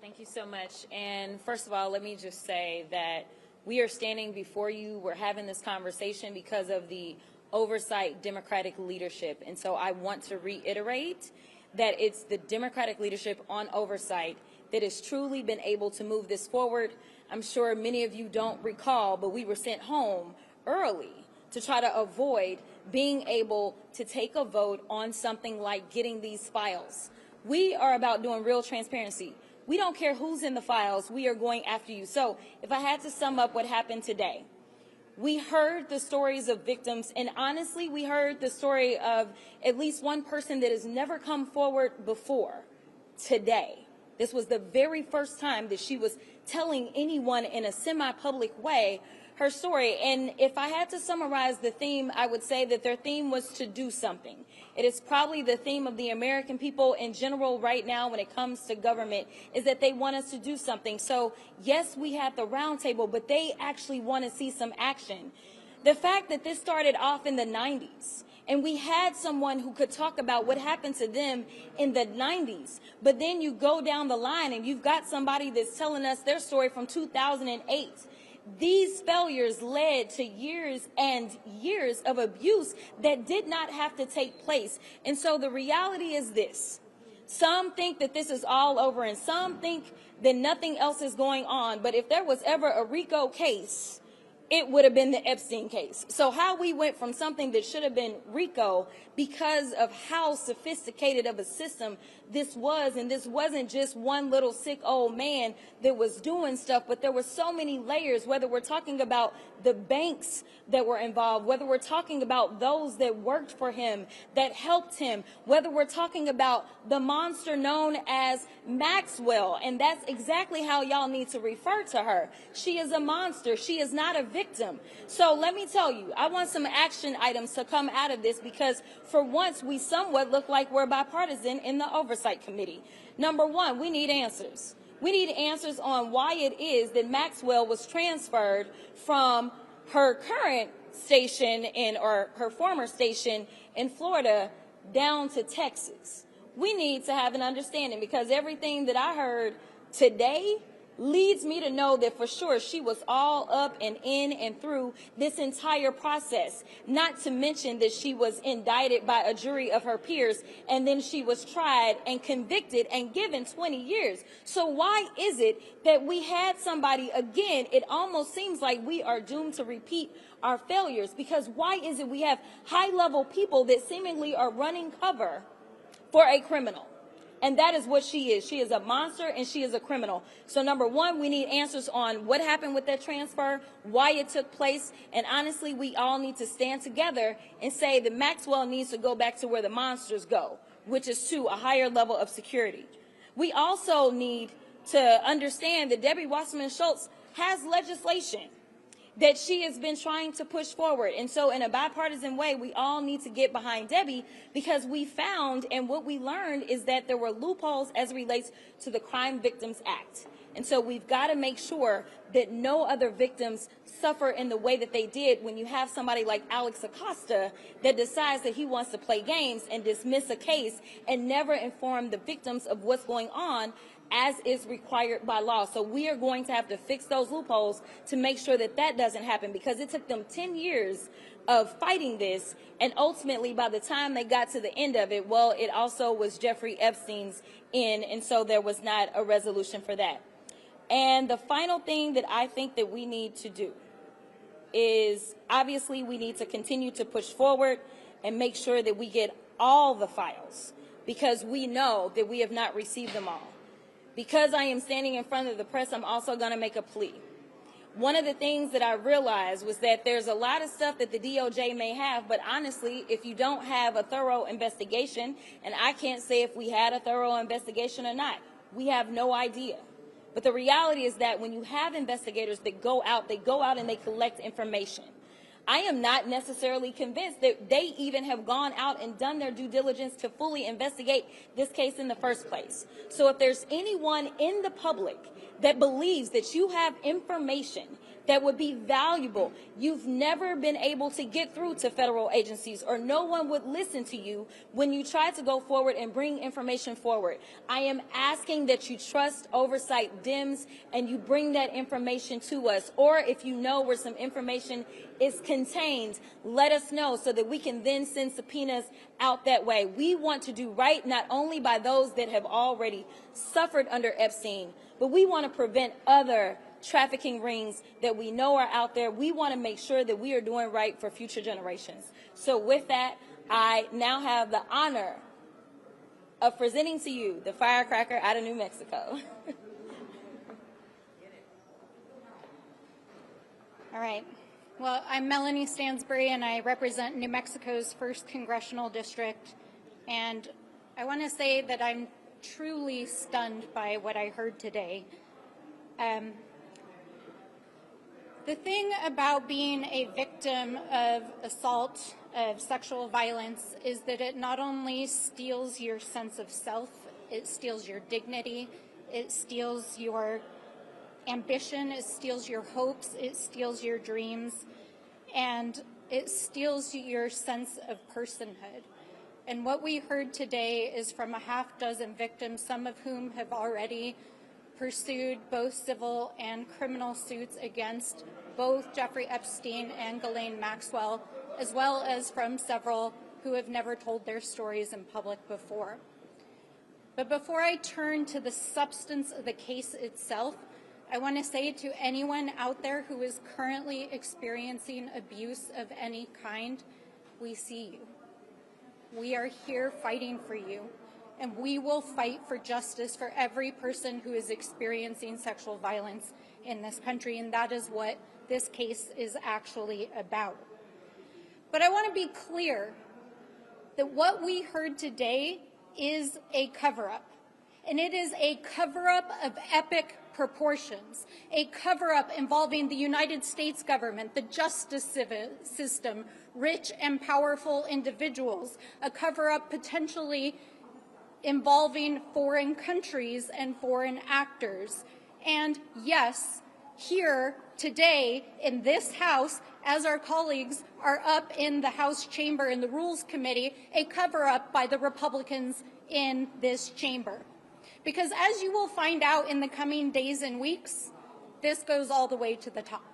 Thank you so much. And first of all, let me just say that we are standing before you. We're having this conversation because of the oversight Democratic leadership. And so I want to reiterate that it's the Democratic leadership on oversight that has truly been able to move this forward. I'm sure many of you don't recall, but we were sent home early to try to avoid being able to take a vote on something like getting these files. We are about doing real transparency. We don't care who's in the files. We are going after you. So if I had to sum up what happened today, we heard the stories of victims, and honestly, we heard the story of at least one person that has never come forward before today. This was the very first time that she was telling anyone in a semi-public way her story. And if I had to summarize the theme, I would say that their theme was to do something. It is probably the theme of the American people in general right now when it comes to government, is that they want us to do something. So yes, we had the roundtable, but they actually want to see some action. The fact that this started off in the 90s, and we had someone who could talk about what happened to them in the 90s, but then you go down the line and you've got somebody that's telling us their story from 2008. These failures led to years and years of abuse that did not have to take place. And so the reality is this. Some think that this is all over, and some think that nothing else is going on. But if there was ever a RICO case, it would have been the Epstein case. So how we went from something that should have been RICO because of how sophisticated of a system this was, and this wasn't just one little sick old man that was doing stuff, but there were so many layers, whether we're talking about the banks that were involved, whether we're talking about those that worked for him, that helped him, whether we're talking about the monster known as Maxwell, and that's exactly how y'all need to refer to her. She is a monster. She is not a victim. So let me tell you, I want some action items to come out of this, because for once we somewhat look like we're bipartisan in the Oversight Committee. Number one, we need answers. We need answers on why it is that Maxwell was transferred from her current station or her former station in Florida down to Texas. We need to have an understanding, because everything that I heard today leads me to know that for sure she was all up and in and through this entire process, not to mention that she was indicted by a jury of her peers, and then she was tried and convicted and given 20 years. So why is it that we had somebody, again, it almost seems like we are doomed to repeat our failures, because why is it we have high-level people that seemingly are running cover for a criminal? And that is what she is. She is a monster, and she is a criminal. So number one, we need answers on what happened with that transfer, why it took place, and honestly, we all need to stand together and say that Maxwell needs to go back to where the monsters go, which is to a higher level of security. We also need to understand that Debbie Wasserman Schultz has legislation that she has been trying to push forward. And so in a bipartisan way, we all need to get behind Debbie, because we found, and what we learned is that there were loopholes as it relates to the Crime Victims Act. And so we've got to make sure that no other victims suffer in the way that they did when you have somebody like Alex Acosta that decides that he wants to play games and dismiss a case and never inform the victims of what's going on. as is required by law. So we are going to have to fix those loopholes to make sure that that doesn't happen, because it took them 10 years of fighting this, and ultimately by the time they got to the end of it, well, it also was Jeffrey Epstein's end, and so there was not a resolution for that. And the final thing that I think that we need to do is, obviously, we need to continue to push forward and make sure that we get all the files, because we know that we have not received them all. Because I am standing in front of the press, I'm also going to make a plea. One of the things that I realized was that there's a lot of stuff that the DOJ may have, but honestly, if you don't have a thorough investigation, and I can't say if we had a thorough investigation or not, we have no idea. But the reality is that when you have investigators that go out and they collect information. I am not necessarily convinced that they even have gone out and done their due diligence to fully investigate this case in the first place. So if there's anyone in the public that believes that you have information that would be valuable, you've never been able to get through to federal agencies, or no one would listen to you when you try to go forward and bring information forward. I am asking that you trust oversight DIMS and you bring that information to us. Or if you know where some information is contained, let us know so that we can then send subpoenas out that way. We want to do right not only by those that have already suffered under Epstein, but we want to prevent other trafficking rings that we know are out there. We want to make sure that we are doing right for future generations. So with that, I now have the honor of presenting to you the firecracker out of New Mexico. All right. Well, I'm Melanie Stansbury, and I represent New Mexico's 1st Congressional District. And I want to say that I'm truly stunned by what I heard today. The thing about being a victim of assault, of sexual violence, is that it not only steals your sense of self, it steals your dignity, it steals your ambition, it steals your hopes, it steals your dreams, and it steals your sense of personhood. And what we heard today is from a half-dozen victims, some of whom have already pursued both civil and criminal suits against both Jeffrey Epstein and Ghislaine Maxwell, as well as from several who have never told their stories in public before. But before I turn to the substance of the case itself, I want to say to anyone out there who is currently experiencing abuse of any kind, we see you. We are here fighting for you, and we will fight for justice for every person who is experiencing sexual violence in this country, and that is what this case is actually about. But I want to be clear that what we heard today is a cover-up, and it is a cover-up of epic proportions, a cover-up involving the United States government, the justice system, rich and powerful individuals, a cover-up potentially involving foreign countries and foreign actors. And yes, here today in this House, as our colleagues are up in the House chamber in the Rules Committee, a cover-up by the Republicans in this chamber. Because as you will find out in the coming days and weeks, this goes all the way to the top.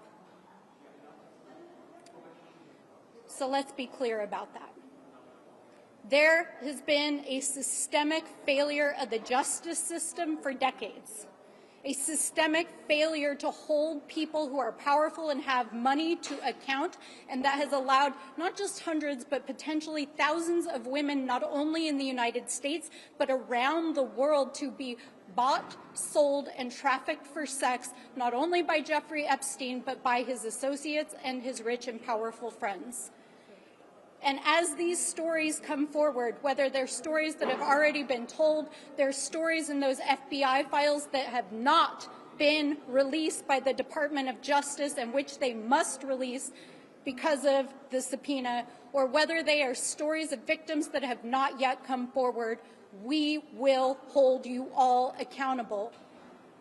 So let's be clear about that. There has been a systemic failure of the justice system for decades. A systemic failure to hold people who are powerful and have money to account, and that has allowed not just hundreds but potentially thousands of women, not only in the United States but around the world, to be bought, sold, and trafficked for sex, not only by Jeffrey Epstein but by his associates and his rich and powerful friends. And as these stories come forward, whether they're stories that have already been told, they're stories in those FBI files that have not been released by the Department of Justice and which they must release because of the subpoena, or whether they are stories of victims that have not yet come forward, we will hold you all accountable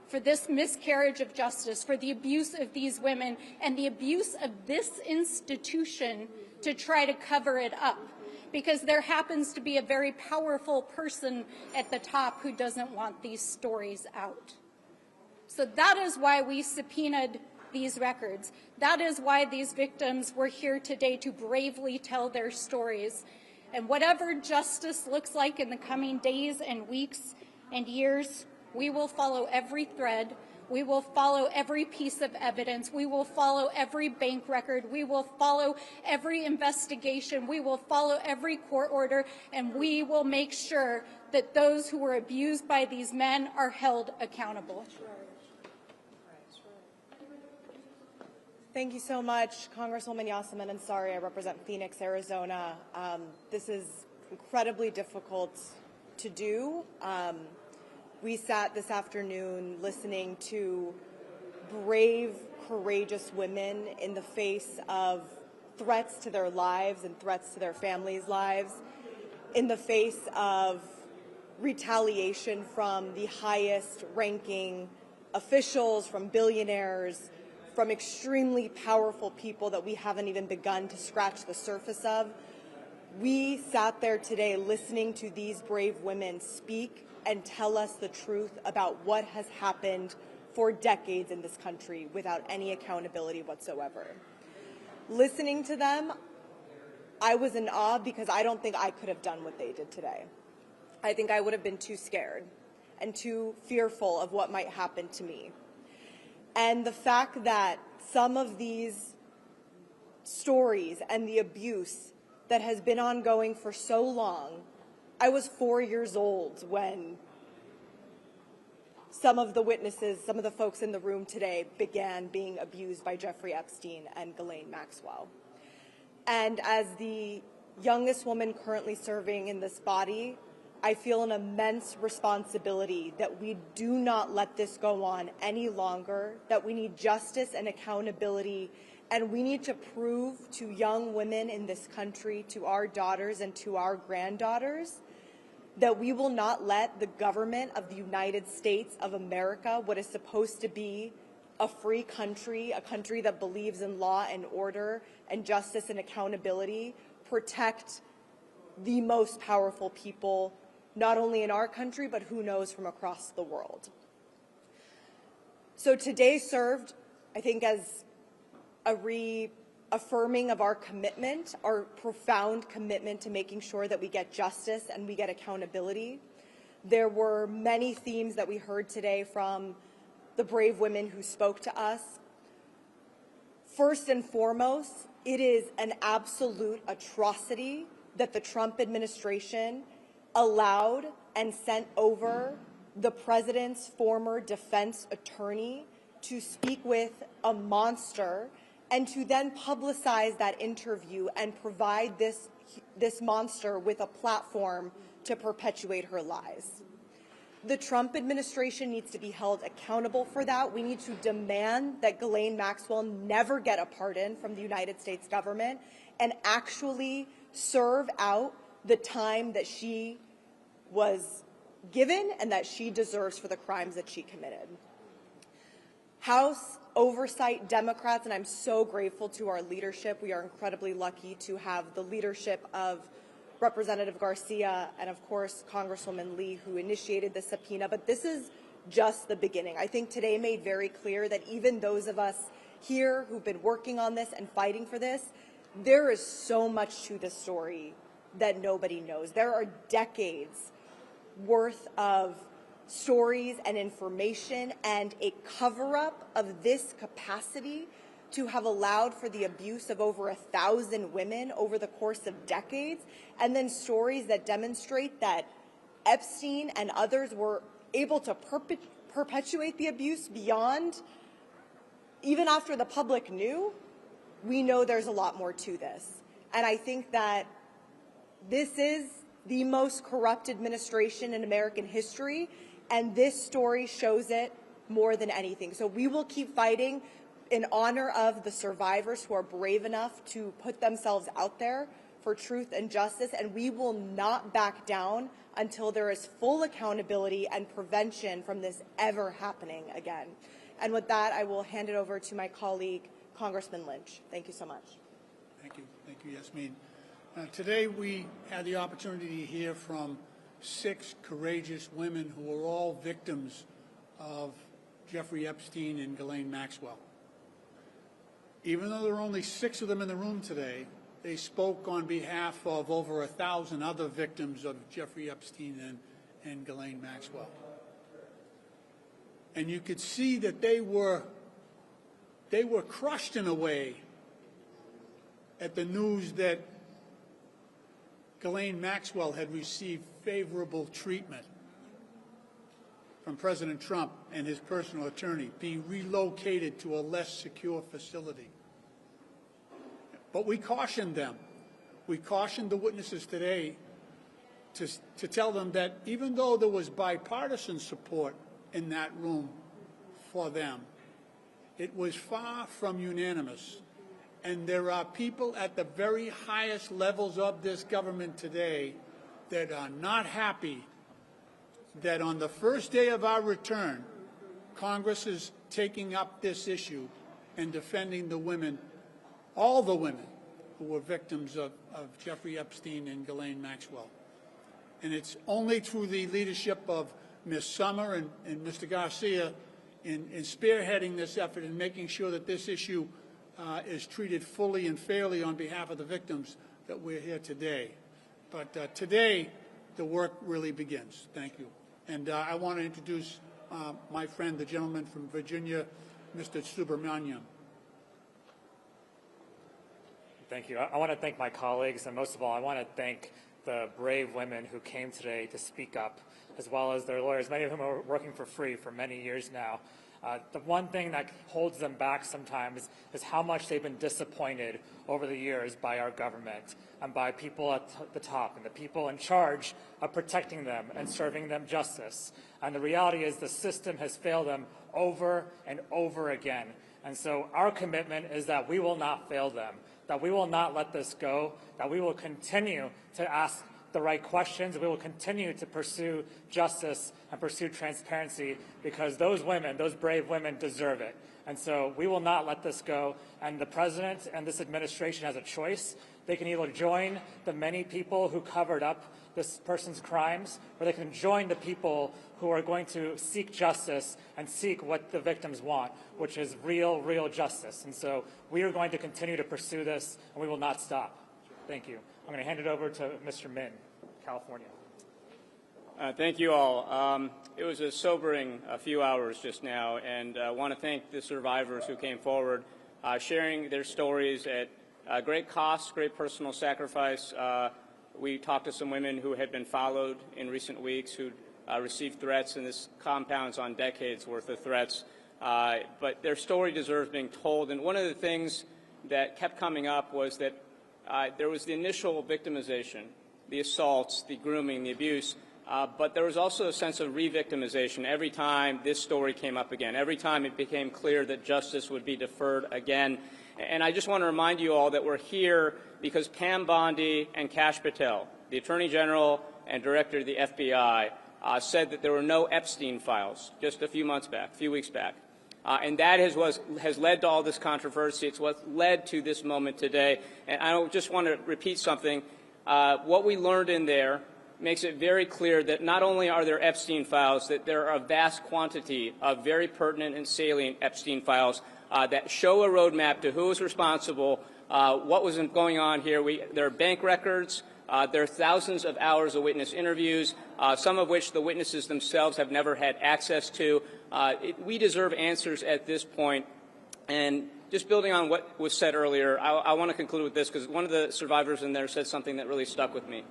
for this miscarriage of justice, for the abuse of these women, and the abuse of this institution to try to cover it up, because there happens to be a very powerful person at the top who doesn't want these stories out. So that is why we subpoenaed these records. That is why these victims were here today to bravely tell their stories. And whatever justice looks like in the coming days and weeks and years, we will follow every thread. We will follow every piece of evidence. We will follow every bank record. We will follow every investigation. We will follow every court order, and we will make sure that those who were abused by these men are held accountable. Thank you so much, Congresswoman Yasmin Ansari. I represent Phoenix, Arizona. This is incredibly difficult to do. We sat this afternoon listening to brave, courageous women in the face of threats to their lives and threats to their families' lives, in the face of retaliation from the highest ranking officials, from billionaires, from extremely powerful people that we haven't even begun to scratch the surface of. We sat there today listening to these brave women speak and tell us the truth about what has happened for decades in this country without any accountability whatsoever. Listening to them, I was in awe because I don't think I could have done what they did today. I think I would have been too scared and too fearful of what might happen to me. And the fact that some of these stories and the abuse that has been ongoing for so long, I was 4 years old when some of the witnesses, some of the folks in the room today began being abused by Jeffrey Epstein and Ghislaine Maxwell. And as the youngest woman currently serving in this body, I feel an immense responsibility that we do not let this go on any longer, that we need justice and accountability, and we need to prove to young women in this country, to our daughters and to our granddaughters, that we will not let the government of the United States of America, what is supposed to be a free country, a country that believes in law and order and justice and accountability, protect the most powerful people, not only in our country, but who knows, from across the world. So today served, I think, as a reaffirming of our commitment, our profound commitment to making sure that we get justice and we get accountability. There were many themes that we heard today from the brave women who spoke to us. First and foremost, it is an absolute atrocity that the Trump administration allowed and sent over the president's former defense attorney to speak with a monster and to then publicize that interview and provide this monster with a platform to perpetuate her lies. The Trump administration needs to be held accountable for that. We need to demand that Ghislaine Maxwell never get a pardon from the United States government and actually serve out the time that she was given and that she deserves for the crimes that she committed. House Oversight Democrats, and I'm so grateful to our leadership. We are incredibly lucky to have the leadership of Representative Garcia and, of course, Congresswoman Lee, who initiated the subpoena. But this is just the beginning. I think today made very clear that even those of us here who've been working on this and fighting for this, there is so much to this story that nobody knows. There are decades worth of stories and information and a cover-up of this capacity to have allowed for the abuse of over 1,000 women over the course of decades, and then stories that demonstrate that Epstein and others were able to perpetuate the abuse beyond, even after the public knew. We know there's a lot more to this. And I think that this is the most corrupt administration in American history, and this story shows it more than anything. So we will keep fighting in honor of the survivors who are brave enough to put themselves out there for truth and justice, and we will not back down until there is full accountability and prevention from this ever happening again. And with that, I will hand it over to my colleague, Congressman Lynch. Thank you so much. Thank you. Thank you. you, Yasmin. Today we had the opportunity to hear from 6 courageous women who were all victims of Jeffrey Epstein and Ghislaine Maxwell. Even though there are only 6 of them in the room today, they spoke on behalf of over 1,000 other victims of Jeffrey Epstein and Ghislaine Maxwell. And you could see that they were crushed in a way at the news that Ghislaine Maxwell had received favorable treatment from President Trump and his personal attorney, being relocated to a less secure facility. But we cautioned them. We cautioned the witnesses today to tell them that even though there was bipartisan support in that room for them, it was far from unanimous. And there are people at the very highest levels of this government today that are not happy that on the first day of our return, Congress is taking up this issue and defending the women, all the women who were victims of Jeffrey Epstein and Ghislaine Maxwell. And it's only through the leadership of Ms. Summer and Mr. Garcia in spearheading this effort and making sure that this issue is treated fully and fairly on behalf of the victims that we're here today. But today, the work really begins. Thank you. And I want to introduce my friend, the gentleman from Virginia, Mr. Subramanian. Thank you. I want to thank my colleagues, and most of all, I want to thank the brave women who came today to speak up, as well as their lawyers, many of whom are working for free for many years now. The one thing that holds them back sometimes is how much they've been disappointed over the years by our government and by people at the top and the people in charge of protecting them and serving them justice. And the reality is the system has failed them over and over again. And so our commitment is that we will not fail them, that we will not let this go, that we will continue to ask the right questions. We will continue to pursue justice and pursue transparency because those women, those brave women, deserve it. And so we will not let this go. And the president and this administration has a choice. They can either join the many people who covered up this person's crimes, or they can join the people who are going to seek justice and seek what the victims want, which is real justice. And so we are going to continue to pursue this, and we will not stop. Thank you. I'm going to hand it over to Mr. Min, California. Thank you all. It was a sobering few hours just now, and I want to thank the survivors who came forward, sharing their stories at great cost, great personal sacrifice. We talked to some women who had been followed in recent weeks, who received threats, and this compounds on decades worth of threats. But their story deserves being told, and one of the things that kept coming up was that there was the initial victimization, the assaults, the grooming, the abuse, but there was also a sense of re-victimization every time this story came up again, every time it became clear that justice would be deferred again. And I just want to remind you all that we're here because Pam Bondi and Kash Patel, the Attorney General and Director of the FBI, said that there were no Epstein files just a few weeks back. And that has led to all this controversy. It's what led to this moment today. And I just want to repeat something. What we learned in there makes it very clear that not only are there Epstein files, that there are a vast quantity of very pertinent and salient Epstein files that show a roadmap to who is responsible, what was going on here. There are bank records. There are thousands of hours of witness interviews, some of which the witnesses themselves have never had access to. We deserve answers at this point. And just building on what was said earlier, I want to conclude with this because one of the survivors in there said something that really stuck with me.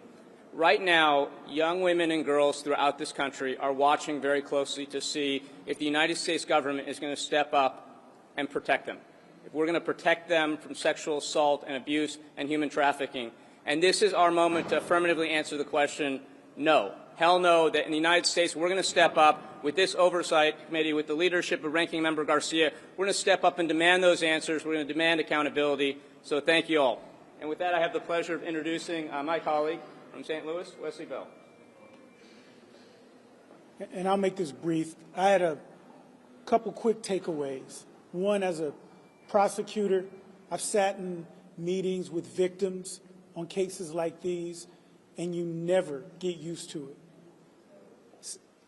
Right now, young women and girls throughout this country are watching very closely to see if the United States government is going to step up and protect them, if we're going to protect them from sexual assault and abuse and human trafficking. And this is our moment to affirmatively answer the question, no. Hell no, that in the United States we're going to step up with this oversight committee, with the leadership of Ranking Member Garcia. We're going to step up and demand those answers. We're going to demand accountability. So thank you all. And with that, I have the pleasure of introducing my colleague from St. Louis, Wesley Bell. And I'll make this brief. I had a couple quick takeaways. One, as a prosecutor, I've sat in meetings with victims on cases like these, and you never get used to it.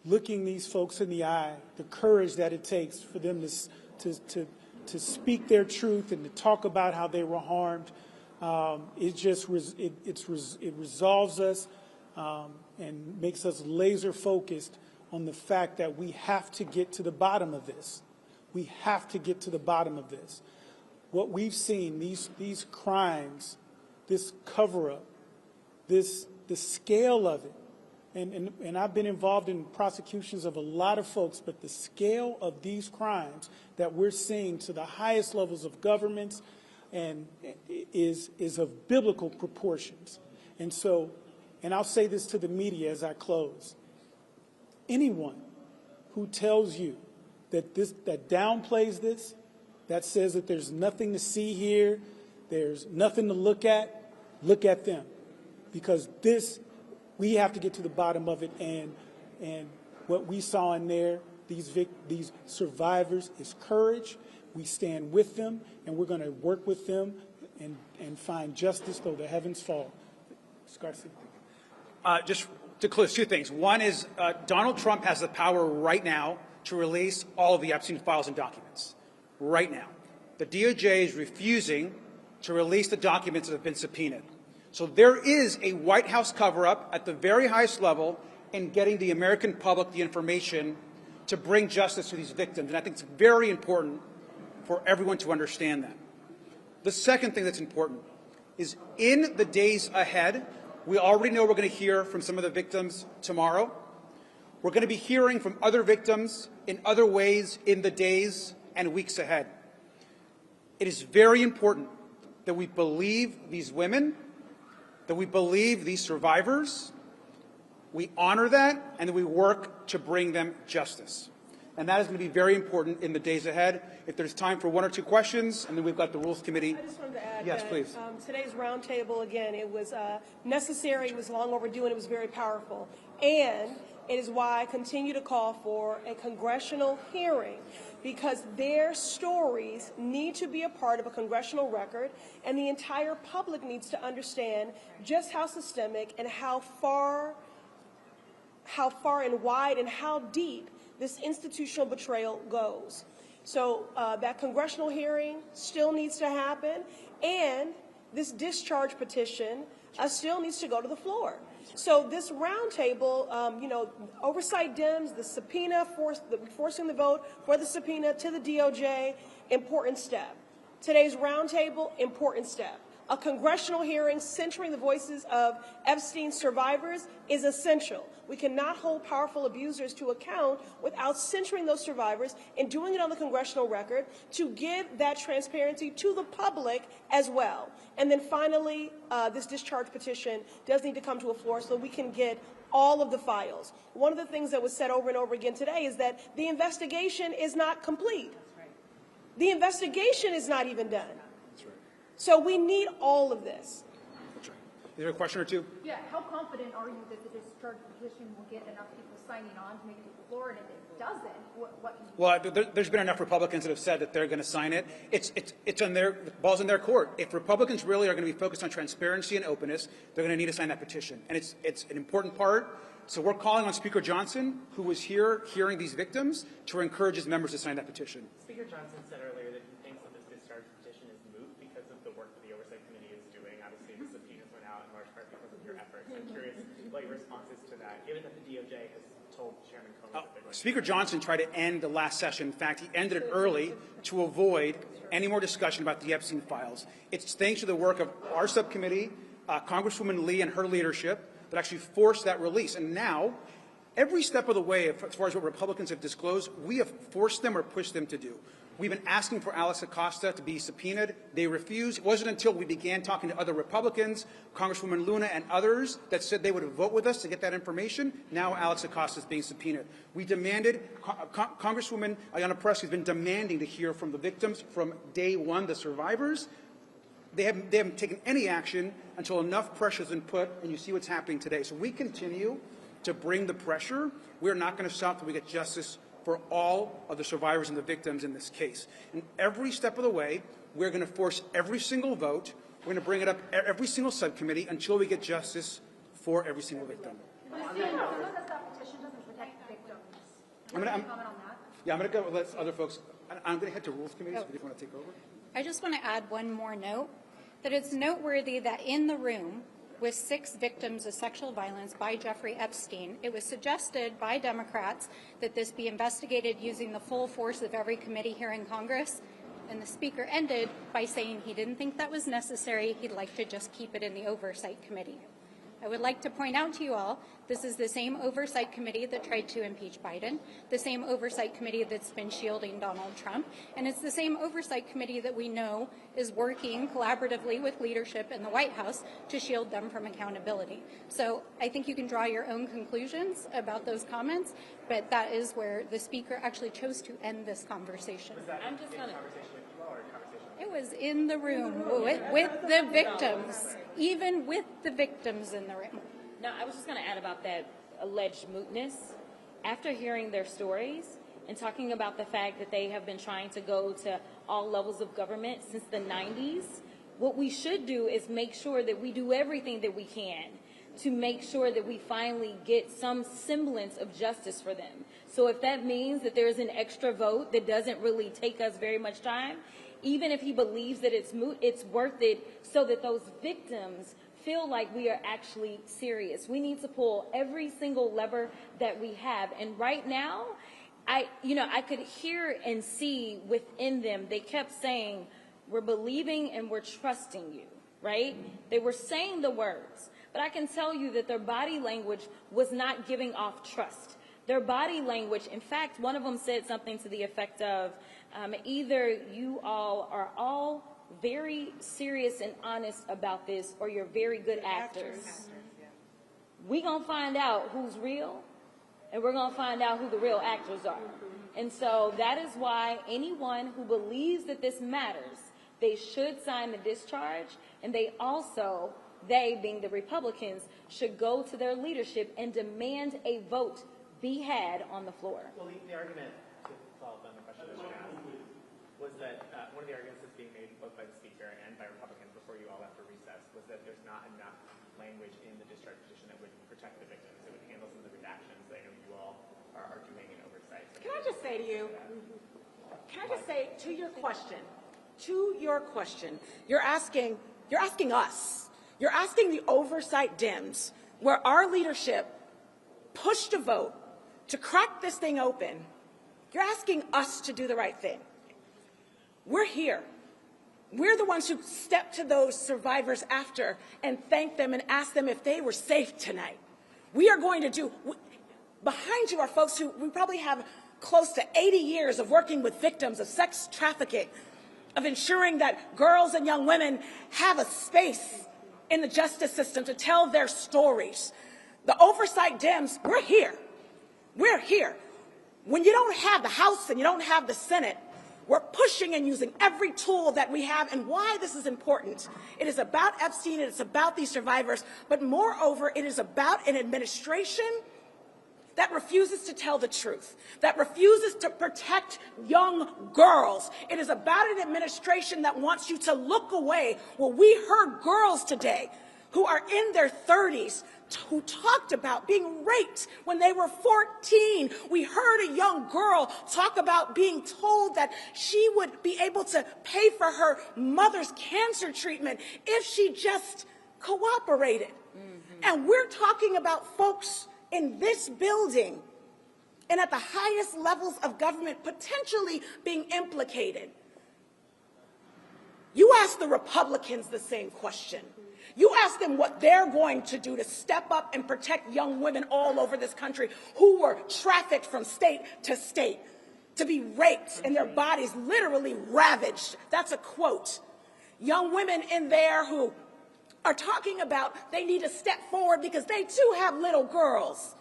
Looking these folks in the eye, the courage that it takes for them to speak their truth and to talk about how they were harmed, it resolves us and makes us laser focused on the fact that we have to get to the bottom of this. We have to get to the bottom of this. What we've seen, these crimes, this cover-up, the scale of it, and I've been involved in prosecutions of a lot of folks, but the scale of these crimes that we're seeing to the highest levels of governments and is of biblical proportions. And so, and I'll say this to the media as I close. Anyone who tells you that downplays this, that says that there's nothing to see here, there's nothing to look at them. Because we have to get to the bottom of it, and what we saw in there, these survivors, is courage. We stand with them, and we're going to work with them and find justice though the heavens fall. Garcia. Just to close, two things. One is Donald Trump has the power right now to release all of the Epstein files and documents. Right now. The DOJ is refusing to release the documents that have been subpoenaed. So there is a White House cover-up at the very highest level in getting the American public the information to bring justice to these victims. And I think it's very important for everyone to understand that. The second thing that's important is in the days ahead, we already know we're going to hear from some of the victims tomorrow. We're going to be hearing from other victims in other ways in the days and weeks ahead. It is very important that we believe these women, that we believe these survivors, we honor that, and that we work to bring them justice. And that is going to be very important in the days ahead. If there's time for one or two questions, and then we've got the Rules Committee. I just wanted to add yes, that please. Today's roundtable, again, it was necessary, it was long overdue, and it was very powerful. And it is why I continue to call for a congressional hearing, because their stories need to be a part of a congressional record, and the entire public needs to understand just how systemic and how far and wide and how deep this institutional betrayal goes. So that congressional hearing still needs to happen, and this discharge petition still needs to go to the floor. So this roundtable, oversight Dems, the subpoena, forcing the vote for the subpoena to the DOJ, important step. Today's roundtable, important step. A congressional hearing centering the voices of Epstein survivors is essential. We cannot hold powerful abusers to account without centering those survivors and doing it on the congressional record to give that transparency to the public as well. And then finally, this discharge petition does need to come to a floor so we can get all of the files. One of the things that was said over and over again today is that the investigation is not complete. The investigation is not even done. So we need all of this. Is there a question or two? Yeah, how confident are you that the discharge petition will get enough people signing on to make it to the floor? And if it doesn't, Well, there's been enough Republicans that have said that they're going to sign it. It's on the ball's in their court. If Republicans really are going to be focused on transparency and openness, they're going to need to sign that petition. And it's an important part. So we're calling on Speaker Johnson, who was here hearing these victims, to encourage his members to sign that petition. Speaker Johnson said earlier that he thinks that this discharge petition is moot because of the work that the Oversight Committee is doing. Obviously, the subpoenas went out in large part because of your efforts. I'm curious what your response is to that, given that the DOJ has told Chairman Comey that they're going to... Speaker Johnson tried to end the last session. In fact, he ended it early to avoid any more discussion about the Epstein files. It's thanks to the work of our subcommittee, Congresswoman Lee and her leadership, that actually forced that release. And now, every step of the way, as far as what Republicans have disclosed, we have forced them or pushed them to do. We've been asking for Alex Acosta to be subpoenaed. They refused. It wasn't until we began talking to other Republicans, Congresswoman Luna and others, that said they would vote with us to get that information. Now Alex Acosta is being subpoenaed. We demanded, Congresswoman Ayanna Pressley has been demanding to hear from the victims from day one, the survivors. They haven't taken any action until enough pressure has been put, and you see what's happening today. So we continue to bring the pressure. We're not going to stop until we get justice for all of the survivors and the victims in this case. And every step of the way, we're going to force every single vote We're going to bring it up every single subcommittee until we get justice for every single victim. That petition doesn't protect victims. I'm going to comment on that? Yeah, I'm going to go let other folks. I'm going to head to Rules Committee, so if you want to take over. I just want to add one more note, that it's noteworthy that in the room with 6 victims of sexual violence by Jeffrey Epstein, it was suggested by Democrats that this be investigated using the full force of every committee here in Congress, and the Speaker ended by saying he didn't think that was necessary, he'd like to just keep it in the Oversight Committee. I would like to point out to you all, this is the same Oversight Committee that tried to impeach Biden, the same Oversight Committee that's been shielding Donald Trump, and it's the same Oversight Committee that we know is working collaboratively with leadership in the White House to shield them from accountability. So I think you can draw your own conclusions about those comments, but that is where the Speaker actually chose to end this conversation. I'm just going to conversation with you all or conversation? It was in the room with the victims, even with the victims in the room. Now, I was just going to add about that alleged mootness. After hearing their stories and talking about the fact that they have been trying to go to all levels of government since the 90s, what we should do is make sure that we do everything that we can to make sure that we finally get some semblance of justice for them. So if that means that there's an extra vote that doesn't really take us very much time, even if he believes that it's moot, it's worth it so that those victims feel like we are actually serious. We need to pull every single lever that we have. And right now, I could hear and see within them, they kept saying, we're believing and we're trusting you, right? They were saying the words, but I can tell you that their body language was not giving off trust. Their body language, in fact, one of them said something to the effect of, either you all are all very serious and honest about this, or you're very good actors. We're going to find out who's real, and we're going to find out who the real actors are. And so that is why anyone who believes that this matters, they should sign the discharge, and they also, they being the Republicans, should go to their leadership and demand a vote be had on the floor. Well, the argument, to follow up on the question that you asked, was that one of the arguments that's being made both by the Speaker and by Republicans before you all left for recess was that there's not enough language in the discharge petition that would protect the victims. It would handle some of the redactions that I know you all are doing in oversight. Can I just say to you, to your question, you're asking us, you're asking the oversight Dems, where our leadership pushed a vote to crack this thing open. You're asking us to do the right thing. We're here. We're the ones who stepped to those survivors after and thanked them and asked them if they were safe tonight. We are going to do, behind you are folks who we probably have close to 80 years of working with victims of sex trafficking, of ensuring that girls and young women have a space in the justice system to tell their stories. The oversight Dems, we're here. We're here. When you don't have the House and you don't have the Senate, we're pushing and using every tool that we have. And why this is important, it is about Epstein, it's about these survivors, but moreover, it is about an administration that refuses to tell the truth, that refuses to protect young girls. It is about an administration that wants you to look away. Well, we heard girls today who are in their 30s who talked about being raped when they were 14. We heard a young girl talk about being told that she would be able to pay for her mother's cancer treatment if she just cooperated. And we're talking about folks in this building and at the highest levels of government potentially being implicated. You ask the Republicans the same question. You ask them what they're going to do to step up and protect young women all over this country who were trafficked from state to state, to be raped and their bodies literally ravaged. That's a quote. Young women in there who are talking about they need to step forward because they too have little girls.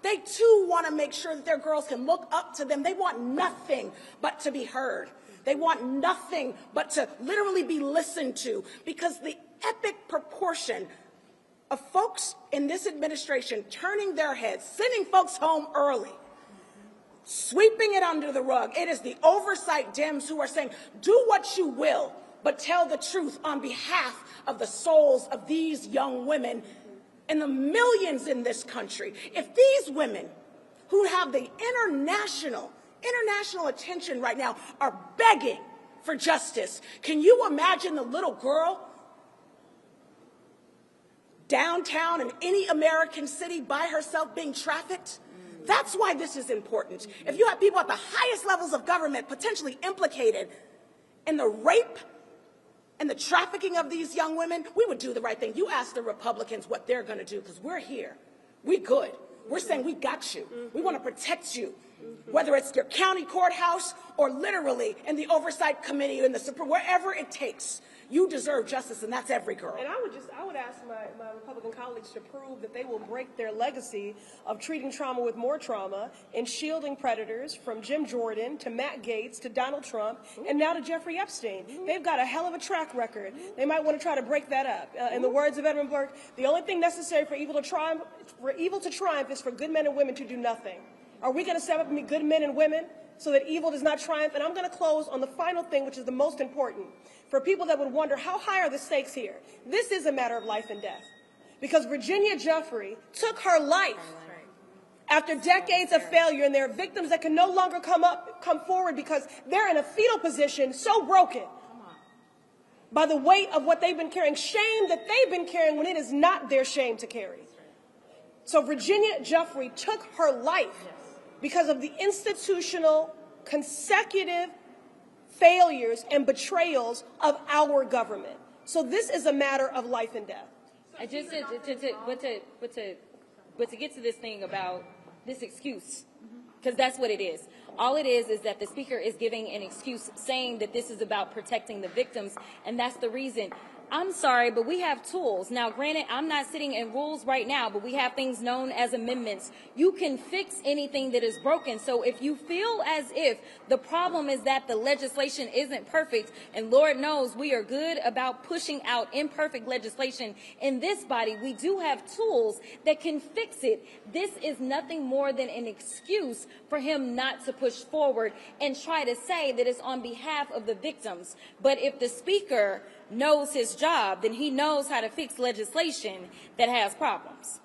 They too want to make sure that their girls can look up to them. They want nothing but to be heard. They want nothing but to literally be listened to, because the epic proportion of folks in this administration turning their heads, sending folks home early, sweeping it under the rug. It is the oversight Dems who are saying, do what you will, but tell the truth on behalf of the souls of these young women and the millions in this country. If these women who have the international attention right now are begging for justice, can you imagine the little girl downtown in any American city by herself being trafficked? That's why this is important. If you have people at the highest levels of government potentially implicated in the rape and the trafficking of these young women, we would do the right thing. You ask the Republicans what they're going to do, because we're here. We good. We're saying we got you. We want to protect you, whether it's your county courthouse or literally in the Oversight Committee, in the Supreme, wherever it takes. You deserve justice, and that's every girl. And I would ask my Republican colleagues to prove that they will break their legacy of treating trauma with more trauma and shielding predators, from Jim Jordan to Matt Gaetz to Donald Trump and now to Jeffrey Epstein. They've got a hell of a track record. They might want to try to break that up. In the words of Edmund Burke, the only thing necessary for evil to triumph is for good men and women to do nothing. Are we going to step up and be good men and women so that evil does not triumph? And I'm going to close on the final thing, which is the most important. For people that would wonder, how high are the stakes here? This is a matter of life and death. Because Virginia Jeffrey took her life after decades of failure, and there are victims that can no longer come forward because they're in a fetal position, so broken by the weight of what they've been carrying, shame that they've been carrying when it is not their shame to carry. So Virginia Jeffrey took her life because of the institutional, consecutive failures and betrayals of our government. So this is a matter of life and death. But to get to this thing about this excuse, because that's what it is. All it is that the speaker is giving an excuse, saying that this is about protecting the victims, and that's the reason. I'm sorry, but we have tools. Now, granted, I'm not sitting in rules right now, but we have things known as amendments. You can fix anything that is broken. So if you feel as if the problem is that the legislation isn't perfect, and Lord knows we are good about pushing out imperfect legislation in this body, we do have tools that can fix it. This is nothing more than an excuse for him not to push forward and try to say that it's on behalf of the victims. But if the speaker knows his job, then he knows how to fix legislation that has problems.